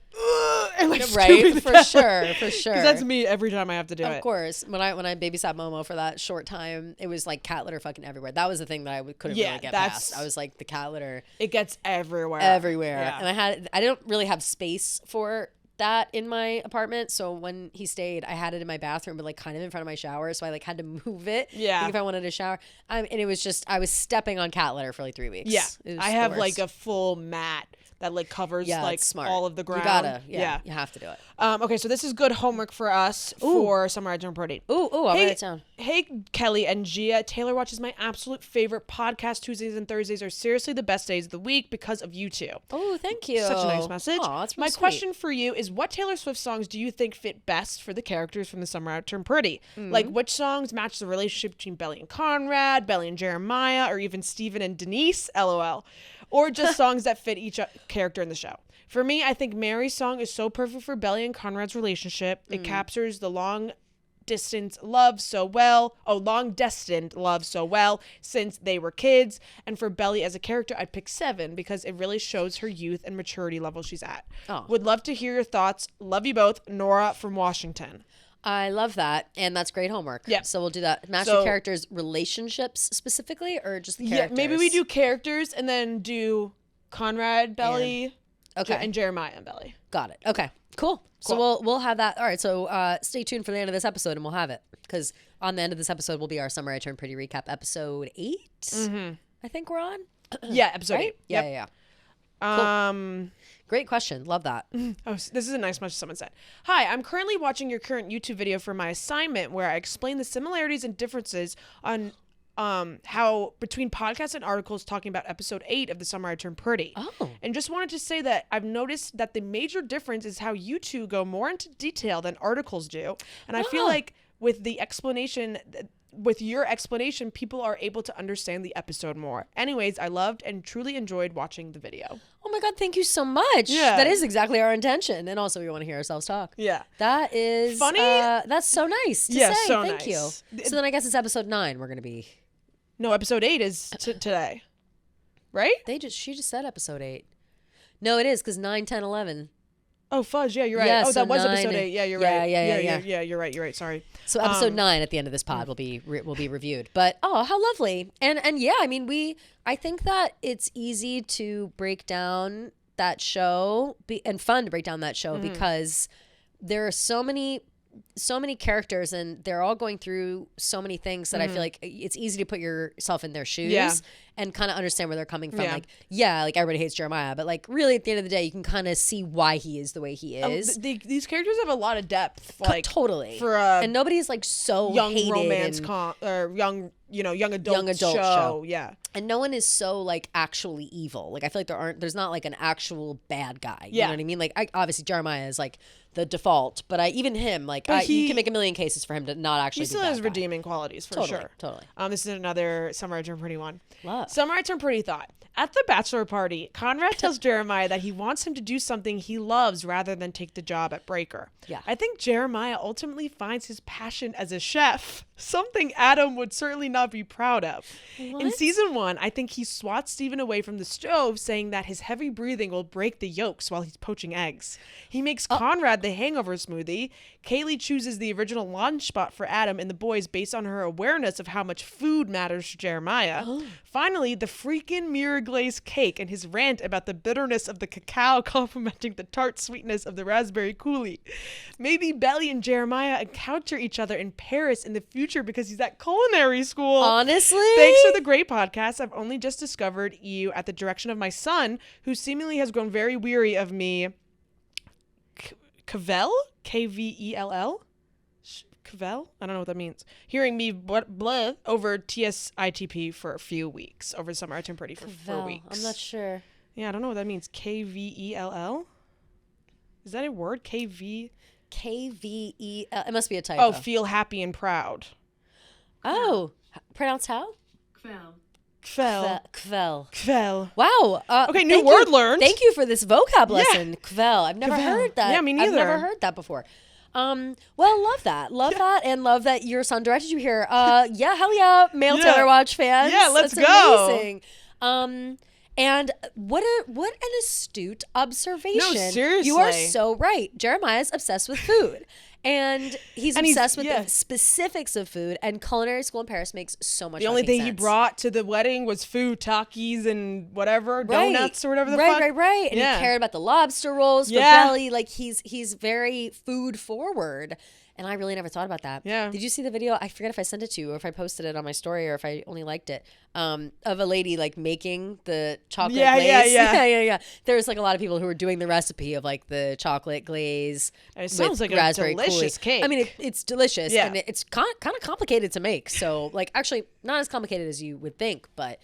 and like right? For sure. Because that's me every time I have to do it. Of course. When I babysat Momo for that short time, it was like cat litter fucking everywhere. That was the thing that I couldn't really get past. I was like, the cat litter. It gets everywhere. Yeah. And I didn't really have space for that in my apartment, so when he stayed I had it in my bathroom but like kind of in front of my shower, so I like had to move it if I wanted to shower, and it was just I was stepping on cat litter for like 3 weeks. I have like a full mat that like covers like all of the ground. You gotta, you have to do it. Okay, so this is good homework for us for Summer I Turned Pretty. I'll write it down. Hey, Kelly and Gia, Taylor Watch is my absolute favorite podcast. Tuesdays and Thursdays are seriously the best days of the week because of you two. Oh, thank you. Such a nice message. Aw, that's really my sweet. question for you is, what Taylor Swift songs do you think fit best for the characters from the Summer I Turned Pretty? Like, which songs match the relationship between Belly and Conrad, Belly and Jeremiah, or even Steven and Denise, LOL? Or just songs that fit each character in the show? For me, I think Mary's song is so perfect for Belly and Conrad's relationship. It captures the long destined love so well since they were kids. And for Belly as a character, I'd pick 7 because it really shows her youth and maturity level she's at. Would love to hear your thoughts. Love you both. Nora from Washington. I love that, and that's great homework. Yeah. So we'll do that. Match the characters' relationships specifically, or just the characters? Yeah, maybe we do characters and then do Conrad, Belly, and Jeremiah and Belly. Got it. Okay, cool. So we'll have that. All right, so stay tuned for the end of this episode, and we'll have it. Because on the end of this episode will be our Summer I Turned Pretty recap, episode 8, I think we're on. Yeah, episode 8. Yeah. Cool. Great question. Love that. Oh, this is a nice message someone said. Hi, I'm currently watching your current YouTube video for my assignment where I explain the similarities and differences on how between podcasts and articles talking about episode 8 of The Summer I Turned Pretty. Oh. And just wanted to say that I've noticed that the major difference is how you two go more into detail than articles do. And I feel like with your explanation, people are able to understand the episode more. Anyways, I loved and truly enjoyed watching the video. Oh my God, thank you so much. Yeah. That is exactly our intention. And also we want to hear ourselves talk. Yeah. That is funny. That's so nice to say. So thank you. So then I guess it's episode 9 we're going to be. No, episode 8 is today. Right? She just said episode 8. No, it is because 9, 10, 11. Oh, fudge. Yeah, you're right. Yeah, oh, so that was 9 episode 8. Yeah, you're right. Yeah. You're right. Sorry. So episode 9 at the end of this pod will be reviewed. But how lovely. And yeah, I mean, I think that it's easy to break down that show and fun to break down that show because there are so many characters and they're all going through so many things that I feel like it's easy to put yourself in their shoes and kind of understand where they're coming from. Like everybody hates Jeremiah, but like really at the end of the day, you can kind of see why he is the way he is. These characters have a lot of depth, like totally. For and nobody's like so young hated romance or young adult show. Yeah. And no one is so like actually evil. Like I feel like there's not like an actual bad guy. You know what I mean? Like obviously Jeremiah is like the default, but even him, like you can make a million cases for him to not actually. He still has redeeming qualities for sure. Totally. This is another Summer I Turned Pretty one. Love. Summer I Turned Pretty thought. At the bachelor party, Conrad tells Jeremiah that he wants him to do something he loves rather than take the job at Breaker. Yeah. I think Jeremiah ultimately finds his passion as a chef, something Adam would certainly not be proud of. What? In season 1, I think he swats Steven away from the stove, saying that his heavy breathing will break the yolks while he's poaching eggs. He makes Conrad the hangover smoothie. Kaylee chooses the original lunch spot for Adam and the boys based on her awareness of how much food matters to Jeremiah. Finally, the freaking mirror glazed cake and his rant about the bitterness of the cacao complementing the tart sweetness of the raspberry coulis. Maybe Belly and Jeremiah encounter each other in Paris in the future because he's at culinary school. Honestly? Thanks for the great podcast. I've only just discovered you at the direction of my son, who seemingly has grown very weary of me. Kvell? Kvell? Kvell? I don't know what that means. Hearing me blah over TSITP for a few weeks. Over Summer I Turned Pretty for 4 weeks. I'm not sure. Yeah, I don't know what that means. Kvell? Is that a word? KVEL? It must be a typo. Oh, feel happy and proud. Oh, pronounced how? Kvell. Wow. Okay, new word learned. Thank you for this vocab lesson. Kvell. I've never heard that. Yeah, me neither. I've never heard that before. Well, love that. Love that, and love that your son directed you here. Yeah, hell yeah, male Taylor Watch fans. Yeah, let's That's go. Amazing. And what an astute observation. No, seriously. You are so right. Jeremiah's obsessed with food. And he's obsessed with the specifics of food, and culinary school in Paris makes so much sense. The only thing he brought to the wedding was food, Takis and whatever, donuts or whatever the fuck. Right. And he cared about the lobster rolls for Belly. Like he's very food forward. And I really never thought about that. Yeah. Did you see the video? I forget if I sent it to you or if I posted it on my story or if I only liked it. Of a lady like making the chocolate glaze. Yeah. There's like a lot of people who are doing the recipe of like the chocolate glaze. And it sounds like a delicious cake. I mean, it's delicious and it's kind of complicated to make. So like actually not as complicated as you would think, but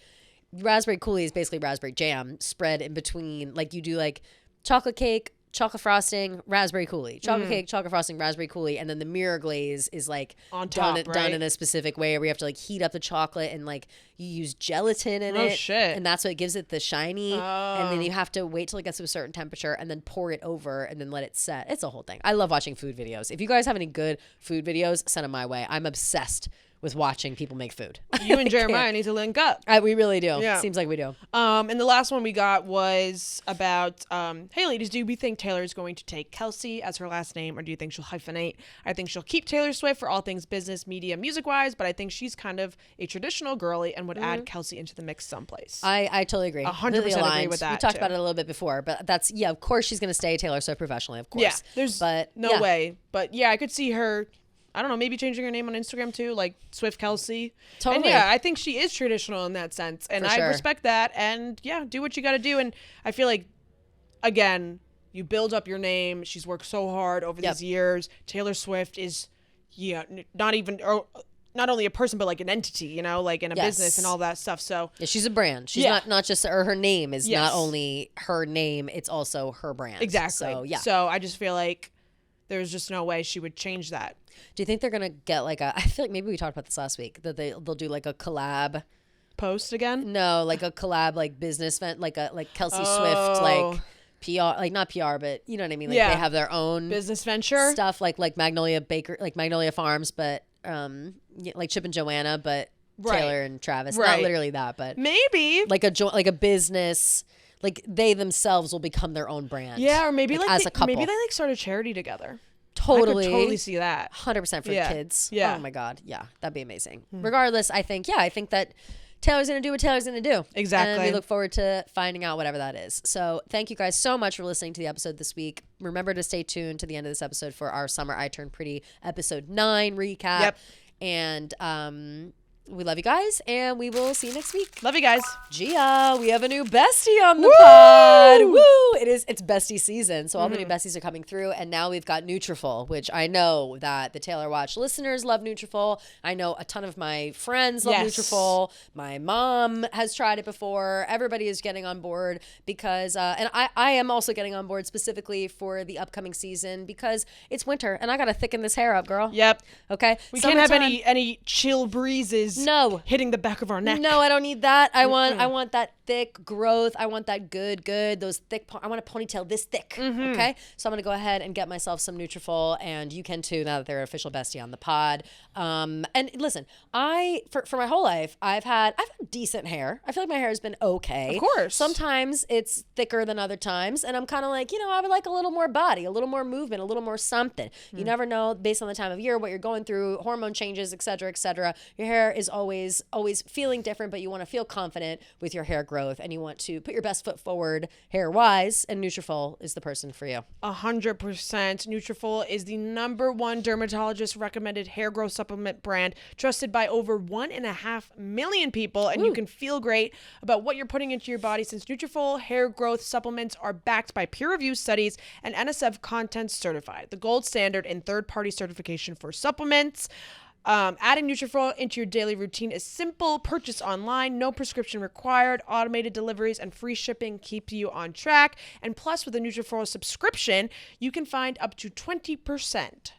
raspberry coulis is basically raspberry jam spread in between. Like you do like chocolate cake, chocolate frosting, raspberry coulis. Chocolate cake, chocolate frosting, raspberry coulis, and then the mirror glaze is like on top, done in a specific way where you have to like heat up the chocolate and like you use gelatin in it. Oh shit. And that's what gives it the shiny. And then you have to wait till it gets to a certain temperature and then pour it over and then let it set. It's a whole thing. I love watching food videos. If you guys have any good food videos, send them my way. I'm obsessed with watching people make food. You and Jeremiah need to link up. We really do. Yeah. Seems like we do. And the last one we got was about, hey ladies, do we think Taylor's going to take Kelsey as her last name, or do you think she'll hyphenate? I think she'll keep Taylor Swift for all things business, media, music-wise, but I think she's kind of a traditional girly and would add Kelsey into the mix someplace. I totally agree. 100% agree with that. We talked about it a little bit before, but that's, of course she's going to stay Taylor Swift professionally, of course. Yeah, there's no way. But yeah, I could see her, I don't know, maybe changing her name on Instagram too, like Swift Kelsey. Totally. And yeah, I think she is traditional in that sense. And I respect that. And yeah, do what you got to do. And I feel like, again, you build up your name. She's worked so hard over these years. Taylor Swift is, not only a person, but like an entity, you know, like in a business and all that stuff. So yeah, she's a brand. She's not just, or her name is not only her name, it's also her brand. Exactly. So I just feel like there's just no way she would change that. Do you think they're gonna get like I feel like maybe we talked about this last week, that they'll do like a collab post again? No, like a collab like business event, like Kelsey Swift, like PR, like not PR, but you know what I mean? Like they have their own business venture stuff, like Magnolia Farms, but like Chip and Joanna, but Taylor and Travis. Not literally that, but maybe like a business. Like they themselves will become their own brand. Yeah, or maybe like as a couple. Maybe they like start a charity together. Totally. I could totally see that. 100% for kids. Yeah. Oh my God. Yeah, that'd be amazing. Regardless, I think that Taylor's going to do what Taylor's going to do. Exactly. And we look forward to finding out whatever that is. So thank you guys so much for listening to the episode this week. Remember to stay tuned to the end of this episode for our Summer I Turned Pretty episode 9 recap. Yep. And we love you guys, and we will see you next week. Love you guys. Gia, we have a new bestie on the pod. Woo! It's bestie season, so all the new besties are coming through, and now we've got Nutrafol, which I know that the Taylor Watch listeners love Nutrafol. I know a ton of my friends love Nutrafol. My mom has tried it before. Everybody is getting on board because, and I am also getting on board specifically for the upcoming season because it's winter, and I got to thicken this hair up, girl. Yep. Okay? We can't have any chill breezes. No. Hitting the back of our neck. No, I don't need that. I want that thick growth. I want that good. Those thick. I want a ponytail this thick. Okay, so I'm gonna go ahead and get myself some Nutrafol, and you can too now that they're an official bestie on the pod. And listen, for my whole life I've had decent hair. I feel like my hair has been okay. Of course. Sometimes it's thicker than other times, and I'm kind of like, I would like a little more body, a little more movement, a little more something. You never know based on the time of year what you're going through, hormone changes, et cetera, et cetera. Your hair is always feeling different, but you want to feel confident with your hair growth, and you want to put your best foot forward hair wise, and Nutrafol is the person for you. 100%. Nutrafol is the #1 dermatologist recommended hair growth supplement brand, trusted by over 1.5 million people, and you can feel great about what you're putting into your body since Nutrafol hair growth supplements are backed by peer-reviewed studies and NSF content certified, the gold standard in third-party certification for supplements. Adding Nutrafol into your daily routine is simple. Purchase online, no prescription required. Automated deliveries and free shipping keep you on track. And plus, with a Nutrafol subscription, you can find up to 20%.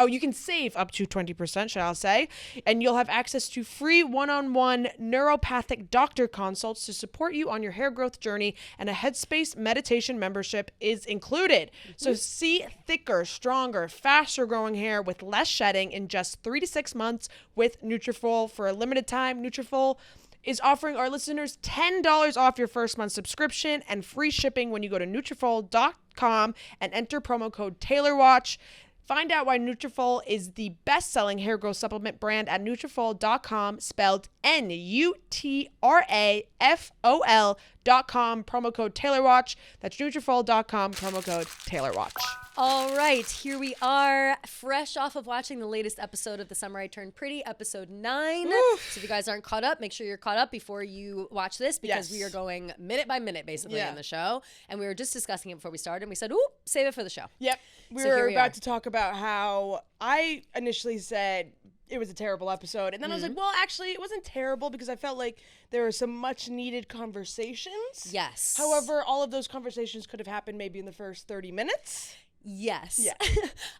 You can save up to 20%, shall I say, and you'll have access to free one-on-one neuropathic doctor consults to support you on your hair growth journey, and a Headspace meditation membership is included. So see thicker, stronger, faster growing hair with less shedding in just 3 to 6 months with Nutrafol. For a limited time, Nutrafol is offering our listeners $10 off your first month subscription and free shipping when you go to Nutrafol.com and enter promo code TaylorWatch. Find out why Nutrafol is the best-selling hair growth supplement brand at Nutrafol.com, spelled Nutrafol.com, promo code TaylorWatch. That's Nutrafol.com, promo code TaylorWatch. All right, here we are, fresh off of watching the latest episode of The Summer I Turned Pretty, episode 9. Oof. So if you guys aren't caught up, make sure you're caught up before you watch this, because we are going minute by minute, basically, in the show. And we were just discussing it before we started, and we said, ooh, save it for the show. Yep. We were about to talk about how I initially said it was a terrible episode. And then I was like, well, actually, it wasn't terrible because I felt like there were some much needed conversations. Yes. However, all of those conversations could have happened maybe in the first 30 minutes. Yes. Yeah.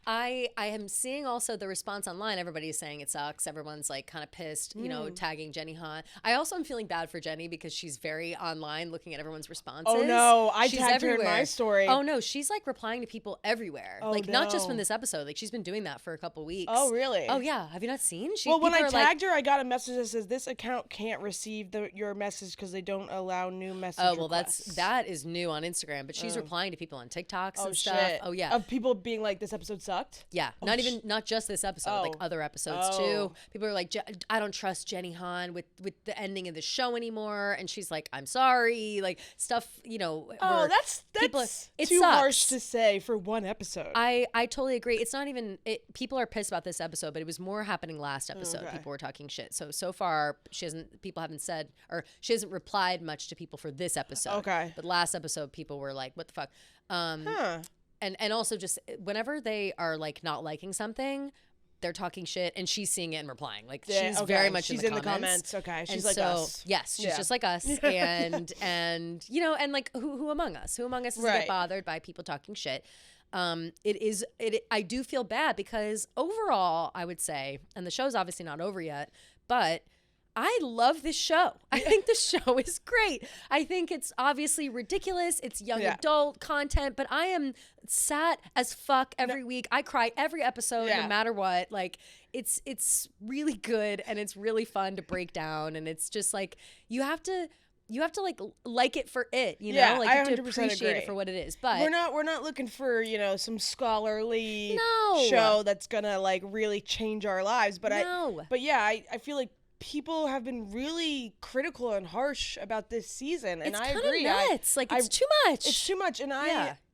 I am seeing also the response online. Everybody is saying it sucks. Everyone's like kind of pissed, tagging Jenny Han. I also am feeling bad for Jenny because she's very online looking at everyone's responses. Oh no, I she's tagged everywhere. her in my story. Oh no, she's like replying to people everywhere. Oh, like not just from this episode. Like she's been doing that for a couple weeks. Oh really? Oh yeah. Have you not seen? Well, when I tagged her, I got a message that says this account can't receive your message because they don't allow new message requests. that is new on Instagram, but she's replying to people on TikToks and stuff. Shit. Oh yeah. Of people being like, this episode sucked? Yeah, not just this episode, like other episodes too. People are like, I don't trust Jenny Han with the ending of the show anymore, and she's like, I'm sorry, like stuff, Oh, that's too sucks. harsh to say for one episode. I totally agree. It's not even people are pissed about this episode, but it was more happening last episode. Okay. People were talking shit. So far she hasn't replied much to people for this episode. Okay. But last episode people were like, what the fuck? And also just whenever they are like not liking something, they're talking shit, and she's seeing it and replying. Like she's very much in the comments. Okay, she's and like us. Yes, she's just like us, and and like who among us? Who among us doesn't get bothered by people talking shit? I do feel bad because overall, I would say, and the show's obviously not over yet, but I love this show. I think the show is great. I think it's obviously ridiculous. It's young adult content, but I am sad as fuck every week. I cry every episode no matter what. Like it's really good, and it's really fun to break down, and it's just like you have to you have to like it for it, you Yeah, know, like I you have to 100% appreciate agree. it for what it is. But we're not looking for, you know, some scholarly No. show that's gonna like really change our lives. But No. I feel like people have been really critical and harsh about this season, and it's I kind of agree. nuts. It's too much. It's too much, and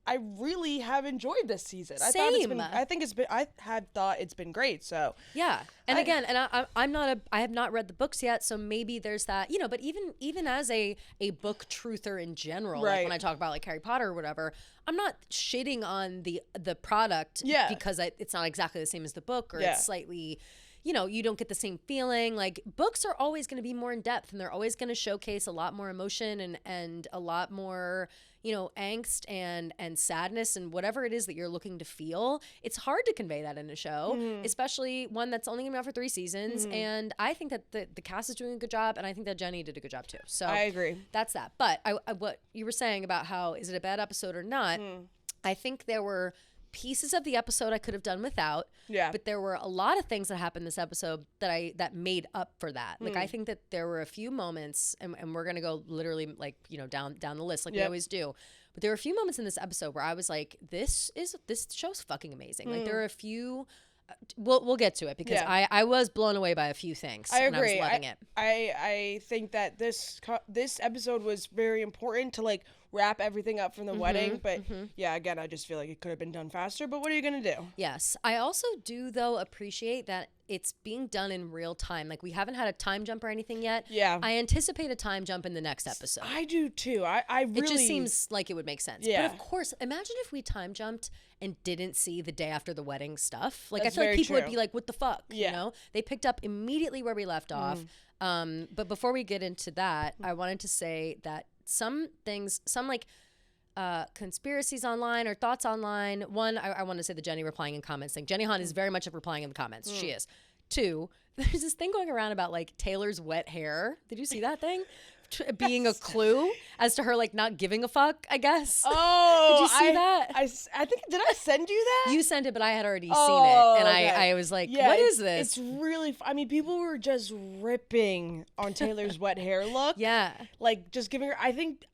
I really have enjoyed this season. Same. I have thought it's been great. So yeah, and I have not read the books yet, so maybe there's that, you know. But even as a book truther in general, like when I talk about like Harry Potter or whatever, I'm not shitting on the product because it's not exactly the same as the book, or it's slightly, you know, you don't get the same feeling. Like books are always going to be more in depth, and they're always going to showcase a lot more emotion and a lot more, you know, angst and sadness and whatever it is that you're looking to feel. It's hard to convey that in a show, especially one that's only going to be out for 3 seasons. And I think that the cast is doing a good job, and I think that Jenny did a good job too. So I agree. That's that. But what you were saying about how is it a bad episode or not, I think there were pieces of the episode I could have done without. Yeah. But there were a lot of things that happened this episode that made up for that. Like I think that there were a few moments, and we're gonna go literally like, you know, down the list like we always do. But there were a few moments in this episode where I was like, this show's fucking amazing. Like there are a few. We'll get to it because I was blown away by a few things. I agree. And I was loving it. I think that this episode was very important to like wrap everything up from the wedding. But yeah, again, I just feel like it could have been done faster. But what are you gonna do? Yes, I also do though appreciate that it's being done in real time. Like we haven't had a time jump or anything yet. Yeah, I anticipate a time jump in the next episode. I do too. I really. It just seems like it would make sense. Yeah. But of course, imagine if we time jumped and didn't see the day after the wedding stuff. Like I feel like people would be like, "What the fuck?" Yeah. You know? They picked up immediately where we left off. But before we get into that, I wanted to say that some things, some like conspiracies online or thoughts online. One, I want to say the Jenny replying in comments thing. Jenny Han is very much of replying in the comments. She is. 2, there's this thing going around about like Taylor's wet hair. Did you see that thing? Being a clue as to her like not giving a fuck, I guess. Oh, did you see that? I think, did I send you that? You sent it, but I had already seen it, and I was like, what is this? It's really. I mean, people were just ripping on Taylor's wet hair look. Yeah, like just giving her. I think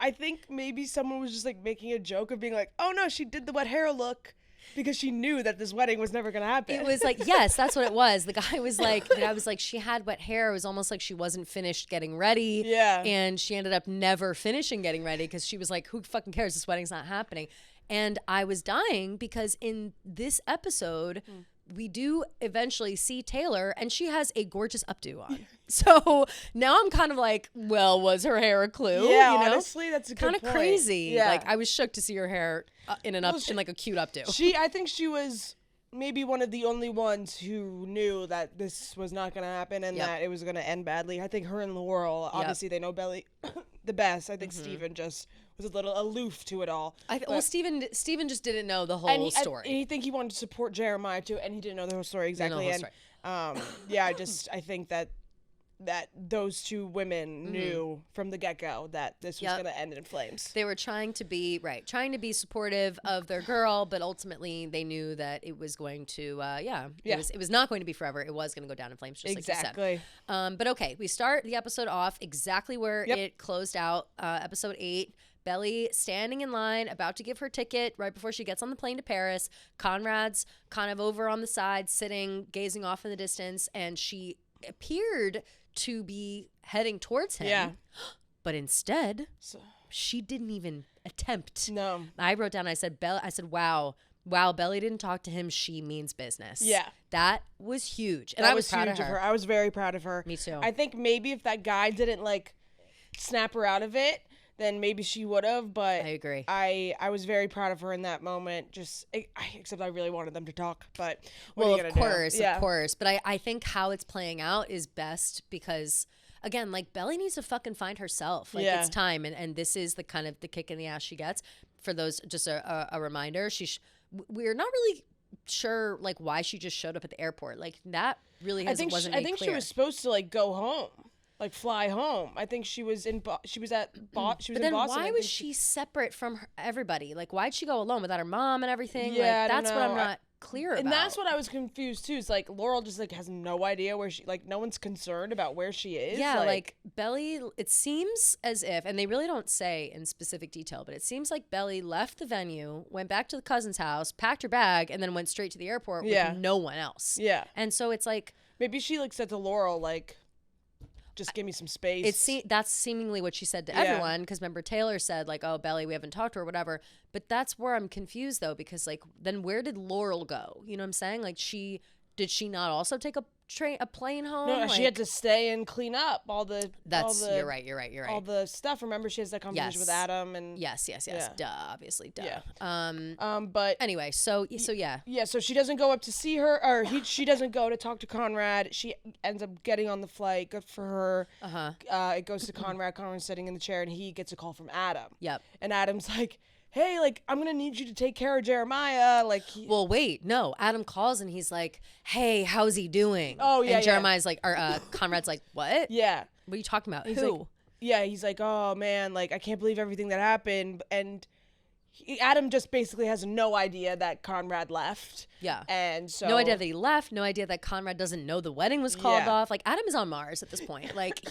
maybe someone was just like making a joke of being like, oh no, she did the wet hair look. Because she knew that this wedding was never going to happen. It was like, yes, that's what it was. The guy was like, I was like, she had wet hair. It was almost like she wasn't finished getting ready. Yeah. And she ended up never finishing getting ready because she was like, who fucking cares? This wedding's not happening. And I was dying because in this episode, we do eventually see Taylor and she has a gorgeous updo on. So now I'm kind of like, well, was her hair a clue? Yeah, you know? Honestly, that's a good point. Kind of crazy. Yeah. Like I was shook to see her hair in like a cute updo. I think she was maybe one of the only ones who knew that this was not going to happen and that it was going to end badly. I think her and Laurel, obviously they know Belly the best. I think Steven just was a little aloof to it all. Well, Steven just didn't know the whole story. And he think he wanted to support Jeremiah too, and he didn't know the whole story exactly. I think that those two women knew from the get-go that this was going to end in flames. They were trying to be supportive of their girl, but ultimately they knew that it was going to it was not going to be forever. It was going to go down in flames, just like you said. But okay, we start the episode off exactly where it closed out. Episode 8, Belly standing in line, about to give her ticket right before she gets on the plane to Paris. Conrad's kind of over on the side, sitting, gazing off in the distance, and she appeared to be heading towards him. Yeah. But instead, she didn't even attempt. No. I wrote down, I said, wow, Belly didn't talk to him. She means business. Yeah. That was huge. And I was proud of her. I was very proud of her. Me too. I think maybe if that guy didn't like snap her out of it, then maybe she would have, but I agree. I was very proud of her in that moment. Except I really wanted them to talk. But of course. But I think how it's playing out is best because, again, like Belly needs to fucking find herself. Like it's time, and this is the kind of the kick in the ass she gets. For those, just a reminder, we're not really sure like why she just showed up at the airport. Like that really wasn't made clear. I think she was supposed to like go home. Like fly home. I think she was in Boston. But then why was she separate from everybody? Like why'd she go alone without her mom and everything? Yeah, like, that's what I'm not clear about. And that's what I was confused too. It's like Laurel just like has no idea where she, like no one's concerned about where she is. Yeah, like Belly, it seems as if, and they really don't say in specific detail, but it seems like Belly left the venue, went back to the cousin's house, packed her bag, and then went straight to the airport with no one else. Yeah. And so it's like, maybe she like said to Laurel, like, just give me some space. That's seemingly what she said to everyone, because remember Taylor said like, oh, Belly, we haven't talked to her, whatever. But that's where I'm confused though, because like, then where did Laurel go? You know what I'm saying? Like, did she not also take a plane home? No, like, she had to stay and clean up all the. You're right. All the stuff. Remember, she has that conversation with Adam and. Yes. Yeah. Duh, obviously, duh. Yeah. But anyway, so yeah. Yeah, so she doesn't go up to see her, or she doesn't go to talk to Conrad. She ends up getting on the flight. Good for her. It goes to Conrad. Conrad's sitting in the chair, and he gets a call from Adam. Yep. And Adam's like, hey, like, I'm going to need you to take care of Jeremiah. Like, well, wait, no. Adam calls and he's like, hey, how's he doing? Oh, yeah, and Jeremiah's like, or Conrad's like, what? Yeah. What are you talking about? He's Who? Like, yeah, he's like, oh, man, like, I can't believe everything that happened. And Adam just basically has no idea that Conrad left. Yeah. And so. No idea that he left. No idea that Conrad doesn't know the wedding was called off. Like, Adam is on Mars at this point. Like,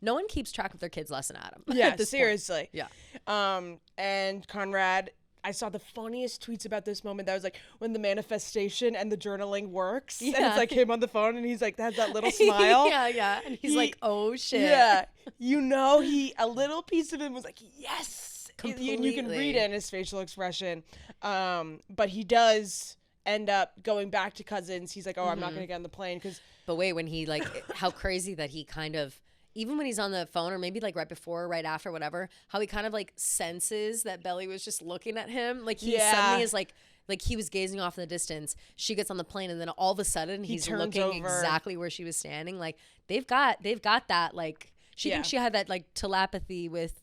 no one keeps track of their kids less than Adam. Yeah, seriously. Point. Yeah. And Conrad, I saw the funniest tweets about this moment. That was like when the manifestation and the journaling works. Yeah. And it's like him on the phone and he's like, has that little smile. Yeah. And he's like, oh shit. Yeah. You know, a little piece of him was like, yes. Completely. You can read it in his facial expression. But he does end up going back to Cousins. He's like, oh, I'm not going to get on the plane. But wait, when he like, how crazy that he kind of, even when he's on the phone or maybe like right before or right after, whatever, how he kind of like senses that Belly was just looking at him. Like he suddenly is like he was gazing off in the distance. She gets on the plane and then all of a sudden he's looking over exactly where she was standing. Like they've got that like, she thinks she had that like telepathy with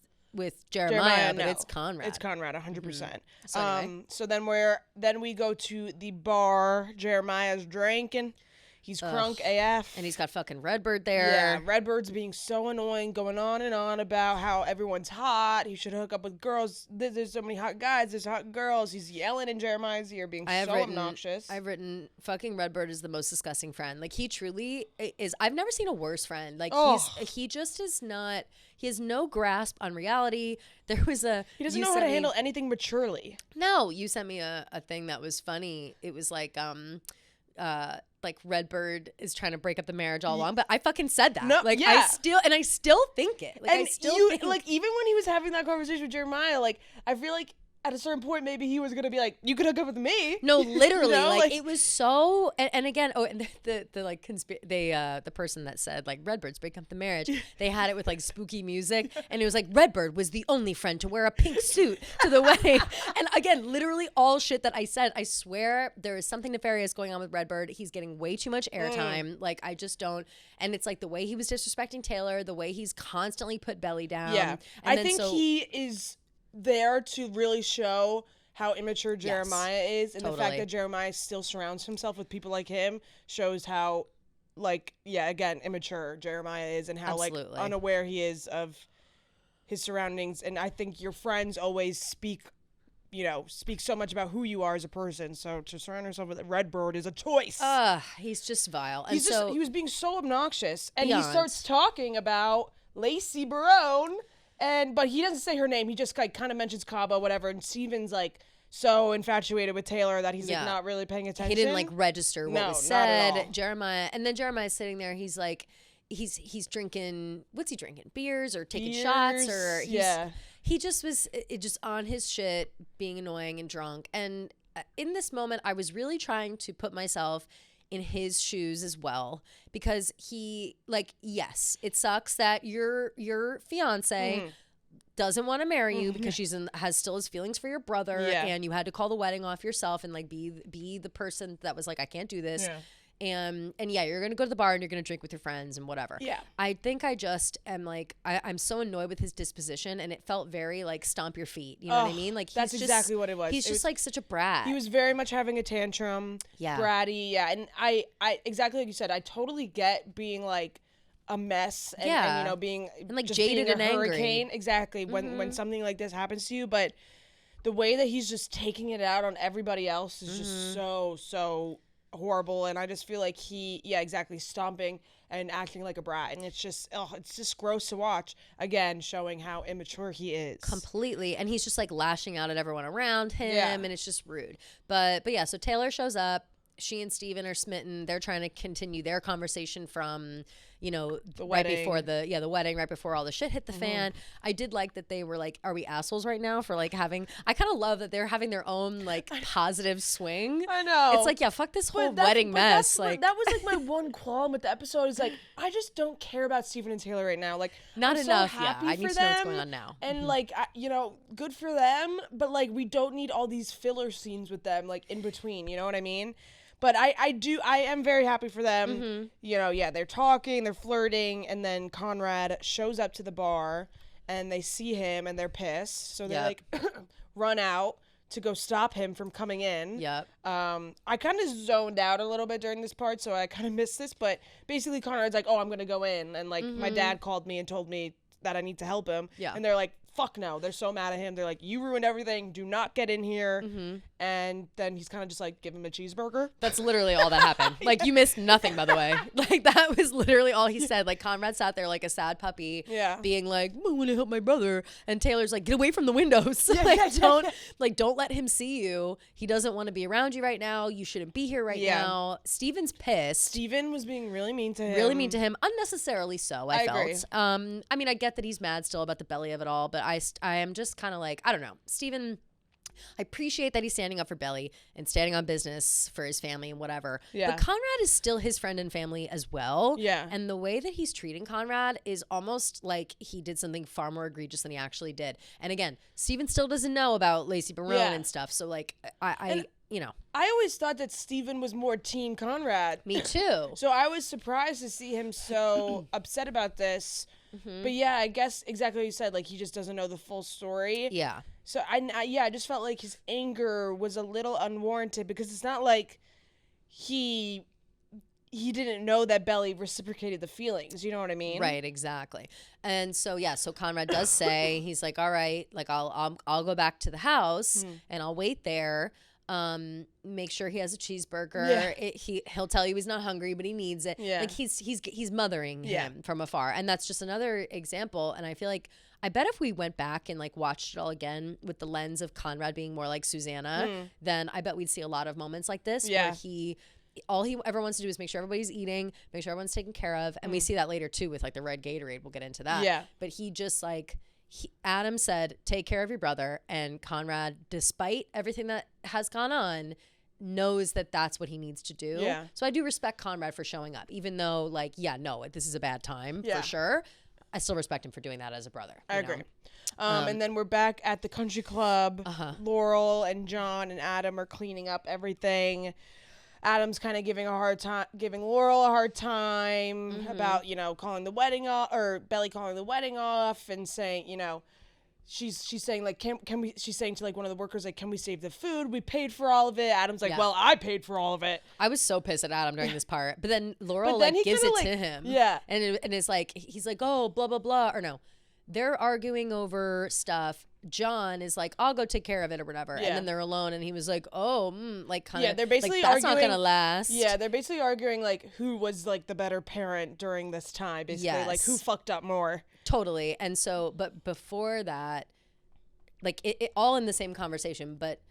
Jeremiah, but it's Conrad. It's Conrad, 100%. Mm-hmm. So then we go to the bar. Jeremiah's drinking. He's crunk AF. And he's got fucking Redbird there. Yeah, Redbird's being so annoying, going on and on about how everyone's hot. He should hook up with girls. There's so many hot guys. There's hot girls. He's yelling in Jeremiah's ear, being obnoxious. I've written, fucking Redbird is the most disgusting friend. Like, he truly is. I've never seen a worse friend. Like, he just is not, he has no grasp on reality. He doesn't know how to handle anything maturely. No, you sent me a thing that was funny. It was like Redbird is trying to break up the marriage all along, but I fucking said that. No, like, yeah. I still think it. Like, and I still think, like, even when he was having that conversation with Jeremiah, like, I feel like at a certain point, maybe he was gonna be like, "You could hook up with me." No, literally, like it was so. And again, and the person that said like Redbird's breaking up the marriage, they had it with like spooky music, and it was like Redbird was the only friend to wear a pink suit to the wedding. And again, literally all shit that I said. I swear there is something nefarious going on with Redbird. He's getting way too much airtime. Like, I just don't. And it's like the way he was disrespecting Taylor, the way he's constantly put Belly down. Yeah, I think he is there to really show how immature Jeremiah is, and the fact that Jeremiah still surrounds himself with people like him shows how, like, again, immature Jeremiah is, and how like unaware he is of his surroundings. And I think your friends always speak so much about who you are as a person. So to surround yourself with Redbird is a choice. He's just vile. And he was being so obnoxious, and he starts talking about Lacey Barone. But he doesn't say her name. He just like kind of mentions Cabo, whatever. And Steven's like so infatuated with Taylor that he's like not really paying attention. He didn't like register what was said. Not at all. And then Jeremiah's sitting there. He's like, he's drinking. What's he drinking? Beers or taking shots or he just was just on his shit, being annoying and drunk. And in this moment, I was really trying to put myself in his shoes as well, because he, like, yes, it sucks that your fiance doesn't want to marry you because has still his feelings for your brother, and you had to call the wedding off yourself and like be the person that was like, I can't do this. And you're gonna go to the bar and you're gonna drink with your friends and whatever. I think I just am like, I'm so annoyed with his disposition, and it felt very like stomp your feet, you know what I mean? Like, that's exactly what it was. He's just like such a brat. He was very much having a tantrum, bratty, and I exactly like you said, I totally get being like a mess and being and like just jaded being a and hurricane. angry. Exactly, when something like this happens to you, but the way that he's just taking it out on everybody else is just so horrible. And I just feel like exactly, stomping and acting like a brat, and it's just gross to watch, again showing how immature he is completely. And he's just like lashing out at everyone around him, and it's just rude. But yeah, so Taylor shows up, she and Steven are smitten. They're trying to continue their conversation from, you know, the wedding. Right before the wedding, right before all the shit hit the fan. I did like that they were like, are we assholes right now for like having, I kind of love that they're having their own like positive swing. I know. It's like, yeah, fuck this whole wedding mess. Like that was like my one qualm with the episode is like, I just don't care about Steven and Taylor right now. Like, not I'm enough. So happy I for need to them, know what's going on now. And like, you know, good for them, but like, we don't need all these filler scenes with them like in between. You know what I mean? But I am very happy for them. You know, yeah, they're talking, they're flirting, and then Conrad shows up to the bar, and they see him, and they're pissed. So they like run out to go stop him from coming in. I kind of zoned out a little bit during this part, so I kind of missed this. But basically, Conrad's like, oh, I'm going to go in. And like, my dad called me and told me that I need to help him. And they're like, fuck no. They're so mad at him. They're like, you ruined everything. Do not get in here. And then he's kind of just like, give him a cheeseburger. That's literally all that happened. Like, you missed nothing, by the way. Like, that was literally all he said. Like, Conrad sat there like a sad puppy, being like, I want to help my brother. And Taylor's like, get away from the windows. Don't let him see you. He doesn't want to be around you right now. You shouldn't be here right now. Steven's pissed. Steven was being really mean to him. Really mean to him. Unnecessarily so, I felt. Agree. I mean, I get that he's mad still about the belly of it all, but I am just kind of like, I don't know. Steven, I appreciate that he's standing up for Belly and standing on business for his family and whatever. But Conrad is still his friend and family as well. And the way that he's treating Conrad is almost like he did something far more egregious than he actually did. And again, Steven still doesn't know about Lacey Barone and stuff. So like, you know. I always thought that Steven was more Team Conrad. Me too. So I was surprised to see him so upset about this. But yeah, I guess exactly what you said. Like, he just doesn't know the full story. Yeah. So I just felt like his anger was a little unwarranted, because it's not like he didn't know that Belly reciprocated the feelings. You know what I mean? Right. Exactly. And so so Conrad does say, he's like, all right, like I'll go back to the house and I'll wait there. Make sure he has a cheeseburger. He'll tell you he's not hungry, but he needs it. Like he's mothering him from afar. And that's just another example. And I feel like, I bet if we went back and like watched it all again with the lens of Conrad being more like Susanna, then I bet we'd see a lot of moments like this where all he ever wants to do is make sure everybody's eating, make sure everyone's taken care of. And we see that later too with like the red Gatorade. We'll get into that. But he just like, Adam said, take care of your brother, and Conrad, despite everything that has gone on, knows that that's what he needs to do. So I do respect Conrad for showing up, even though like, this is a bad time for sure. I still respect him for doing that as a brother. I agree. And then we're back at the country club. Laurel and John and Adam are cleaning up everything. Adam's kind of giving Laurel a hard time about, you know, calling the wedding off, or Belly calling the wedding off, and saying, you know, she's saying like, she's saying to like one of the workers, like, can we save the food? We paid for all of it. Adam's like, well, I paid for all of it. I was so pissed at Adam during this part, but then Laurel gives it to him. And it's like, he's like, oh, blah, blah, blah. Or no, they're arguing over stuff. John is like, I'll go take care of it or whatever. And then they're alone, and he was like, oh, like kind of, they're basically like, that's arguing, not gonna last. They're basically arguing like who was like the better parent during this time, basically. Like who fucked up more. Totally. And so, but before that, like it all in the same conversation, but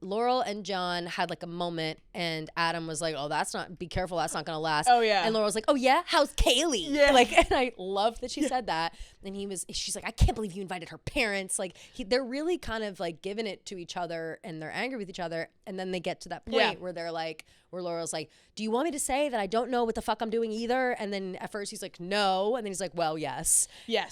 Laurel and John had like a moment, and Adam was like, oh, be careful, that's not gonna last. And Laurel was like, oh yeah, how's Kaylee? Like, and I love that she said that. And she's like, I can't believe you invited her parents. Like, they're really kind of like giving it to each other, and they're angry with each other. And then they get to that point where they're like, where Laurel's like, do you want me to say that I don't know what the fuck I'm doing either? And then at first he's like, no. And then he's like, well, yes.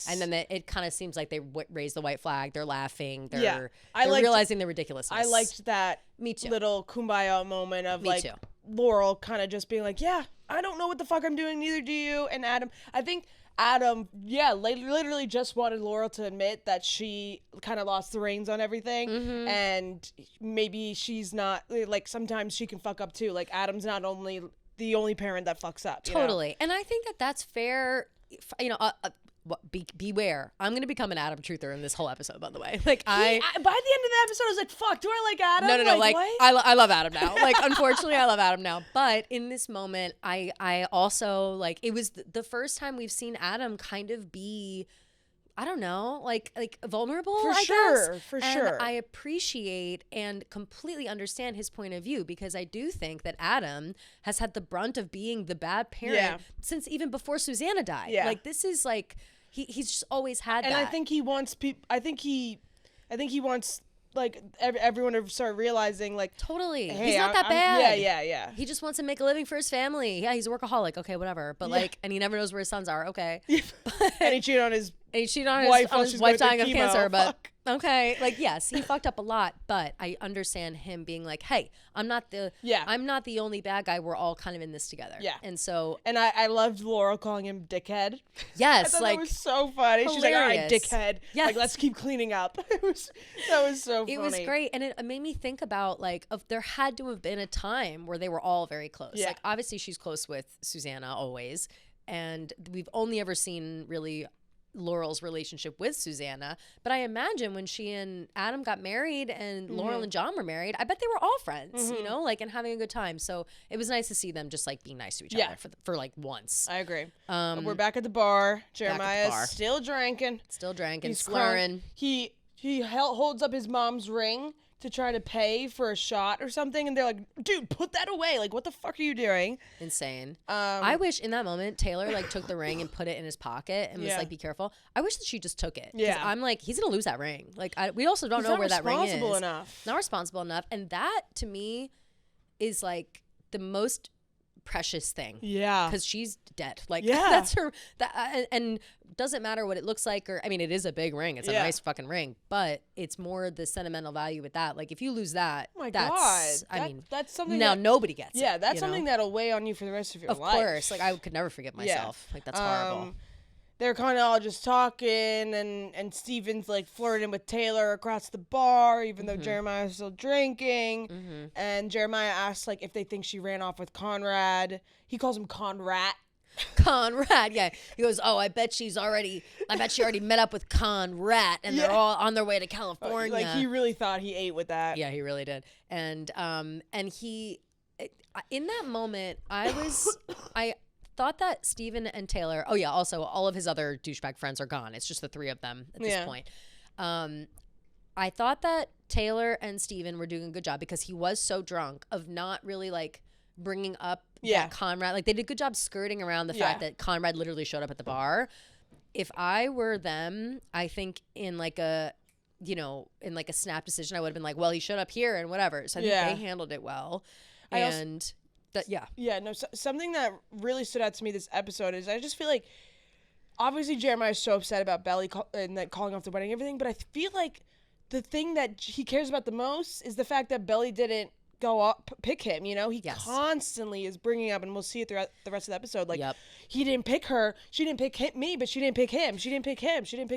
And then it kind of seems like they raise the white flag. They're laughing. They're realizing their ridiculousness. I liked that little kumbaya moment of Laurel kind of just being like, yeah, I don't know what the fuck I'm doing. Neither do you. And Adam, I think Adam, literally just wanted Laurel to admit that she kind of lost the reins on everything. And maybe she's not, like, sometimes she can fuck up too. Like, Adam's not the only parent that fucks up. Totally. You know? And I think that that's fair. You know, beware. I'm gonna become an Adam truther in this whole episode, by the way. Like by the end of the episode, I was like, "Fuck, do I like Adam?" No. Like what? I love Adam now. Like unfortunately, I love Adam now. But in this moment, I also like it was the first time we've seen Adam kind of be, I don't know, like vulnerable. For sure. I appreciate and completely understand his point of view, because I do think that Adam has had the brunt of being the bad parent since even before Susanna died. Yeah. Like this is like he's just always had and that. I think he wants people. I think he wants like everyone to start realizing like totally hey, he's not that bad. Yeah. He just wants to make a living for his family. Yeah, he's a workaholic. Okay, whatever. But like, and he never knows where his sons are. Okay. And he cheated on his wife dying of chemo. cancer. But Fuck. okay, like yes, he fucked up a lot. But I understand him being like, hey, I'm not the only bad guy. We're all kind of in this together. Yeah. And so, and I loved Laurel calling him dickhead. Yes, I thought like that was so funny. She's like, all right, dickhead. Yes. Like, let's keep cleaning up. That was so funny. It was great, and it made me think about like there had to have been a time where they were all very close. Yeah. Like obviously she's close with Susanna always, and we've only ever seen really Laurel's relationship with Susanna. But I imagine when she and Adam got married and Laurel and John were married, I bet they were all friends, you know, like and having a good time. So it was nice to see them just like being nice to each other for like once. I agree. We're back at the bar. Jeremiah's still drinking. He's slurring. He holds up his mom's ring to try to pay for a shot or something, and they're like, dude, put that away. Like, what the fuck are you doing? Insane. I wish in that moment Taylor like took the ring and put it in his pocket and was like, be careful. I wish that she just took it. Yeah. I'm like, he's gonna lose that ring. Like we also don't know where that ring is. Not responsible enough. Not responsible enough. And that to me is like the most precious thing. Yeah. Because she's dead. Like that's her and doesn't matter what it looks like, or I mean it is a big ring. It's a nice fucking ring, but it's more the sentimental value with that. Like if you lose that, that's something now nobody gets it. Yeah, that's something that'll weigh on you for the rest of your life. Of course. Like I could never forget myself. Like that's horrible. They're kind of all just talking, and Steven's like flirting with Taylor across the bar, even though Jeremiah's still drinking. And Jeremiah asks like if they think she ran off with Conrad. He calls him Conrad. Conrad, yeah. He goes, oh, I bet she already met up with Conrad, and they're all on their way to California. Like he really thought he ate with that. Yeah, he really did. And he, in that moment, I thought that Steven and Taylor, also all of his other douchebag friends are gone. It's just the three of them at this point. I thought that Taylor and Steven were doing a good job because he was so drunk of not really like bringing up that Conrad. Like they did a good job skirting around the fact that Conrad literally showed up at the bar. If I were them, I think in like a snap decision, I would have been like, well, he showed up here and whatever. So I think they handled it well. Something that really stood out to me this episode is I just feel like obviously Jeremiah's so upset about Belly and that calling off the wedding and everything, but I feel like the thing that he cares about the most is the fact that Belly didn't go up pick him. You know, he constantly is bringing up, and we'll see it throughout the rest of the episode, like he didn't pick her, she didn't pick me, but she didn't pick him, she didn't pick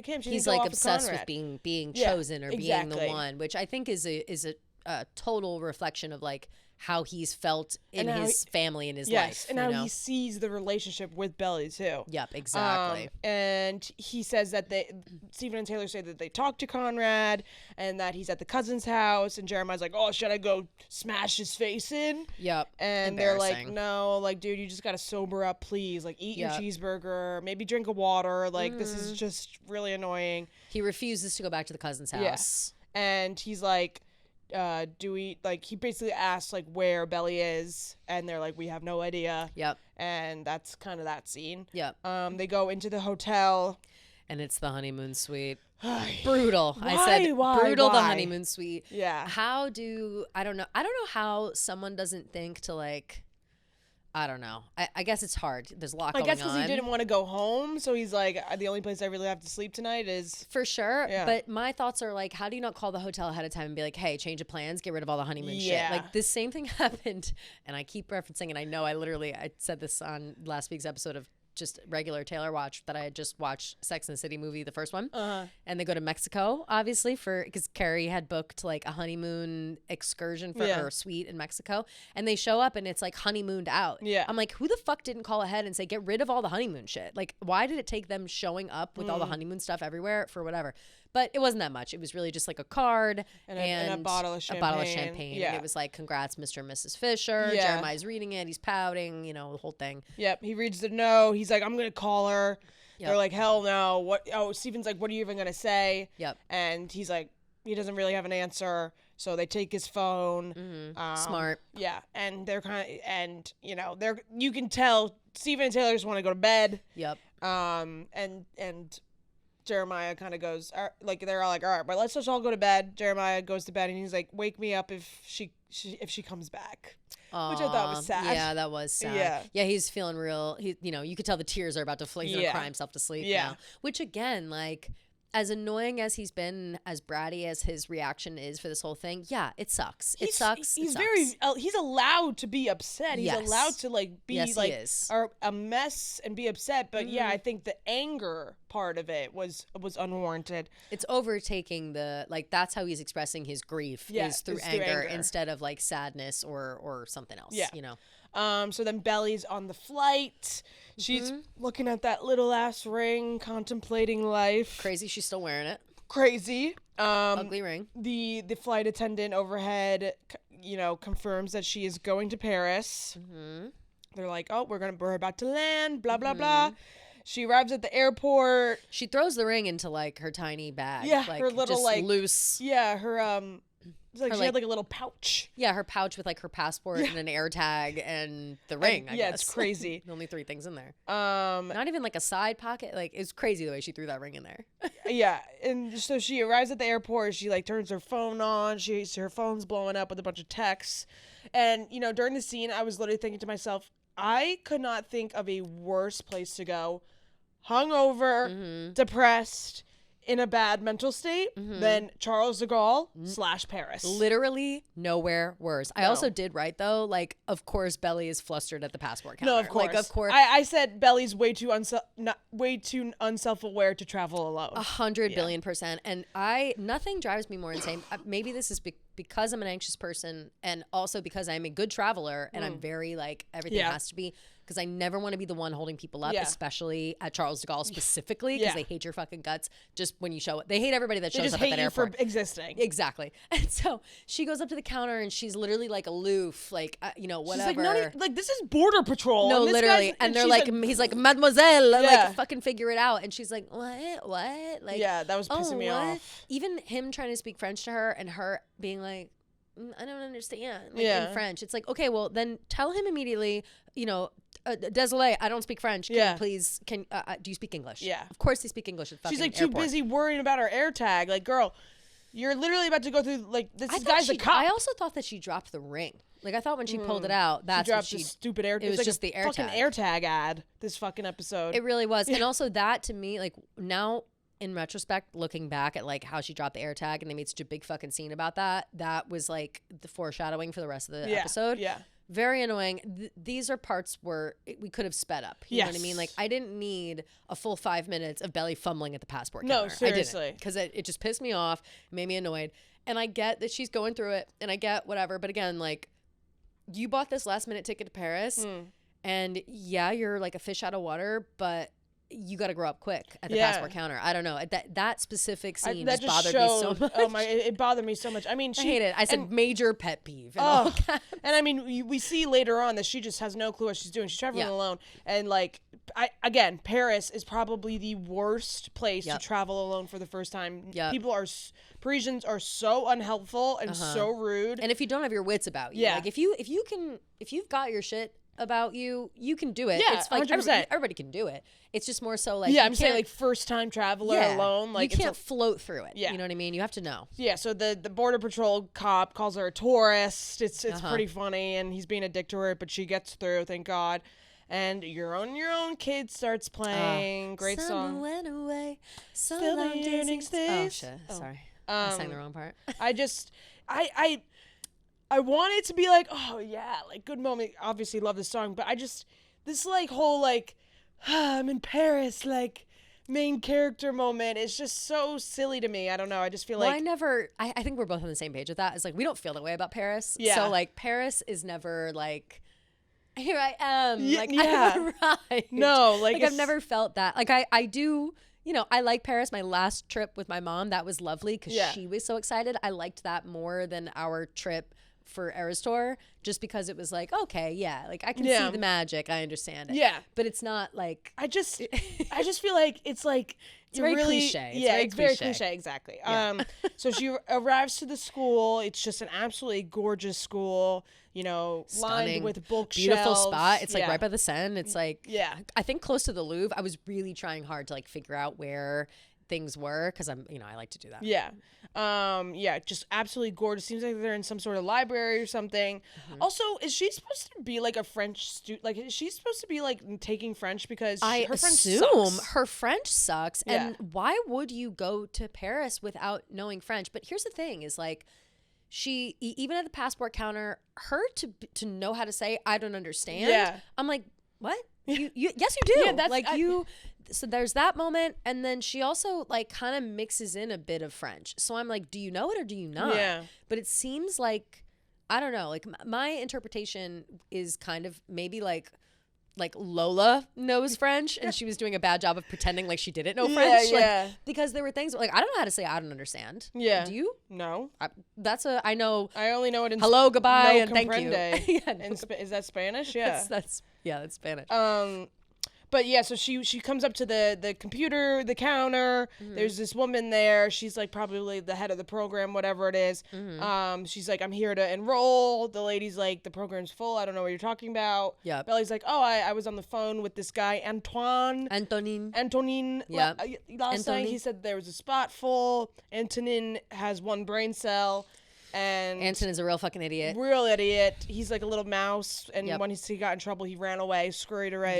him. He's like obsessed with being chosen or being the one, which I think is a total reflection of like how he's felt in his family and his life. And how he sees the relationship with Belly too. Yep, exactly. And he says that Steven and Taylor say that they talked to Conrad and that he's at the cousin's house, and Jeremiah's like, oh, should I go smash his face in? Yep. And they're like, no, like, dude, you just gotta sober up, please. Like, eat your cheeseburger, maybe drink a water. Like, this is just really annoying. He refuses to go back to the cousin's house. Yeah. And he's like, he basically asks like where Belly is, and they're like, we have no idea. Yep. And that's kind of that scene. Yep. They go into the hotel, and it's the honeymoon suite. Brutal. Brutal. The honeymoon suite. Yeah. I don't know how someone doesn't think to like, I don't know. I guess it's hard. There's a lot going on. I guess because he didn't want to go home, so he's like, the only place I really have to sleep tonight is... For sure. Yeah. But my thoughts are like, how do you not call the hotel ahead of time and be like, hey, change of plans, get rid of all the honeymoon shit? Like, this same thing happened, and I keep referencing, and I know I said this on last week's episode of just regular Taylor watch that I had just watched Sex and the City movie, the first one. And they go to Mexico, obviously, because Carrie had booked like a honeymoon excursion for her suite in Mexico. And they show up and it's like honeymooned out. Yeah. I'm like, who the fuck didn't call ahead and say, get rid of all the honeymoon shit? Like, why did it take them showing up with all the honeymoon stuff everywhere for whatever? But it wasn't that much. It was really just like a card and a bottle of champagne. Yeah. And it was like, congrats, Mr. and Mrs. Fisher. Yeah. Jeremiah's reading it. He's pouting, the whole thing. Yep. He reads the note. He's like, I'm going to call her. Yep. They're like, hell no. What? Oh, Steven's like, what are you even going to say? Yep. And he's like, he doesn't really have an answer. So they take his phone. Smart. Yeah. And they're you can tell Steven and Taylor just want to go to bed. Yep. And Jeremiah kind of goes, they're all like, all right, but let's just all go to bed. Jeremiah goes to bed and he's like, wake me up if she comes back. Aww, which I thought was sad. Yeah, that was sad. Yeah, he's feeling real. You could tell the tears are about to flow. He's gonna cry himself to sleep now. Which again, like, as annoying as he's been, as bratty as his reaction is for this whole thing, it sucks. It sucks. He's he's allowed to be upset. He's allowed to be a mess and be upset. But I think the anger part of it was unwarranted. It's overtaking that's how he's expressing his grief is through anger instead of like sadness or something else. Yeah. So then Belly's on the flight. She's looking at that little ass ring, contemplating life. Crazy, she's still wearing it. Crazy. Ugly ring. The flight attendant overhead, confirms that she is going to Paris. They're like, oh, we're about to land. Blah blah blah. She arrives at the airport. She throws the ring into like her tiny bag. Yeah, her little just loose. Yeah, her It's like she had like a little pouch. Yeah, her pouch with like her passport and an air tag and the ring. I guess. It's crazy. Only 3 things in there. Not even like a side pocket. Like, it's crazy the way she threw that ring in there. Yeah, and so she arrives at the airport. She like turns her phone on. Her phone's blowing up with a bunch of texts. And during the scene, I was literally thinking to myself, I could not think of a worse place to go, hungover, depressed, in a bad mental state than Charles de Gaulle / Paris. Literally nowhere worse. No. I also did write though, like, of course Belly is flustered at the passport counter. No, of course. Like, of course. I said Belly's way too unself-aware to travel alone. 100 billion %. And nothing drives me more insane. Maybe this is because I'm an anxious person and also because I'm a good traveler and I'm very like, everything has to be. Because I never want to be the one holding people up, especially at Charles de Gaulle specifically, because they hate your fucking guts just when you show it. They hate everybody that shows up at that airport. They just hate you for existing. Exactly. And so she goes up to the counter and she's literally like aloof, like, whatever. She's like, like, this is Border Patrol. No, literally. And they're like, he's like, mademoiselle, like, fucking figure it out. And she's like, what? Like, yeah, that was pissing me off. Even him trying to speak French to her and her being like, I don't understand, like, in French. It's like, okay, well, then tell him immediately, désolé, I don't speak French. Can you please, do you speak English? Yeah. Of course they speak English at fucking She's like airport. too busy worrying about her air tag. Like, girl, you're literally about to go through, like, this guy's a cop. I also thought that she dropped the ring. Like, I thought when she pulled it out, that's what she... stupid air tag. It was like just the air tag. Fucking air tag ad, this fucking episode. It really was. And also that, to me, like, now... in retrospect, looking back at like how she dropped the air tag and they made such a big fucking scene about that was like the foreshadowing for the rest of the episode. Yeah. Very annoying. These are parts where we could have sped up. You know what I mean? Like, I didn't need a full 5 minutes of Belly fumbling at the passport counter. No, seriously. Because it just pissed me off, made me annoyed. And I get that she's going through it and I get whatever. But again, like, you bought this last minute ticket to Paris and you're like a fish out of water, but you got to grow up quick at the passport counter. I don't know. That specific scene just bothered me so much. Oh my! It bothered me so much. I mean, I hate it. I said major pet peeve. And I mean, we see later on that she just has no clue what she's doing. She's traveling alone, and like, Paris is probably the worst place to travel alone for the first time. Parisians are so unhelpful and so rude. And if you don't have your wits about you, like if you've got your shit about you can do it. Yeah, it's like 100%. Everybody can do it. It's just more so like I'm saying like first time traveler alone. Like you can't float through it. Yeah. You know what I mean? You have to know. Yeah. So the Border Patrol cop calls her a tourist. It's pretty funny, and he's being a dick to her, but she gets through. Thank God. And Your Own Kid starts playing. Great song. Went away. So Still long the evening stays. Oh shit. Sorry. I sang the wrong part. I want it to be like, oh yeah, like good moment. Obviously love this song, but this like whole like I'm in Paris, like main character moment. It's just so silly to me. I don't know. I just feel like I think we're both on the same page with that. It's like we don't feel that way about Paris. Yeah. So like Paris is never like, here I am. Like yeah. I've arrived. No, like I've never felt that. Like I do, you know, I like Paris. My last trip with my mom, that was lovely because she was so excited. I liked that more than our trip for Eras Tour, just because it was like, okay, yeah, like I can see the magic, I understand it. Yeah. But it's not like I just feel like it's like it's very really cliche. It's very cliche, exactly. Yeah. So she arrives to the school. It's just an absolutely gorgeous school, you know, stunning, lined with bookshelves. Beautiful spot. It's like right by the Seine. It's like I think close to the Louvre. I was really trying hard to like figure out where things were because I'm, you know, I like to do that. Yeah. Just absolutely gorgeous. Seems like they're in some sort of library or something. Also, is she supposed to be like a French student? Like, is she supposed to be like taking French because her French sucks? Her French sucks. And why would you go to Paris without knowing French? But here's the thing is like, she, even at the passport counter, her to know how to say, I don't understand. Yeah. I'm like, what? You yes, you do. Yeah, that's like so there's that moment, and then she also like kind of mixes in a bit of French. So I'm like, do you know it or do you not? Yeah. But it seems like, I don't know, like my interpretation is kind of maybe like Lola knows French and she was doing a bad job of pretending like she didn't know French. Yeah. Like, because there were things like, I don't know how to say I don't understand. Yeah. Do you? No. I know. I only know it in hello, goodbye, no and thank you. Is that Spanish? Yeah. That's Spanish. But yeah, so she comes up to the computer, the counter. There's this woman there. She's like probably the head of the program, whatever it is. She's like, I'm here to enroll. The lady's like, the program's full. I don't know what you're talking about. Yeah. Belly's like, oh, I was on the phone with this guy, Antoine. Antonin. Yeah. Last night he said there was a spot full. Antonin has one brain cell. And Anton is a real fucking idiot. Real idiot. He's like a little mouse, and when he got in trouble, he ran away, scurried away.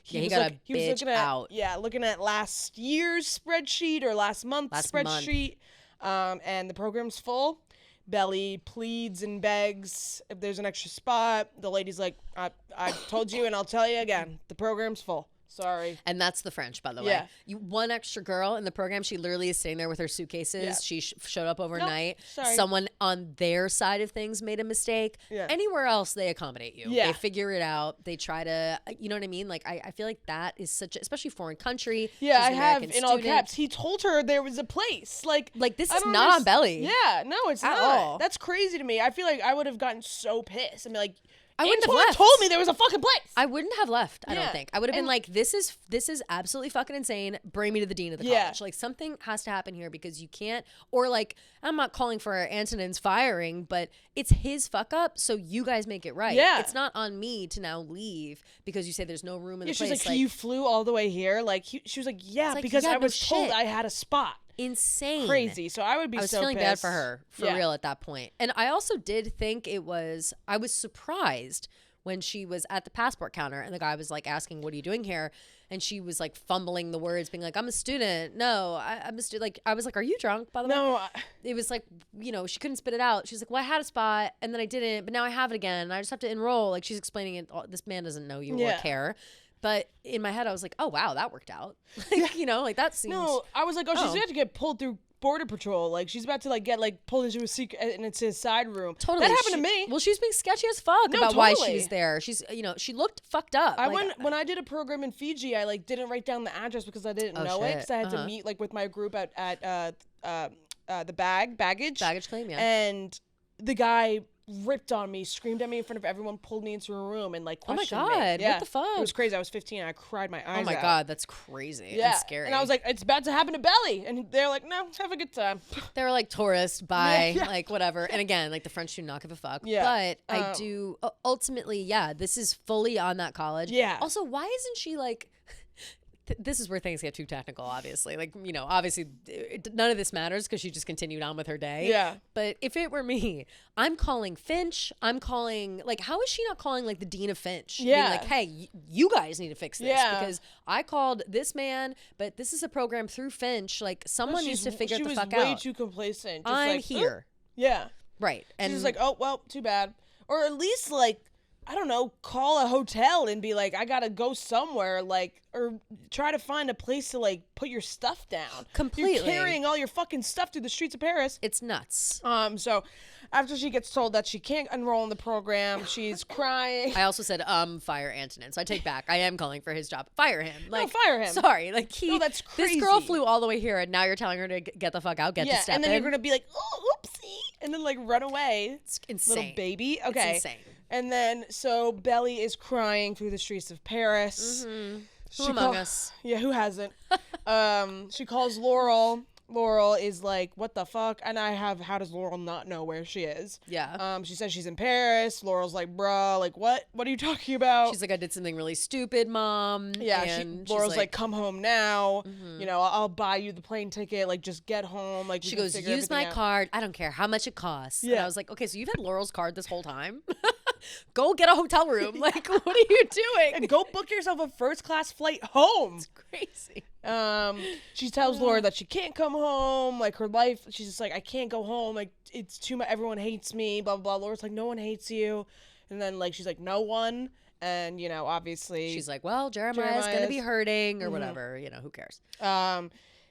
He got a bitch out. Yeah, looking at last year's spreadsheet or last month's spreadsheet, and the program's full. Belly pleads and begs if there's an extra spot. The lady's like, I told you, and I'll tell you again, the program's full. Sorry. And that's the French, by the way. One extra girl in the program, she literally is sitting there with her suitcases. Yeah. She showed up overnight. Someone on their side of things made a mistake. Yeah. Anywhere else, they accommodate you. Yeah. They figure it out. They try to, you know what I mean? Like, I feel like that is such, especially foreign country. Yeah, I have in all caps. He told her there was a place. Like this is not on Belly. Yeah, no, it's not. All. That's crazy to me. I feel like I would have gotten so pissed. I mean, like, I wouldn't have left. Told me there was a fucking place. I wouldn't have left. I don't think. I would have been like, this is absolutely fucking insane. Bring me to the dean of the college. Like, something has to happen here because you can't. Or like, I'm not calling for Antonin's firing, but it's his fuck up. So you guys make it right. Yeah. It's not on me to now leave because you say there's no room in the place. She's like, you flew all the way here. Like, she was like, yeah, because I was told I had a spot. Insane. Crazy. So I would be so pissed. I was feeling bad for her, for real, at that point. And I also did think I was surprised when she was at the passport counter and the guy was like asking, what are you doing here? And she was like fumbling the words, being like, I'm a student. No, I'm a student. Like, I was like, are you drunk, by the way? No. It was like, you know, she couldn't spit it out. She's like, well, I had a spot and then I didn't, but now I have it again. And I just have to enroll. Like, she's explaining it. This man doesn't know you or care. But in my head, I was like, oh, wow, that worked out. Like, you know, like that seems. No, I was like, she's about to get pulled through Border Patrol. Like, she's about to like get like pulled into a secret and it's his side room. Totally. That happened to me. Well, she was being sketchy as fuck about why she was there. She's, you know, she looked fucked up. When I did a program in Fiji, I like didn't write down the address because I didn't know it because I had to meet like with my group at the baggage claim, and the guy ripped on me, screamed at me in front of everyone, pulled me into a room and like questioned me. Oh my god, what the fuck? It was crazy. I was 15 and I cried my eyes out. Oh my god, that's crazy and scary. And I was like, it's about to happen to Belly. And they're like, no, have a good time. They were like, tourist, bye, like whatever. And again, like the French do not give a fuck. Yeah. But I do, ultimately, this is fully on that college. Yeah. Also, why isn't she like... This is where things get too technical, obviously. Like, you know, obviously, none of this matters because she just continued on with her day. Yeah. But if it were me, I'm calling Finch. I'm calling, like, how is she not calling, like, the dean of Finch? Yeah. Being like, hey, you guys need to fix this because I called this man, but this is a program through Finch. Like, someone needs to figure it the fuck out. She was way too complacent. Just I'm like, here. Yeah. Right. And she's like, oh, well, too bad. Or at least, like, I don't know, call a hotel and be like, I gotta go somewhere, like, or try to find a place to, like, put your stuff down. Completely. You're carrying all your fucking stuff through the streets of Paris. It's nuts. So after she gets told that she can't enroll in the program, she's crying. I also said, fire Antonin. So I take back. I am calling for his job. Fire him. Like, no, fire him. Sorry. Like, No, that's crazy. This girl flew all the way here, and now you're telling her to get the fuck out, get the step in. And then you're gonna be like, oh, oopsie, and then, like, run away. It's insane. Little baby. Okay. It's insane. And then, so Belly is crying through the streets of Paris. Mm-hmm. Who among us? Yeah, who hasn't? She calls Laurel. Laurel is like, what the fuck? And how does Laurel not know where she is? Yeah. She says she's in Paris. Laurel's like, bruh, like, what? What are you talking about? She's like, I did something really stupid, Mom. Yeah, and Laurel's like, come home now. Mm-hmm. You know, I'll buy you the plane ticket. Like, just get home. Like, she goes, use my card. I don't care how much it costs. Yeah. And I was like, okay, so you've had Laurel's card this whole time? Go get a hotel room. Like, what are you doing? And go book yourself a first-class flight home. It's crazy. She tells Laura that she can't come home. Like, her life, she's just like, I can't go home. Like, it's too much. Everyone hates me, blah, blah, blah. Laura's like, no one hates you. And then, like, she's like, no one. And, you know, obviously. She's like, well, Jeremiah's going to be hurting or whatever. You know, who cares?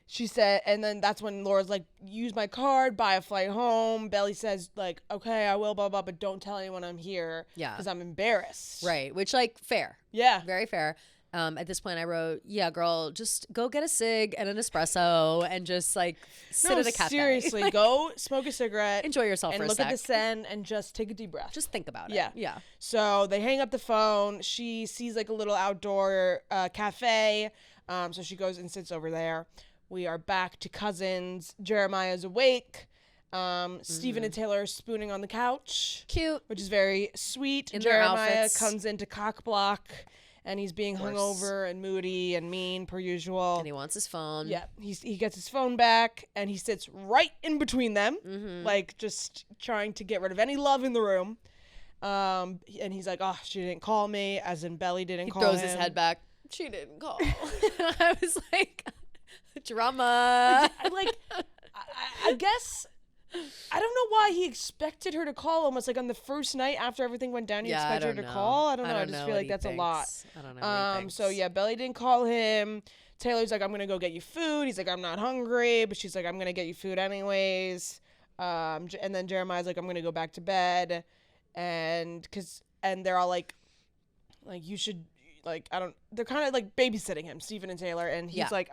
She said, and then that's when Laura's like, use my card, buy a flight home. Belly says, like, okay, I will, blah, blah, but don't tell anyone I'm here. Yeah. Because I'm embarrassed. Right. Which, like, fair. Yeah. Very fair. At this point, I wrote, yeah, girl, just go get a cig and an espresso and just, like, sit at a cafe. Seriously, like, go smoke a cigarette. Enjoy yourself for a sec. And look at the sun and just take a deep breath. Just think about it. Yeah. Yeah. So they hang up the phone. She sees, like, a little outdoor cafe. So she goes and sits over there. We are back to cousins. Jeremiah's awake. Stephen and Taylor are spooning on the couch. Cute. Which is very sweet. In Jeremiah comes into cock block, and he's being hungover and moody and mean per usual. And he wants his phone. Yeah. He gets his phone back, and he sits right in between them, like just trying to get rid of any love in the room. And he's like, oh, she didn't call me, as in Belly didn't call him. He throws his head back. She didn't call. I was like... Drama. I guess I don't know why he expected her to call almost like on the first night after everything went down. He expected her to call. I don't know. I just feel like that's a lot. I don't know. What he thinks. So yeah, Belly didn't call him. Taylor's like, I'm gonna go get you food. He's like, I'm not hungry, but she's like, I'm gonna get you food anyways. And then Jeremiah's like, I'm gonna go back to bed, and they're all like you should. Like, they're kind of like babysitting him, Stephen and Taylor. And he's like,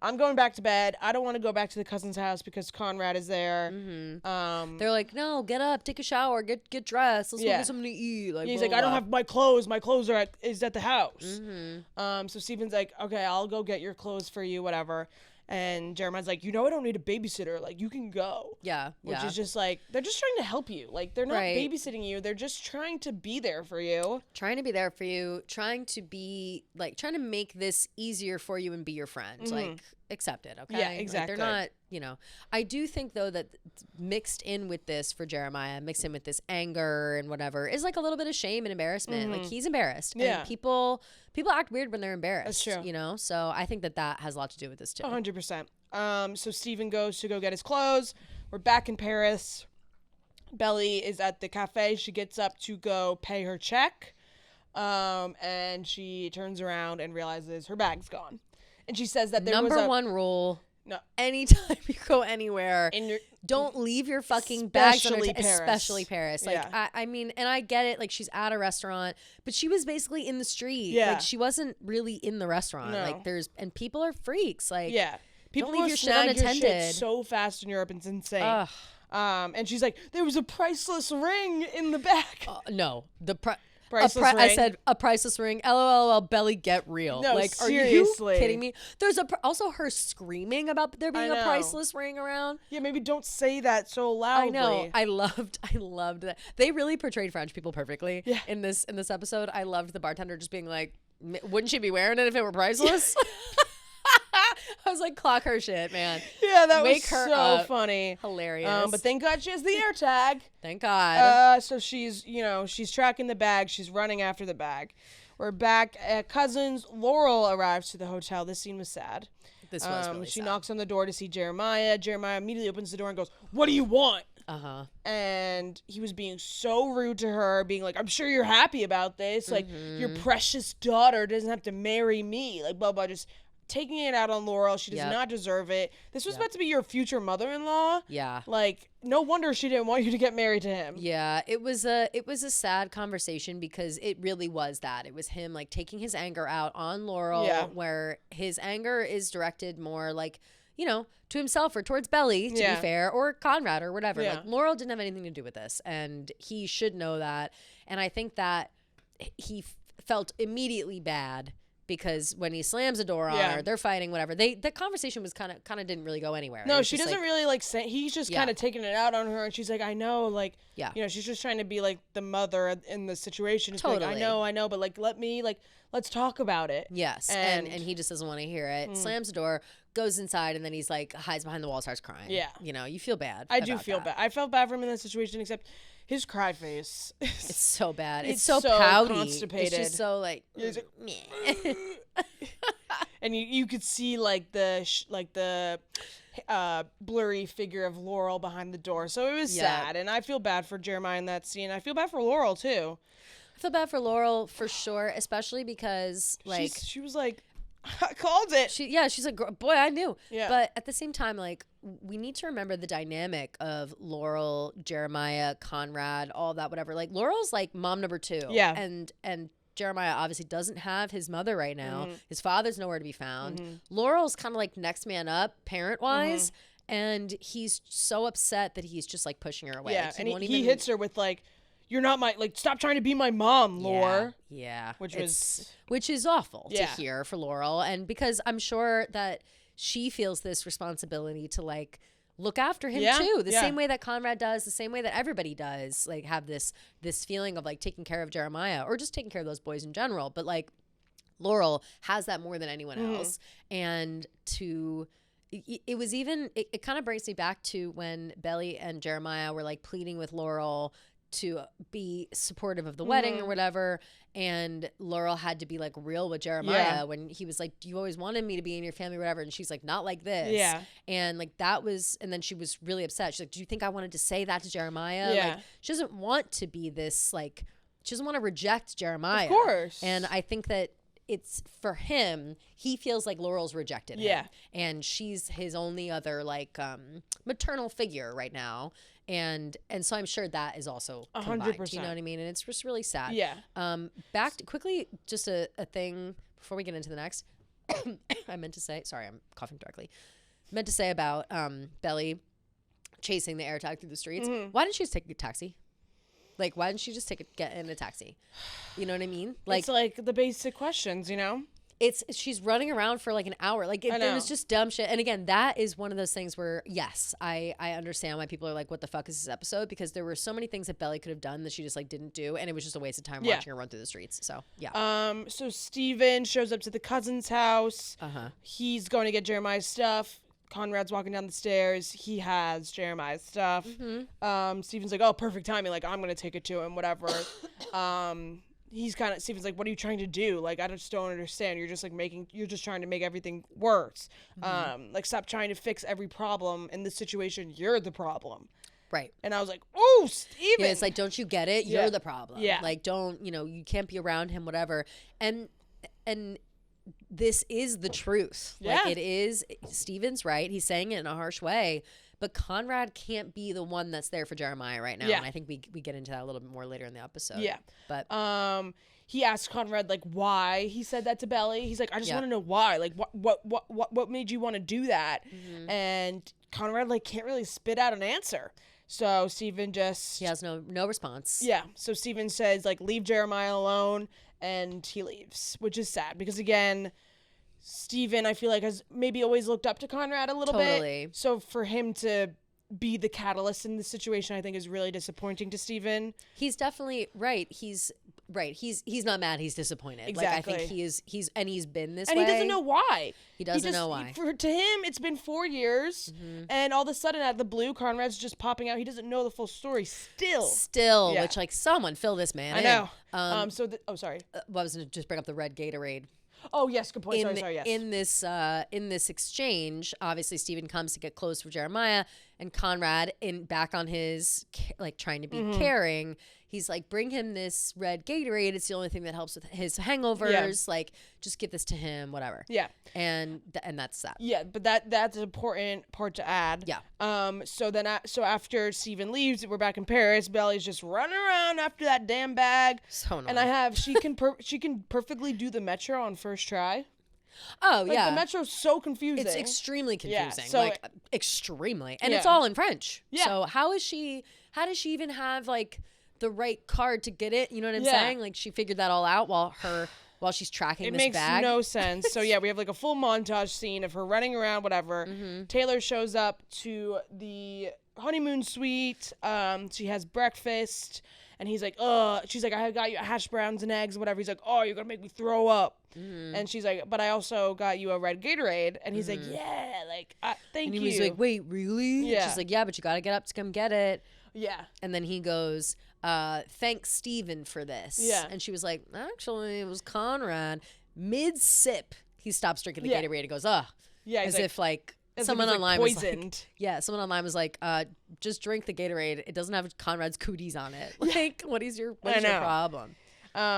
I'm going back to bed. I don't want to go back to the cousin's house because Conrad is there. Mm-hmm. They're like, no, get up, take a shower, get dressed. Let's go get something to eat. Like, he's blah, like, blah. I don't have my clothes. My clothes is at the house. Mm-hmm. So Stephen's like, okay, I'll go get your clothes for you, whatever. And Jeremiah's like, I don't need a babysitter. Like, you can go. Yeah. Which is just like, they're just trying to help you. Like, they're not babysitting you. They're just trying to be there for you. Trying to be there for you. Trying to make this easier for you and be your friend. Like, accept it, okay? Yeah, exactly. Like, they're not, I do think, though, that mixed in with this for Jeremiah, mixed in with this anger and whatever, is like a little bit of shame and embarrassment. Like, he's embarrassed. Yeah. And people act weird when they're embarrassed. That's true. So I think that has a lot to do with this, too. 100%. So Stephen goes to go get his clothes. We're back in Paris. Belly is at the cafe. She gets up to go pay her check. And she turns around and realizes her bag's gone. And she says that there was Number one rule. No. Anytime you go anywhere, don't leave your fucking bags especially Paris. Like, yeah. I mean, and I get it. Like, she's at a restaurant, but she was basically in the street. Yeah. Like, she wasn't really in the restaurant. No. Like, and people are freaks. Like, yeah. People don't leave your shit unattended. Your shit so fast in Europe. It's insane. Ugh. And she's like, there was a priceless ring in the bag. No. Priceless ring. I said a priceless ring. LOL. Belly, get real. No, like, seriously. Are you kidding me? There's also her screaming about there being a priceless ring around. Yeah, maybe don't say that so loudly. I know. I loved that. They really portrayed French people perfectly in this episode. I loved the bartender just being like, wouldn't she be wearing it if it were priceless? I was like, clock her shit, man. Yeah, that Make was her so funny. Hilarious. But thank God she has the air tag. Thank God. So she's tracking the bag. She's running after the bag. We're back at Cousins. Laurel arrives to the hotel. This scene was sad. This was really She sad. knocks on the door to see Jeremiah. Jeremiah immediately opens the door and goes, "What do you want?" and he was being so rude to her, being like, I'm sure you're happy about this. Like, your precious daughter doesn't have to marry me. Like, blah, blah, just taking it out on Laurel. She does not deserve it. This was about to be your future mother-in-law. Yeah. Like, no wonder she didn't want you to get married to him. Yeah, it was a sad conversation because it really was that. It was him like taking his anger out on Laurel, where his anger is directed more like, you know, to himself or towards Belly, to be fair, or Conrad or whatever. Like, Laurel didn't have anything to do with this, and he should know that. And I think that he felt immediately bad because when he slams a door on her, they're fighting, whatever. The conversation was kind of didn't really go anywhere. No, she doesn't really like say. He's just kind of taking it out on her, and she's like, I know, like, you know, she's just trying to be like the mother in the situation. It's like, I know, but like, let's talk about it. Yes, and he just doesn't want to hear it. Slams the door, goes inside, and then he's like hides behind the wall, starts crying. Yeah, you know, you feel bad. I do feel bad. I felt bad for him in that situation, except his cry face. It's so bad. It's so pouty. Constipated. It's just so like. And you could see like the blurry figure of Laurel behind the door. So it was sad, and I feel bad for Jeremiah in that scene. I feel bad for Laurel too. I feel bad for Laurel for sure, especially because like she was like, I called it. She's like, boy, I knew. Yeah. But at the same time, like, we need to remember the dynamic of Laurel, Jeremiah, Conrad, all that, whatever. Like, Laurel's like mom number 2. Yeah. And Jeremiah obviously doesn't have his mother right now. His father's nowhere to be found. Laurel's kind of like next man up, parent-wise. And he's so upset that he's just like pushing her away. Yeah, he hits her with like, you're not my, like, stop trying to be my mom, Laura. Yeah. Which is awful to hear for Laurel. And because I'm sure that she feels this responsibility to, like, look after him too. The same way that Conrad does, the same way that everybody does, like, have this feeling of, like, taking care of Jeremiah or just taking care of those boys in general. But, like, Laurel has that more than anyone else. And it was even, it kind of brings me back to when Belly and Jeremiah were, like, pleading with Laurel to be supportive of the wedding or whatever, and Laurel had to be like real with Jeremiah when he was like, you always wanted me to be in your family or whatever, and she's like, not like this. And like that was, and then she was really upset. She's like, do you think I wanted to say that to Jeremiah? Like, she doesn't want to be this, like, she doesn't want to reject Jeremiah, of course. And I think that it's for him, he feels like Laurel's rejected him, and she's his only other like maternal figure right now. And so I'm sure that is also 100%. You know what I mean? And it's just really sad. Yeah. Back to, quickly, just a thing before we get into the next. I meant to say, sorry, I'm coughing directly. Meant to say about Belly chasing the air tag through the streets. Why didn't she just take a taxi? Like, why didn't she just get in a taxi? You know what I mean? Like, it's like the basic questions, you know? She's running around for like an hour. Like, it was just dumb shit. And again, that is one of those things where, yes, I understand why people are like, what the fuck is this episode? Because there were so many things that Belly could have done that she just like didn't do. And it was just a waste of time watching her run through the streets. So, yeah. So Steven shows up to the cousin's house. He's going to get Jeremiah's stuff. Conrad's walking down the stairs. He has Jeremiah's stuff. Steven's like, oh, perfect timing. Like, I'm going to take it to him, whatever. Steven's like, what are you trying to do? Like, I just don't understand. You're just trying to make everything worse. Like, stop trying to fix every problem in this situation. You're the problem. Right. And I was like, oh, Steven. Yeah, it's like, don't you get it? You're the problem. Yeah. Like, don't, you can't be around him, whatever. And this is the truth. Like, it is, Steven's right. He's saying it in a harsh way. But Conrad can't be the one that's there for Jeremiah right now. And I think we get into that a little bit more later in the episode. Yeah. But he asked Conrad like why he said that to Belly. He's like, I just want to know why. Like what made you want to do that? And Conrad like can't really spit out an answer. So Steven he has no response. Yeah. So Steven says like leave Jeremiah alone, and he leaves, which is sad because again, Steven, I feel like, has maybe always looked up to Conrad a little bit. So for him to be the catalyst in this situation, I think is really disappointing to Steven. He's definitely right. He's right. He's not mad. He's disappointed. Exactly. Like, I think he's been this way. And he doesn't know why. He doesn't know why. To him, it's been 4 years, and all of a sudden, out of the blue, Conrad's just popping out. He doesn't know the full story still. Which, like, someone fill this man I know. Sorry. I was going to just bring up the red Gatorade. Oh yes, good point. Sorry, yes. In this exchange, obviously Steven comes to get clothes for Jeremiah, and Conrad, back on his like trying to be caring, he's like, bring him this red Gatorade. It's the only thing that helps with his hangovers. Yeah. Like, just give this to him, whatever. Yeah. And that's that. Yeah, but that's an important part to add. Yeah. So after Steven leaves, we're back in Paris. Belly's just running around after that damn bag. So annoying. And she can perfectly do the metro on first try. Oh, like, yeah. The metro's so confusing. It's extremely confusing. Yeah, so like, extremely. And it's all in French. Yeah. So how does she even have, like, the right card to get it? You know what I'm saying? Like, she figured that all out while she's tracking this bag. It makes no sense. So, yeah, we have, like, a full montage scene of her running around, whatever. Mm-hmm. Taylor shows up to the honeymoon suite. She has breakfast. And he's like, she's like, I got you hash browns and eggs, whatever. He's like, oh, you're going to make me throw up. Mm-hmm. And she's like, but I also got you a red Gatorade. And he's like, yeah, like, thank you. And he's like, wait, really? Yeah. And she's like, yeah, but you got to get up to come get it. Yeah. And then he goes, thanks, Steven, for this. Yeah. And she was like, actually, it was Conrad. Mid-sip, he stops drinking the Gatorade and goes, ugh. Yeah, as if, like, someone online was like, someone online was like, just drink the Gatorade. It doesn't have Conrad's cooties on it. Like, what is your problem?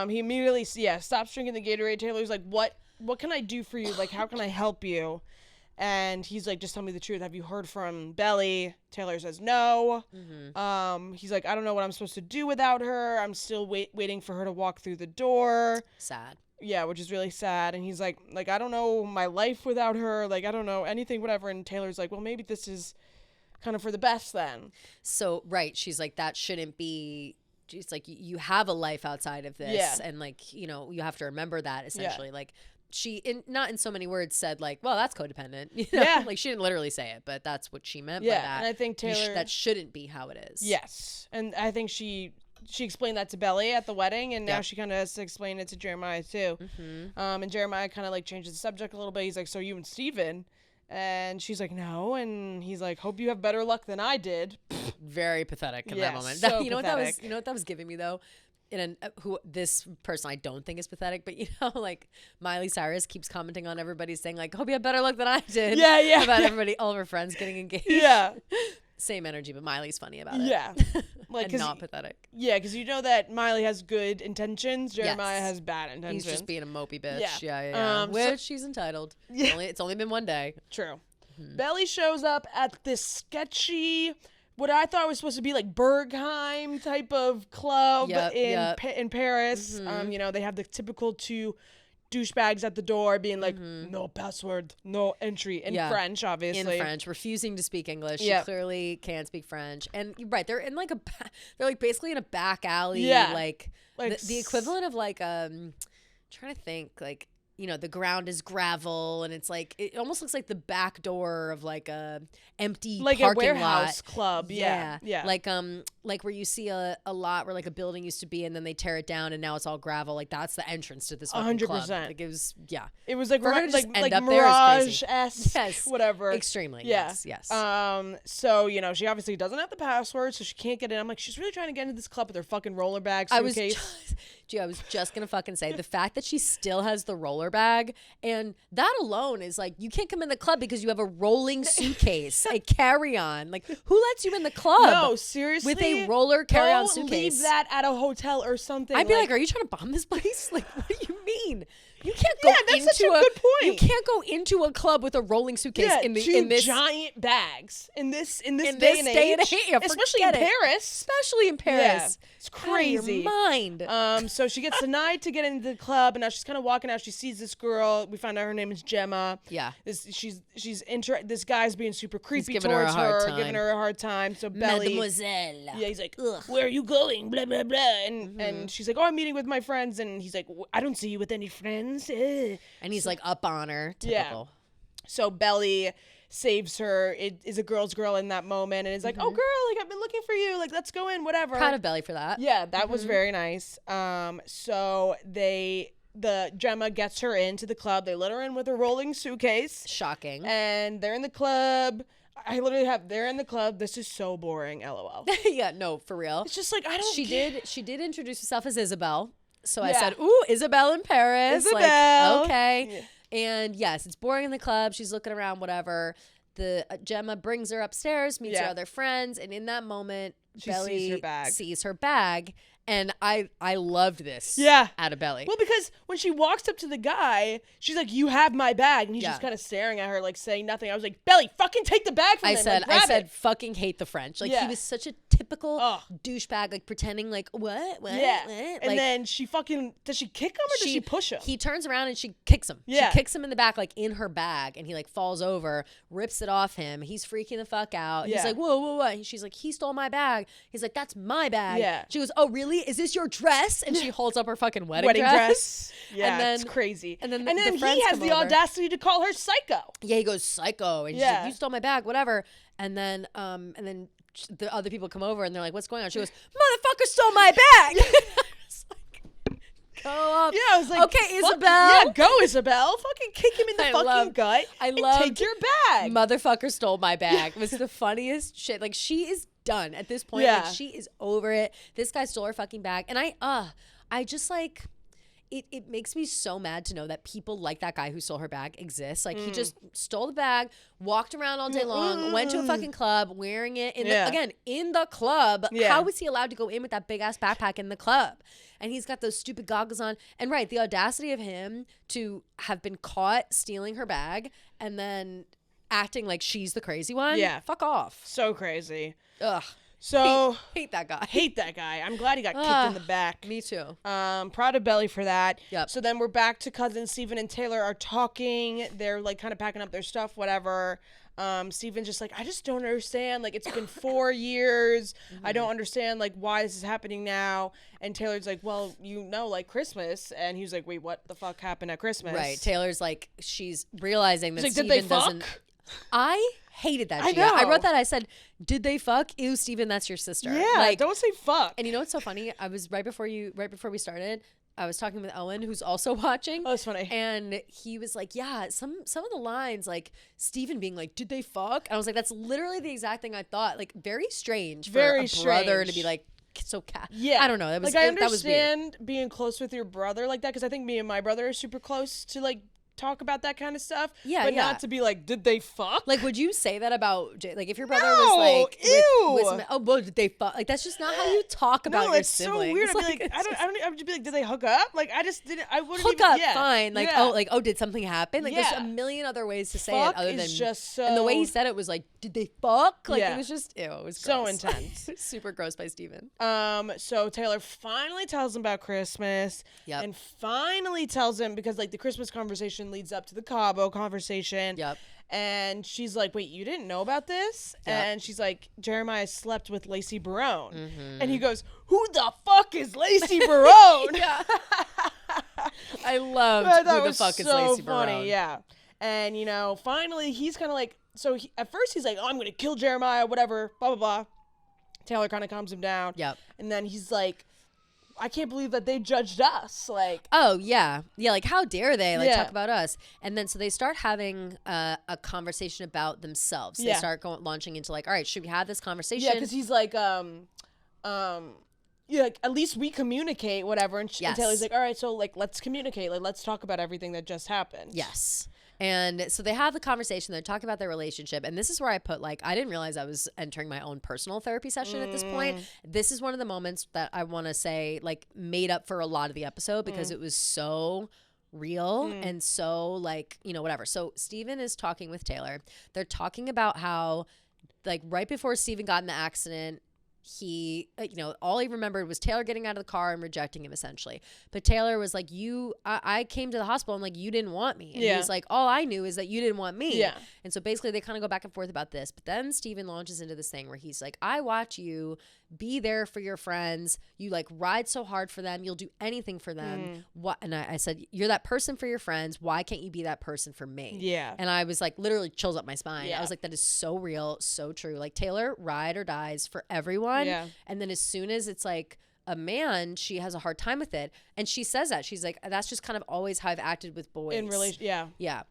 He immediately stops drinking the Gatorade. Taylor's like, what can I do for you? Like, how can I help you? And he's like, just tell me the truth. Have you heard from Belly? Taylor says no. Mm-hmm. He's like, I don't know what I'm supposed to do without her. I'm still waiting for her to walk through the door. Sad. Yeah, which is really sad. And he's like, I don't know my life without her. Like, I don't know anything, whatever. And Taylor's like, well, maybe this is kind of for the best then. So, right. She's like, that shouldn't be. She's like, you have a life outside of this. Yeah. And, like, you know, you have to remember that, essentially. Yeah. Like, she, not in so many words, said, like, well, that's codependent. You know? Yeah. Like, she didn't literally say it, but that's what she meant by that. And I think Taylor. That shouldn't be how it is. Yes. And I think she explained that to Belly at the wedding, and now she kind of has to explain it to Jeremiah too. Mm-hmm. And Jeremiah kind of like changes the subject a little bit. He's like, so you and Steven? And she's like, no. And he's like, hope you have better luck than I did. Very pathetic in that moment. So you know what that was giving me though? Who this person I don't think is pathetic, but you know, like Miley Cyrus keeps commenting on everybody saying like, hope you have better luck than I did. Yeah. About everybody, all of her friends getting engaged. Yeah. Same energy, but Miley's funny about it. Yeah. Like, and not pathetic. Yeah, because you know that Miley has good intentions. Jeremiah has bad intentions. He's just being a mopey bitch. Yeah. Yeah. Which she's entitled. Yeah. It's only been one day. True. Mm-hmm. Belly shows up at this sketchy, what I thought was supposed to be like Bergheim type of club in Paris. Mm-hmm. You know, they have the typical two douchebags at the door being like, no password, no entry in French, obviously. In French, refusing to speak English. She clearly can't speak French. And they're in like they're like basically in a back alley. Yeah. Like the equivalent of like, trying to think, like, you know, the ground is gravel and it's like, it almost looks like the back door of like a empty like parking a warehouse lot. Club. Yeah. Like where you see a lot where like a building used to be and then they tear it down and now it's all gravel. Like that's the entrance to this fucking 100%. club. Like it was like like Mirage-esque, whatever. Extremely. Yeah. Yes. So, you know, she obviously doesn't have the password, so she can't get in. I'm like, she's really trying to get into this club with her fucking roller bag suitcase. I was just gonna fucking say the fact that she still has the roller bag, and that alone is like, you can't come in the club because you have a rolling suitcase, a carry-on. Like, who lets you in the club? No, seriously, with a roller carry-on suitcase. Leave that at a hotel or something. I'd be like, are you trying to bomb this place? Like, what do you mean? You can't go into such a good point. You can't go into a club with a rolling suitcase in this giant bags in this day and age, especially in Paris. Yeah, it's crazy. Out of your mind. So she gets denied to get into the club, and now she's kind of walking out. She sees this girl. We find out her name is Gemma. Yeah. This guy's being super creepy towards her, giving her a hard time. So Belly, Mademoiselle. Yeah, he's like, ugh, where are you going? Blah blah blah. And she's like, oh, I'm meeting with my friends, and he's like, I don't see you with any friends. And he's like up on her. Typical. Yeah. So Belly saves her. It is a girl's girl in that moment, and is like, oh girl, like I've been looking for you. Like let's go in, whatever. Proud of Belly for that. Yeah, that was very nice. So the Gemma gets her into the club. They let her in with a rolling suitcase. Shocking. And they're in the club. I literally have, they're in the club. This is so boring. LOL. Yeah, no, for real. It's just like, I don't She did introduce herself as Isabel. So I said, ooh, Isabel in Paris. Isabel. Like, okay. Yeah. And yes, it's boring in the club. She's looking around, whatever. The Gemma brings her upstairs, meets her other friends. And in that moment, Belly sees her bag. And I loved this out of Belly. Well, because when she walks up to the guy, she's like, you have my bag. And he's just kind of staring at her, like, saying nothing. I was like, Belly, fucking take the bag from him. I said, fucking hate the French. Like, he was such a typical douchebag, like, pretending like, what? Yeah. What? And like, then she fucking, does she kick him or does she push him? He turns around and she kicks him. Yeah. She kicks him in the back, like, in her bag. And he, like, falls over, rips it off him. He's freaking the fuck out. He's like, whoa, whoa, whoa. And she's like, he stole my bag. He's like, that's my bag. Yeah. She goes, oh, really? Is this your dress? And she holds up her fucking wedding dress. Yeah, and then, it's crazy. And then he has the audacity to call her psycho. Yeah, he goes psycho, and she's like, "You stole my bag, whatever." And then the other people come over, and they're like, "What's going on?" She goes, "Motherfucker stole my bag." Go up. Yeah, I was like, okay, Isabel. Yeah, go Isabel. Fucking kick him in the gut. Take your bag. Motherfucker stole my bag. It was the funniest shit. Like, she is done at this point. Like, she is over it. This guy stole her fucking bag. And I just like, it makes me so mad to know that people like that guy who stole her bag exist. Like, he just stole the bag, walked around all day long, went to a fucking club wearing it in the club. How was he allowed to go in with that big ass backpack in the club? And he's got those stupid goggles on. And the audacity of him to have been caught stealing her bag and then acting like she's the crazy one. Yeah. Fuck off. So crazy. Ugh. So hate that guy. Hate that guy. I'm glad he got kicked in the back. Me too. Proud of Belly for that. Yep. So then we're back to cousins Steven and Taylor are talking. They're like kind of packing up their stuff, whatever. Steven's just like, I just don't understand. Like, it's been 4 years. I don't understand like why this is happening now. And Taylor's like, well, like Christmas. And he was like, wait, what the fuck happened at Christmas? Right. Taylor's like, she's realizing that like, Steven doesn't. I hated that shit. I wrote that. I said, did they fuck? Ew, Steven, that's your sister. Yeah, like, don't say fuck. And you know what's so funny? I was right before we started, I was talking with Owen, who's also watching. Oh, that's funny. And he was like, yeah, some of the lines, like Steven being like, did they fuck? And I was like, that's literally the exact thing I thought. Like, very strange for a brother to be like, so I don't know. That was like, I understand that was weird. Being close with your brother like that, because I think me and my brother are super close to like talk about that kind of stuff. Yeah, but not to be like, did they fuck? Like, would you say that about like if your brother was like, ew, oh, well, did they fuck? Like, that's just not how you talk about your siblings. So weird. I'd be like, I would just be like, did they hook up? Like, I just didn't. I wouldn't hook up. Fine. Like, oh, did something happen? Like, there's a million other ways to say it other than just so. And the way he said it was like, did they fuck? Like, it was just ew. It was so gross. intense. Super gross by Steven. So Taylor finally tells him about Christmas. Yep. And finally tells him, because like the Christmas conversation leads up to the Cabo conversation. Yep. And she's like, wait, you didn't know about this? Yep. And she's like, Jeremiah slept with Lacey Barone. Mm-hmm. And he goes, who the fuck is Lacey Barone? Yeah. I love who the fuck is Lacey Barone. Yeah. And, finally he's kind of like, at first he's like, oh, I'm going to kill Jeremiah, whatever, blah, blah, blah. Taylor kind of calms him down. Yep. And then he's like, I can't believe that they judged us. Like, oh yeah, like how dare they talk about us? And then so they start having a conversation about themselves. They start launching into like, all right, should we have this conversation? Yeah, because he's like, like at least we communicate, whatever. And Taylor's like, all right, so like let's communicate, like let's talk about everything that just happened. Yes. And so they have the conversation. They're talking about their relationship. And this is where I put, like, I didn't realize I was entering my own personal therapy session at this point. This is one of the moments that I want to say, like, made up for a lot of the episode because it was so real and so, like, whatever. So Steven is talking with Taylor. They're talking about how, like, right before Steven got in the accident, he, all he remembered was Taylor getting out of the car and rejecting him essentially. But Taylor was like, I came to the hospital and like, you didn't want me. And he was like, all I knew is that you didn't want me. Yeah. And so basically they kind of go back and forth about this. But then Steven launches into this thing where he's like, I watch you be there for your friends. You like ride so hard for them. You'll do anything for them. What? And I said, you're that person for your friends. Why can't you be that person for me? Yeah. And I was like, literally chills up my spine. Yeah. I was like, that is so real, so true. Like Taylor, ride or dies for everyone. Yeah. And then as soon as it's like a man, she has a hard time with it. And she says that. She's like, that's just kind of always how I've acted with boys. In relation, yeah. Yeah.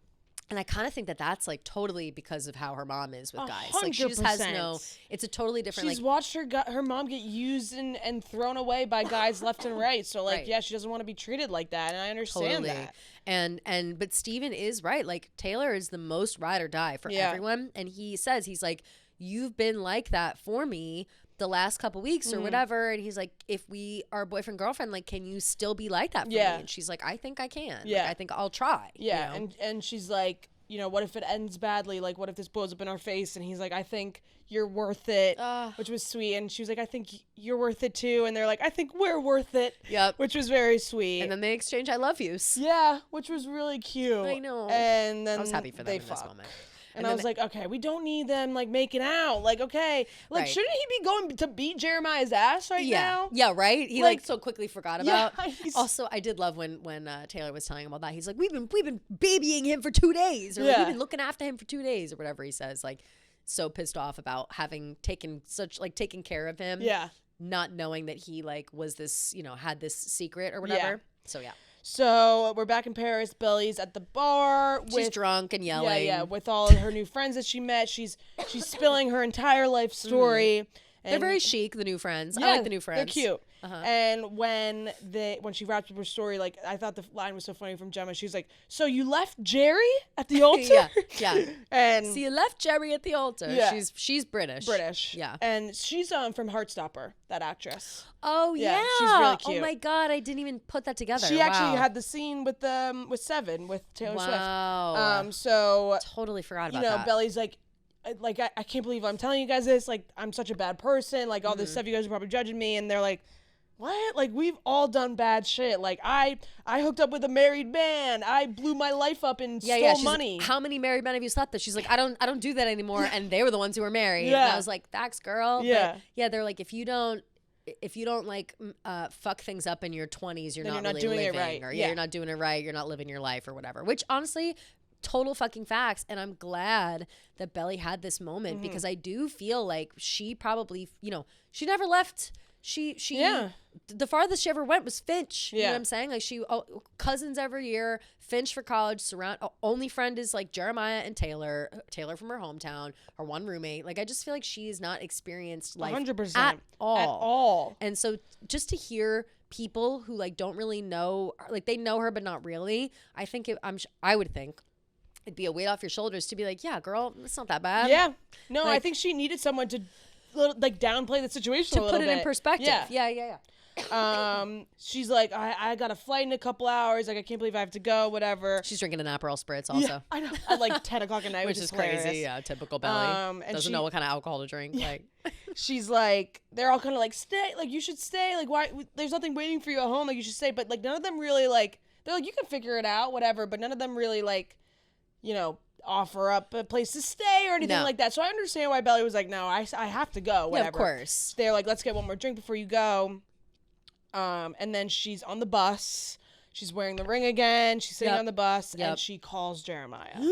And I kind of think that that's like totally because of how her mom is with guys. 100%. Like she just has no, it's a totally different. She's watched her mom get used and thrown away by guys left and right. So like, yeah, she doesn't want to be treated like that. And I understand that. But Steven is right. Like Taylor is the most ride or die for everyone. And he says, he's like, you've been like that for me the last couple weeks or whatever. And he's like, if we are boyfriend girlfriend, like, can you still be like that for me? And she's like, I think I can. Like, I think I'll try. Yeah. You know? And she's like, you know, what if it ends badly? Like, what if this blows up in our face? And he's like, I think you're worth it, which was sweet. And she was like, I think you're worth it too. And they're like, I think we're worth it. Yep. Which was very sweet. And then they exchange I love yous. Yeah, which was really cute. I know. And then I was happy for them in this moment. And I was like, okay, we don't need them, like, making out. Like, okay. Like, shouldn't he be going to beat Jeremiah's ass now? Yeah, right? He, like so quickly forgot about. Yeah, also, I did love when Taylor was telling him about that. He's like, we've been babying him for 2 days. Or like, we've been looking after him for 2 days. Or whatever he says. Like, so pissed off about having taken care of him. Yeah. Not knowing that he, like, was this, you know, had this secret or whatever. Yeah. So, yeah. So we're back in Paris. Belly's at the bar. She's drunk and yelling. Yeah, with all of her new friends that she met. She's spilling her entire life story. They're very chic, the new friends. Yeah, I like the new friends. They're cute. And when she wrapped up her story, like, I thought the line was so funny from Gemma. She's like, so you left Jerry at the altar? yeah. And so you left Jerry at the altar. Yeah. She's British. Yeah. And she's from Heartstopper, that actress. Oh yeah. She's really cute. Oh my God, I didn't even put that together. She actually had the scene with Seven with Taylor Swift. So totally forgot about that. You know, that. Belly's like I can't believe I'm telling you guys this. Like, I'm such a bad person. Like, all this stuff, you guys are probably judging me. And they're like, what? Like, we've all done bad shit. Like, I hooked up with a married man. I blew my life up and stole money. Like, how many married men have you slept with? She's like, I don't do that anymore. And they were the ones who were married. Yeah. And I was like, thanks, girl. Yeah. But yeah, they're like, if you don't like fuck things up in your 20s, you're not really doing living. it right. Or you're not doing it right. You're not living your life or whatever. Which honestly, total fucking facts. And I'm glad that Belly had this moment because I do feel like she probably, you know, she never left. She the farthest she ever went was Finch. You know what I'm saying? Like, cousins every year, Finch for college, only friend is like Jeremiah and Taylor from her hometown, her one roommate. Like, I just feel like she is not experienced life 100% at all. At all. And so just to hear people who like don't really know, like they know her but not really, I think I would think it'd be a weight off your shoulders to be like, yeah, girl, it's not that bad. Yeah. No, like, I think she needed someone to like downplay the situation to put it in perspective. Yeah. She's like, I got a flight in a couple hours. Like, I can't believe I have to go. Whatever. She's drinking an Aperol Spritz also. Yeah, I know. At like 10 o'clock at night, which is hilarious. Crazy. Yeah, typical Belly. Doesn't know what kind of alcohol to drink. Yeah. Like, she's like, they're all kind of like, stay. Like, you should stay. Like, why? There's nothing waiting for you at home. Like, you should stay. But like, none of them really like. They're like, you can figure it out, whatever. But none of them really like, you know, offer up a place to stay or anything like that. So I understand why Belly was like, no, I have to go, whatever. Yeah, of course. They're like, let's get one more drink before you go. And then she's on the bus. She's wearing the ring again. She's sitting on the bus and she calls Jeremiah.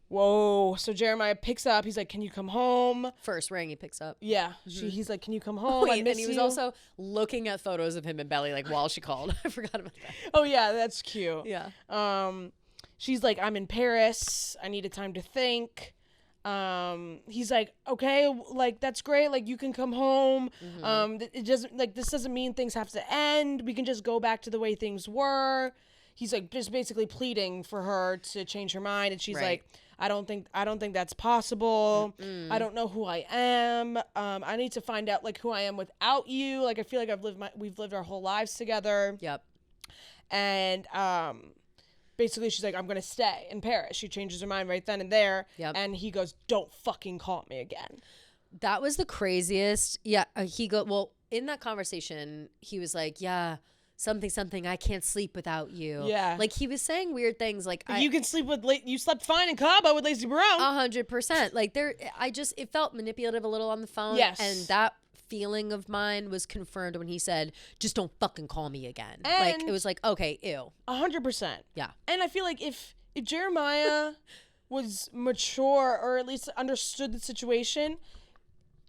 Whoa. So Jeremiah picks up. He's like, can you come home? First ring he picks up. Yeah. He's like, can you come home? I miss and he was also looking at photos of him and Belly like while she called. I forgot about that. Oh yeah, that's cute. Yeah. She's like, I'm in Paris. I needed time to think. He's like, okay, like, that's great. Like, you can come home. It doesn't, like, this doesn't mean things have to end. We can just go back to the way things were. He's like, just basically pleading for her to change her mind. And she's like, I don't think that's possible. I don't know who I am. I need to find out like who I am without you. Like, I feel like we've lived our whole lives together. Yep. And, basically, she's like, I'm going to stay in Paris. She changes her mind right then and there. Yep. And he goes, don't fucking call me again. That was the craziest. Yeah. In that conversation, he was like, yeah, something, I can't sleep without you. Yeah. Like, he was saying weird things like, you can sleep with, you slept fine in Cabo with Lacey Brown. 100%. Like, it felt manipulative a little on the phone. Yes. And that feeling of mine was confirmed when he said, just don't fucking call me again. And like, it was like, okay, ew. 100%. Yeah. And I feel like if Jeremiah was mature or at least understood the situation,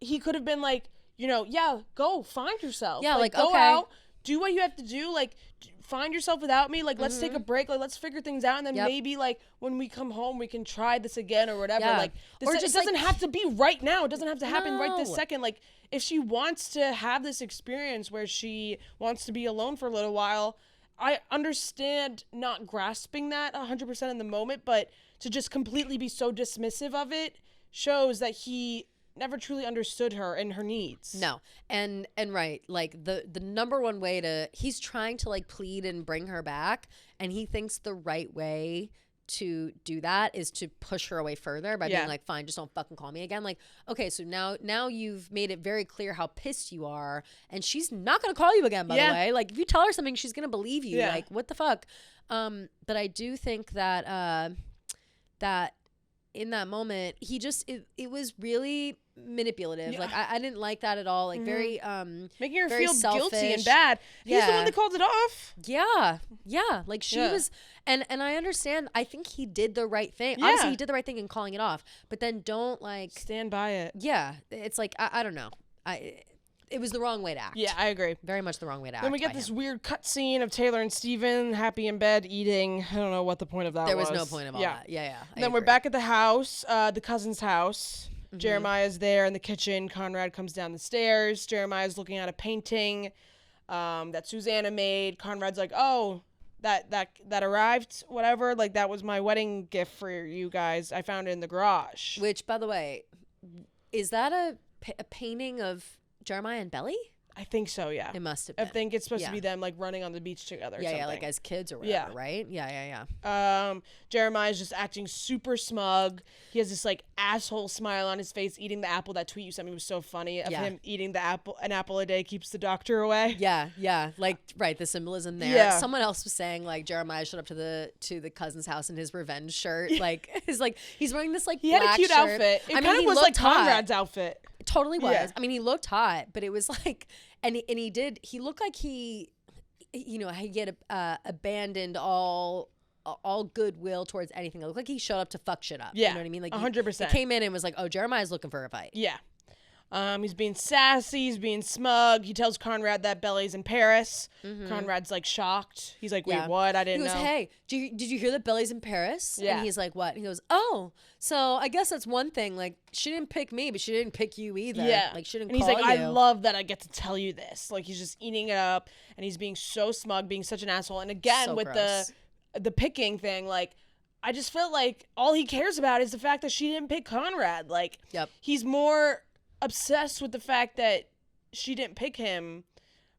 he could have been like, you know, yeah, go find yourself. Yeah, like go okay. out, do what you have to do. Like, find yourself without me. Like, let's take a break. Like, let's figure things out. And then maybe, like, when we come home, we can try this again or whatever. Yeah. Like, it doesn't have to be right now. It doesn't have to happen right this second. Like, if she wants to have this experience where she wants to be alone for a little while, I understand not grasping that 100% in the moment, but to just completely be so dismissive of it shows that he never truly understood her and her needs. No. And right, like the number one way he's trying to like plead and bring her back, and he thinks the right way to do that is to push her away further by being like, fine, just don't fucking call me again. Like, okay, so now you've made it very clear how pissed you are, and she's not gonna call you again, by the way. Like, if you tell her something, she's gonna believe you. Like, what the fuck? But I do think that that in that moment, he just it was really manipulative. Like, I didn't like that at all. Like, very making her very feel selfish. guilty and bad. He's the one that called it off. Yeah. Like, she was, and I understand. I think he did the right thing. Obviously, he did the right thing in calling it off. But then don't like stand by it. Yeah, it's like I don't know. It was the wrong way to act. Yeah, I agree. Very much the wrong way to act. Then we get this weird cut scene of Taylor and Steven happy in bed eating. I don't know what the point of that was. There was no point of all that. Yeah. Then we're back at the house, the cousin's house. Mm-hmm. Jeremiah's there in the kitchen. Conrad comes down the stairs. Jeremiah's looking at a painting that Susanna made. Conrad's like, oh, that arrived, whatever. Like, that was my wedding gift for you guys. I found it in the garage. Which, by the way, is that a painting of Jeremiah and Belly? I think so, yeah. It must have been. I think it's supposed to be them, like, running on the beach together or something. Yeah, like as kids or whatever, right? Yeah. Jeremiah's just acting super smug. He has this, like, asshole smile on his face, eating the apple. That tweet you sent me was so funny of him eating an apple a day keeps the doctor away. Yeah. Like, right, the symbolism there. Yeah. Someone else was saying, like, Jeremiah showed up to the cousin's house in his revenge shirt. Like, he's wearing this, like, he black had a cute shirt. outfit. It kind of was like Conrad's outfit. It totally was. Yeah. I mean, he looked hot, but it was like, and he looked like he had abandoned all goodwill towards anything. It looked like he showed up to fuck shit up. Yeah. You know what I mean? Like, 100%. He came in and was like, oh, Jeremiah's looking for a fight. Yeah. He's being sassy. He's being smug. He tells Conrad that Belly's in Paris. Mm-hmm. Conrad's like shocked. He's like, wait, what? I didn't know. He goes, hey, did you hear that Belly's in Paris? Yeah. And he's like, what? And he goes, oh, so I guess that's one thing. Like, she didn't pick me, but she didn't pick you either. Yeah. Like, she didn't call you. And he's like, I love that I get to tell you this. Like, he's just eating it up, and he's being so smug, being such an asshole. And again, so with gross. the picking thing, like, I just felt like all he cares about is the fact that she didn't pick Conrad. Like, he's more obsessed with the fact that she didn't pick him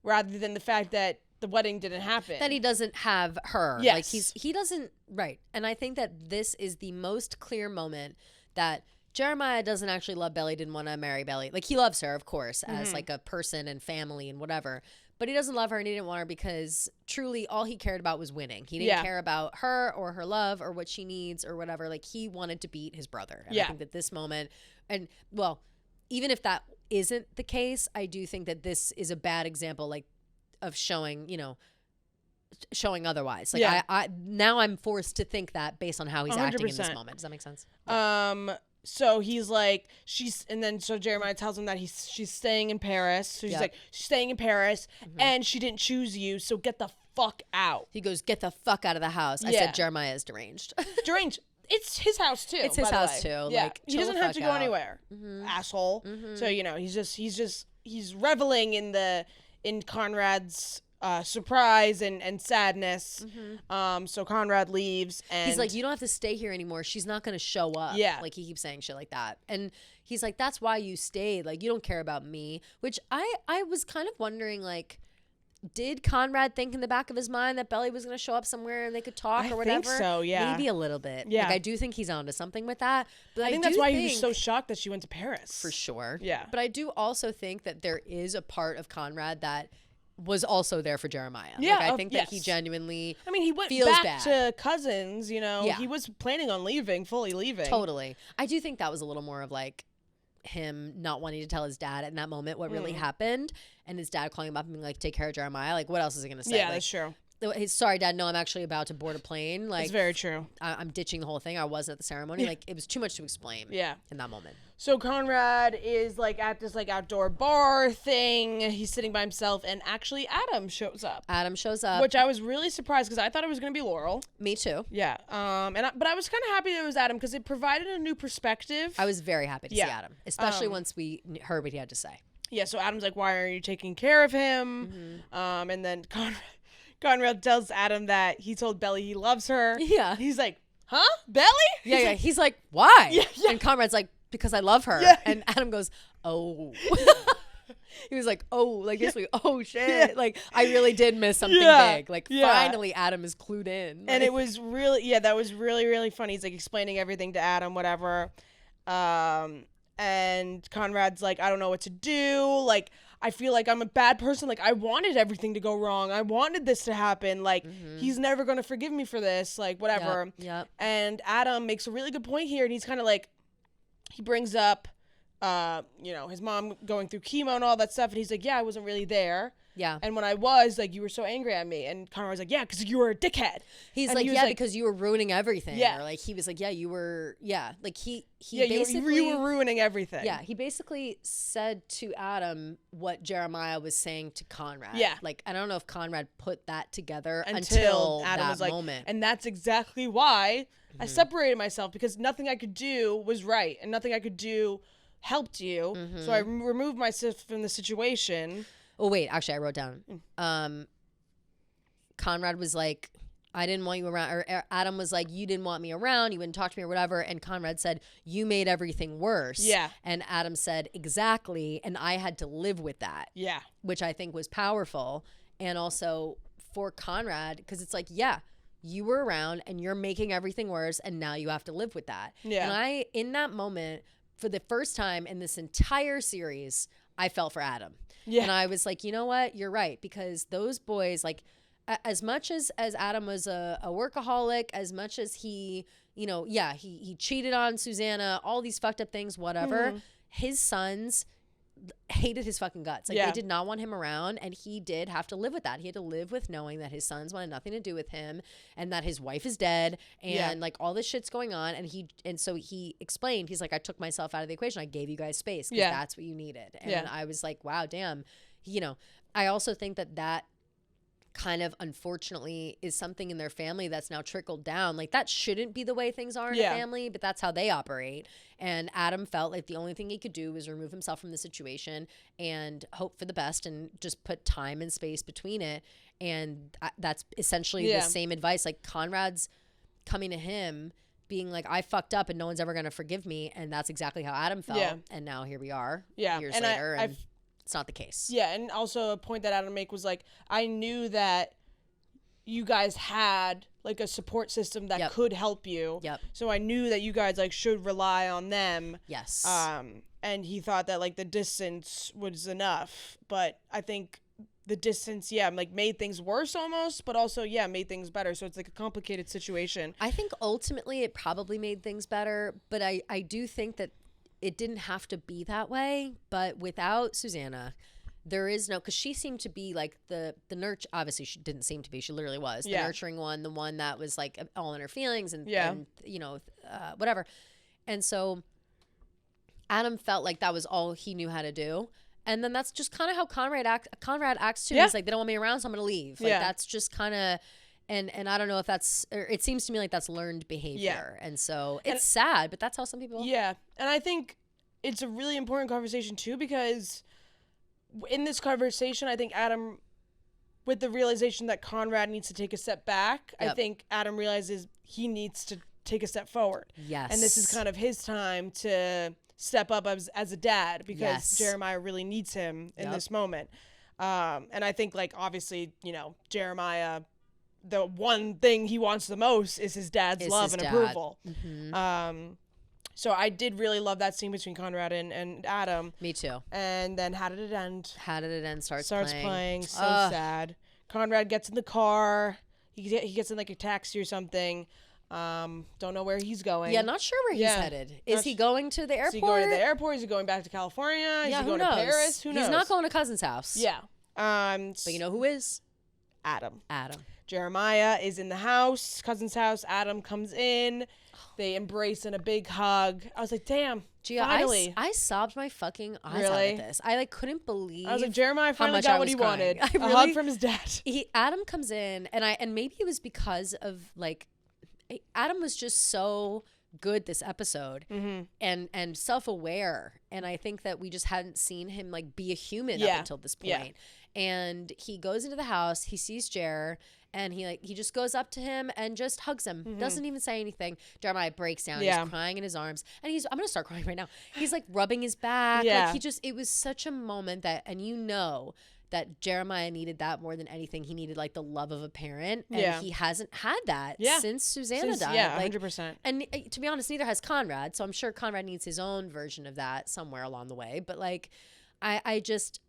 rather than the fact that the wedding didn't happen. That he doesn't have her. Yes. Like, he doesn't, right. And I think that this is the most clear moment that Jeremiah doesn't actually love Belly, didn't want to marry Belly. Like, he loves her, of course, as like a person and family and whatever. But he doesn't love her, and he didn't want her because truly all he cared about was winning. He didn't care about her or her love or what she needs or whatever. Like, he wanted to beat his brother. And I think that this moment, and well, even if that isn't the case, I do think that this is a bad example, like, of showing otherwise. Like, I now I'm forced to think that based on how he's 100%. Acting in this moment. Does that make sense? So he's like, so Jeremiah tells him that she's staying in Paris. So he's like, she's staying in Paris, and she didn't choose you, so get the fuck out. He goes, get the fuck out of the house. I said Jeremiah is deranged. Deranged. It's his house too. It's his house too. Yeah. Like, he doesn't have to go anywhere. Asshole. So he's reveling in Conrad's surprise and sadness. So Conrad leaves, and he's like, you don't have to stay here anymore. She's not going to show up. Yeah. Like, he keeps saying shit like that. And he's like, that's why you stayed. Like, you don't care about me. Which I was kind of wondering, like, did Conrad think in the back of his mind that Belly was going to show up somewhere and they could talk or whatever? I think so, yeah. Maybe a little bit. Yeah. Like, I do think he's onto something with that. But I think that's why he was so shocked that she went to Paris. For sure. Yeah. But I do also think that there is a part of Conrad that was also there for Jeremiah. Yeah, like, I think that he genuinely he went feels back bad. to cousins, he was planning on fully leaving. Totally. I do think that was a little more of like him not wanting to tell his dad in that moment what really happened, and his dad calling him up and being like, take care of Jeremiah. Like, what else is he going to say? Yeah, like, that's true. sorry, Dad, no, I'm actually about to board a plane. Like, it's very true. I'm ditching the whole thing. I wasn't at the ceremony. Like, it was too much to explain. Yeah. In that moment. So Conrad is like at this like outdoor bar thing. He's sitting by himself, and actually Adam shows up. Which I was really surprised because I thought it was gonna be Laurel. Me too. Yeah. But I was kind of happy that it was Adam because it provided a new perspective. I was very happy to see Adam, especially once we heard what he had to say. Yeah. So Adam's like, "Why aren't you taking care of him?" And then Conrad tells Adam that he told Belly he loves her. Yeah. He's like, huh? Belly? Yeah. He's like, why? Yeah. And Conrad's like, because I love her. Yeah. And Adam goes, oh. He was like, oh, like basically, oh shit. Yeah. Like, I really did miss something big. Like, finally Adam is clued in. Like, and it was really, that was really, really funny. He's like explaining everything to Adam, whatever. And Conrad's like, I don't know what to do. Like, I feel like I'm a bad person. Like, I wanted everything to go wrong. I wanted this to happen. Like, he's never going to forgive me for this. Like, whatever. Yep. And Adam makes a really good point here. And he's kind of like, he brings up, his mom going through chemo and all that stuff. And he's like, yeah, I wasn't really there. Yeah. And when I was, like, you were so angry at me. And Conrad was like, yeah, because you were a dickhead. He's like, yeah, because you were ruining everything. Yeah. Or like, he was like, yeah, you were, like he basically. You were ruining everything. Yeah. He basically said to Adam what Jeremiah was saying to Conrad. Yeah. Like, I don't know if Conrad put that together until Adam that was like, moment. And that's exactly why I separated myself, because nothing I could do was right. And nothing I could do helped you. So I removed myself from the situation. Oh, wait. Actually, I wrote down. Conrad was like, I didn't want you around. Or Adam was like, you didn't want me around. You wouldn't talk to me or whatever. And Conrad said, you made everything worse. Yeah. And Adam said, exactly. And I had to live with that. Yeah. Which I think was powerful. And also for Conrad, because it's like, yeah, you were around and you're making everything worse. And now you have to live with that. Yeah. And in that moment, for the first time in this entire series, I felt for Adam. Yeah. And I was like, you know what? You're right. Because those boys, like, as much as Adam was a workaholic, as much as he, he cheated on Susanna, all these fucked up things, whatever, his sons hated his fucking guts. Like, they did not want him around, and he did have to live with that. He had to live with knowing that his sons wanted nothing to do with him, and that his wife is dead, and like all this shit's going on. And so he explained, he's like, I took myself out of the equation. I gave you guys space because that's what you needed. And I was like, wow, damn. I also think that kind of unfortunately is something in their family that's now trickled down. Like, that shouldn't be the way things are in a family, but that's how they operate. And Adam felt like the only thing he could do was remove himself from the situation and hope for the best and just put time and space between it. And that's essentially the same advice. Like, Conrad's coming to him being like, I fucked up and no one's ever going to forgive me. And that's exactly how Adam felt. Yeah. And now here we are years later. And it's not the case. Yeah, and also a point that Adam made was like, I knew that you guys had like a support system that could help you. Yep. So I knew that you guys like should rely on them. Yes. And he thought that like the distance was enough, but I think the distance, like made things worse almost, but also made things better. So it's like a complicated situation. I think ultimately it probably made things better, but I do think that it didn't have to be that way. But without Susanna, there is no, because she seemed to be like the nurture. Obviously, she didn't seem to be. She literally was the nurturing one, the one that was like all in her feelings and whatever. And so Adam felt like that was all he knew how to do. And then that's just kind of how Conrad acts too. He's like, they don't want me around, so I'm gonna leave. Like that's just kind of. And I don't know if that's, or it seems to me like that's learned behavior. And so it's sad, but that's how some people. Yeah. And I think it's a really important conversation too, because in this conversation, I think Adam, with the realization that Conrad needs to take a step back, I think Adam realizes he needs to take a step forward. Yes. And this is kind of his time to step up as a dad, because Jeremiah really needs him in this moment. And I think like, obviously, Jeremiah, the one thing he wants the most is his dad's love and approval. Mm-hmm. So I did really love that scene between Conrad and Adam. Me too. And then how did it end? Starts playing. So sad. Conrad gets in the car. He gets in like a taxi or something. Don't know where he's going. Yeah, not sure where he's headed. Is he going to the airport? Is he going to the airport? Is he going back to California? Is he going to Paris? Who knows? He's not going to cousin's house. Yeah. But you know who is? Adam. Jeremiah is in the house, cousin's house. Adam comes in. They embrace in a big hug. I was like, damn, Gia, finally. I sobbed my fucking eyes out at this. I couldn't believe. I was like, Jeremiah finally got what he wanted. A hug from his dad. Adam comes in, and maybe it was because of like, Adam was just so good this episode, and self-aware, and I think that we just hadn't seen him like be a human up until this point. And he goes into the house, he sees Jer, and he just goes up to him and just hugs him. Doesn't even say anything. Jeremiah breaks down. He's crying in his arms, and I'm gonna start crying right now. He's like rubbing his back. Like it was such a moment that that Jeremiah needed that more than anything. He needed like the love of a parent, and he hasn't had that since Susanna died. Yeah, like, 100%. And to be honest, neither has Conrad. So I'm sure Conrad needs his own version of that somewhere along the way. But like, I just,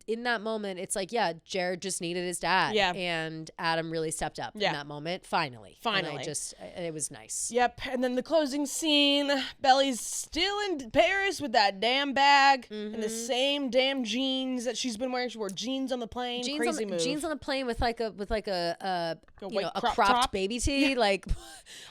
in that moment, it's like, Jared just needed his dad. Yeah. And Adam really stepped up in that moment. Finally. And it was nice. Yep. And then the closing scene, Belly's still in Paris with that damn bag and the same damn jeans that she's been wearing. She wore jeans on the plane. Crazy move. Jeans on the plane with a cropped top baby tee. Yeah. Like,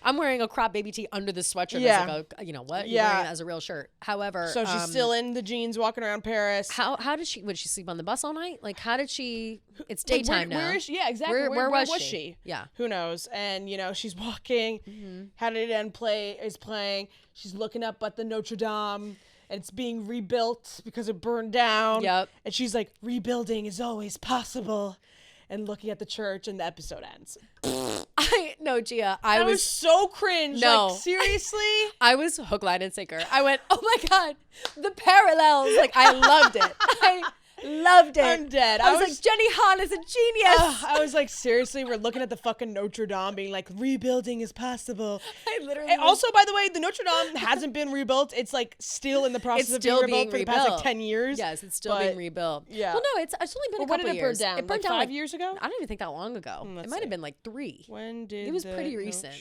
I'm wearing a cropped baby tee under the sweatshirt. Yeah. As like you're wearing it as a real shirt. However, so she's still in the jeans walking around Paris. How did she, would she sleep on the bus all night? Like, how did she, it's daytime now. Where is she? Yeah, exactly. Where was she? Yeah. Who knows? And, she's walking. How Did It End is playing. She's looking up at the Notre Dame. And it's being rebuilt because it burned down. Yep. And she's like, rebuilding is always possible. And looking at the church, and the episode ends. Gia, I was so cringe. No. Like, seriously? I was hook, line, and sinker. I went, oh my God, the parallels. Like, I loved it. I loved it. I'm dead. I was like, Jenny Han is a genius. I was like, seriously, we're looking at the fucking Notre Dame being like, rebuilding is possible. I literally. And also, by the way, the Notre Dame hasn't been rebuilt. It's like still in the process of being rebuilt for the past like 10 years. Yes, it's still being rebuilt. Yeah. Well, no, it's only been a couple years. When did it burn down? It burned down 5 years ago? I don't even think that long ago. It might have been like 3. When did it was pretty recent?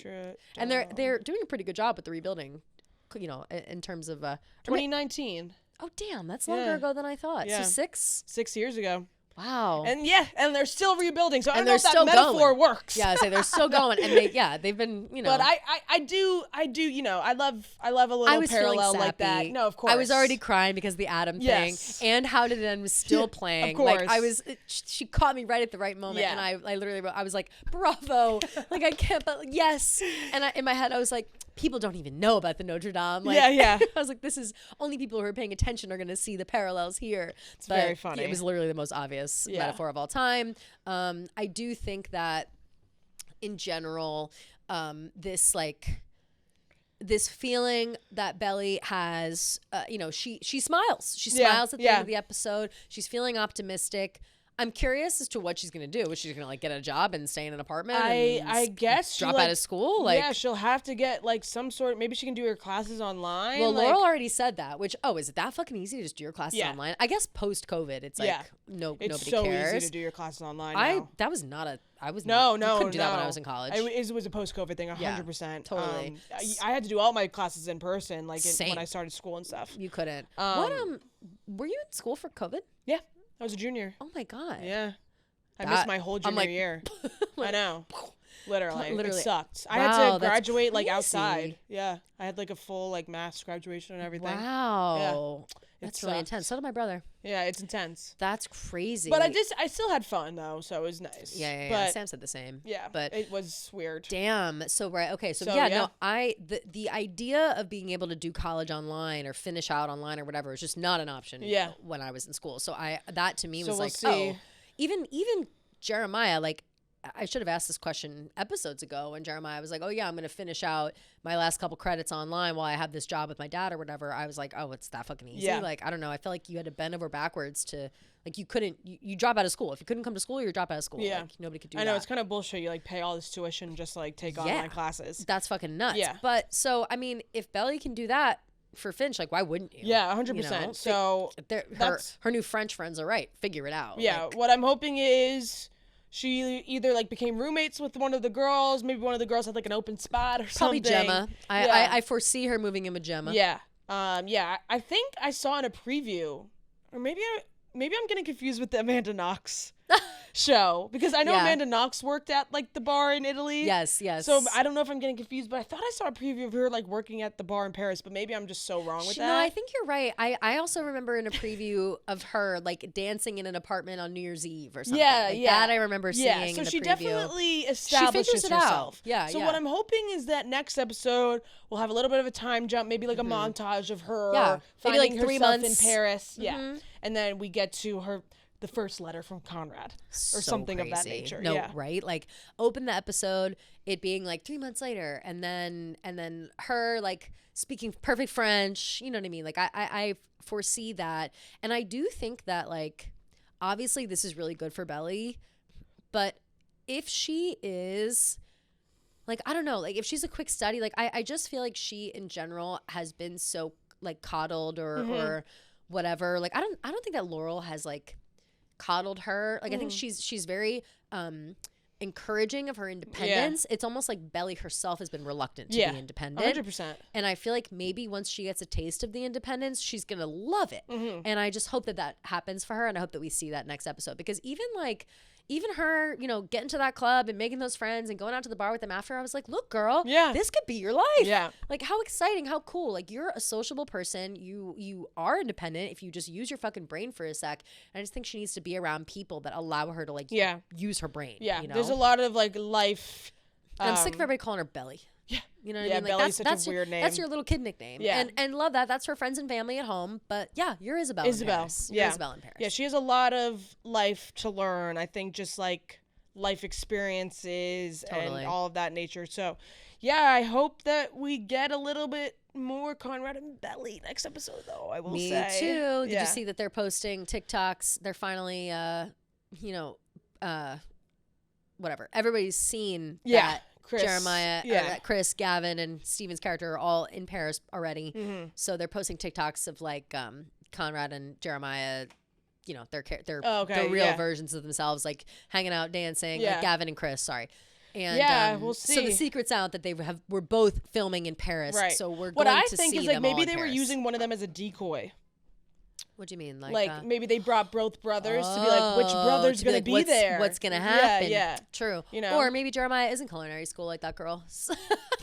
And they're doing a pretty good job with the rebuilding. In terms of 2019. Oh, damn. That's longer ago than I thought. Yeah. So 6 years ago. Wow. And they're still rebuilding. So I don't know if that metaphor works. Yeah, they're still going. And they've been, But I do, I love a little parallel like that. No, of course. I was already crying because the Adam thing and How Did It End was still playing. Of course. Like she caught me right at the right moment. Yeah. And I literally, I was like, bravo. Like I can't, but yes. And in my head, I was like, people don't even know about the Notre Dame. Like, I was like, this is only people who are paying attention are going to see the parallels here. It's very funny. It was literally the most obvious metaphor of all time. I do think that in general, this feeling that Belly has, she smiles. She smiles at the end of the episode. She's feeling optimistic. I'm curious as to what she's going to do. Is she going to get a job and stay in an apartment? I guess drop out of school. She'll have to get some sort. Maybe she can do her classes online. Well, Laurel already said that. Which is it that fucking easy to just do your classes online? I guess post COVID, it's nobody cares. It's so easy to do your classes online. Now. That was not a. I was no. You couldn't do that when I was in college. It was a post COVID thing, 100%. Totally. I had to do all my classes in person, when I started school and stuff. You couldn't. Were you in school for COVID? Yeah. I was a junior. Oh my God. Yeah. I missed my whole junior year. I know. Literally. It sucked. I had to graduate outside. Yeah. I had a full mass graduation and everything. Wow. Yeah. That's really intense. So did my brother. Yeah, it's intense. That's crazy. But I still had fun though, so it was nice. Yeah. But Sam said the same. Yeah. But it was weird. Damn. So okay. So the idea of being able to do college online or finish out online or whatever is just not an option. Yeah. When I was in school, so that to me was see. Even Jeremiah, I should have asked this question episodes ago when Jeremiah was like, oh yeah, I'm going to finish out my last couple credits online while I have this job with my dad or whatever. I was like, oh, it's that fucking easy. Yeah. I don't know. I feel like you had to bend over backwards to you couldn't, you drop out of school. If you couldn't come to school, you drop out of school. Yeah. Nobody could do that. I know. It's kind of bullshit. You pay all this tuition just to take online classes. That's fucking nuts. Yeah. But so, I mean, if Belly can do that for Finch, why wouldn't you? Yeah, 100%. So her new French friends are right. Figure it out. Yeah. What I'm hoping is she either became roommates with one of the girls. Maybe one of the girls had an open spot or something. Probably Gemma. I foresee her moving in with Gemma. Yeah. I think I saw in a preview, or maybe I'm getting confused with the Amanda Knox. show, because I know Amanda Knox worked at like the bar in Italy. Yes. So I don't know if I'm getting confused, but I thought I saw a preview of her like working at the bar in Paris, but maybe I'm just so wrong with that. No, I think you're right. I also remember in a preview of her like dancing in an apartment on New Year's Eve or something. Yeah. That I remember seeing. Yeah, so in the she preview. Definitely establishes herself. Yeah. So what I'm hoping is that next episode we'll have a little bit of a time jump, maybe like a montage of her finding maybe like 3 herself months in Paris. Yeah. And then we get to the first letter from Conrad or something crazy. Of that nature. No, right? Like open the episode, it being like 3 months later, and then her like speaking perfect French. You know what I mean? Like I foresee that, and I do think that like obviously this is really good for Belly, but if she is like, I don't know, like if she's a quick study, like I just feel like she in general has been so like coddled or whatever. Like I don't think that Laurel has like coddled her. Like I think she's very encouraging of her independence. It's almost like Belly herself has been reluctant to be independent. 100%. And I feel like maybe once she gets a taste of the independence, she's gonna love it. And I just hope that happens for her, and I hope that we see that next episode, because even her, you know, getting to that club and making those friends and going out to the bar with them after, I was like, look, girl, this could be your life. Yeah. Like, how exciting, how cool. Like, you're a sociable person. You are independent if you just use your fucking brain for a sec. And I just think she needs to be around people that allow her to, like, use her brain. Yeah. You know? There's a lot of, like, life. And I'm sick of everybody calling her Belly. Yeah. You know what I mean? Like, Belly's such a weird name. That's your little kid nickname. Yeah. And love that. That's her friends and family at home. But yeah, you're Isabel in Paris. You're Isabel in Paris. Yeah, she has a lot of life to learn. I think just like life experiences and all of that nature. So yeah, I hope that we get a little bit more Conrad and Belly next episode, though, I will say. Me too. Did you see that they're posting TikToks? They're finally, whatever. Everybody's seen that Chris, Jeremiah, that Chris, Gavin, and Steven's character are all in Paris already. So they're posting TikToks of like Conrad and Jeremiah, you know, their real versions of themselves, like hanging out, dancing, like Gavin and Chris, And we'll see. So the secret's out that we're both filming in Paris. Right. So we're what going I to think see is like them maybe all they in were Paris. using one of them as a decoy. What do you mean? Like maybe they brought both brothers to be like, which brother's going to be there? What's going to happen? Yeah. True. You know? Or maybe Jeremiah is in culinary school like that girl.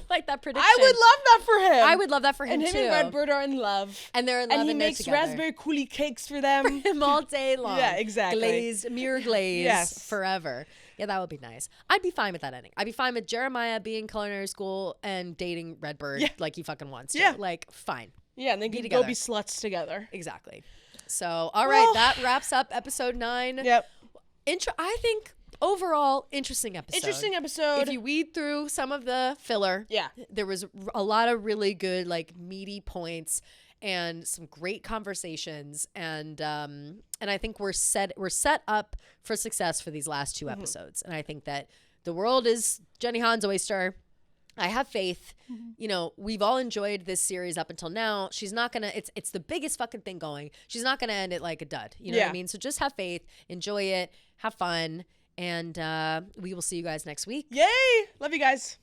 Like that prediction. I would love that for him. I would love that for him too. And him and Redbird are in love. And they're in love, and he makes raspberry coulis cakes for them. For him all day long. Yeah, exactly. Mirror glaze forever. Yeah, that would be nice. I'd be fine with that ending. I'd be fine with Jeremiah being in culinary school and dating Redbird like he fucking wants to. Like, fine. Yeah, and they can go be sluts together. Exactly. So, all right, that wraps up episode 9. Yep. I think overall, interesting episode. Interesting episode. If you weed through some of the filler, there was a lot of really good, like, meaty points and some great conversations, and I think we're set up for success for these last 2 episodes. And I think that the world is Jenny Han's oyster. I have faith. You know, we've all enjoyed this series up until now. She's not gonna. It's the biggest fucking thing going. She's not gonna end it like a dud. You know what I mean? So just have faith, enjoy it, have fun, and we will see you guys next week. Yay! Love you guys.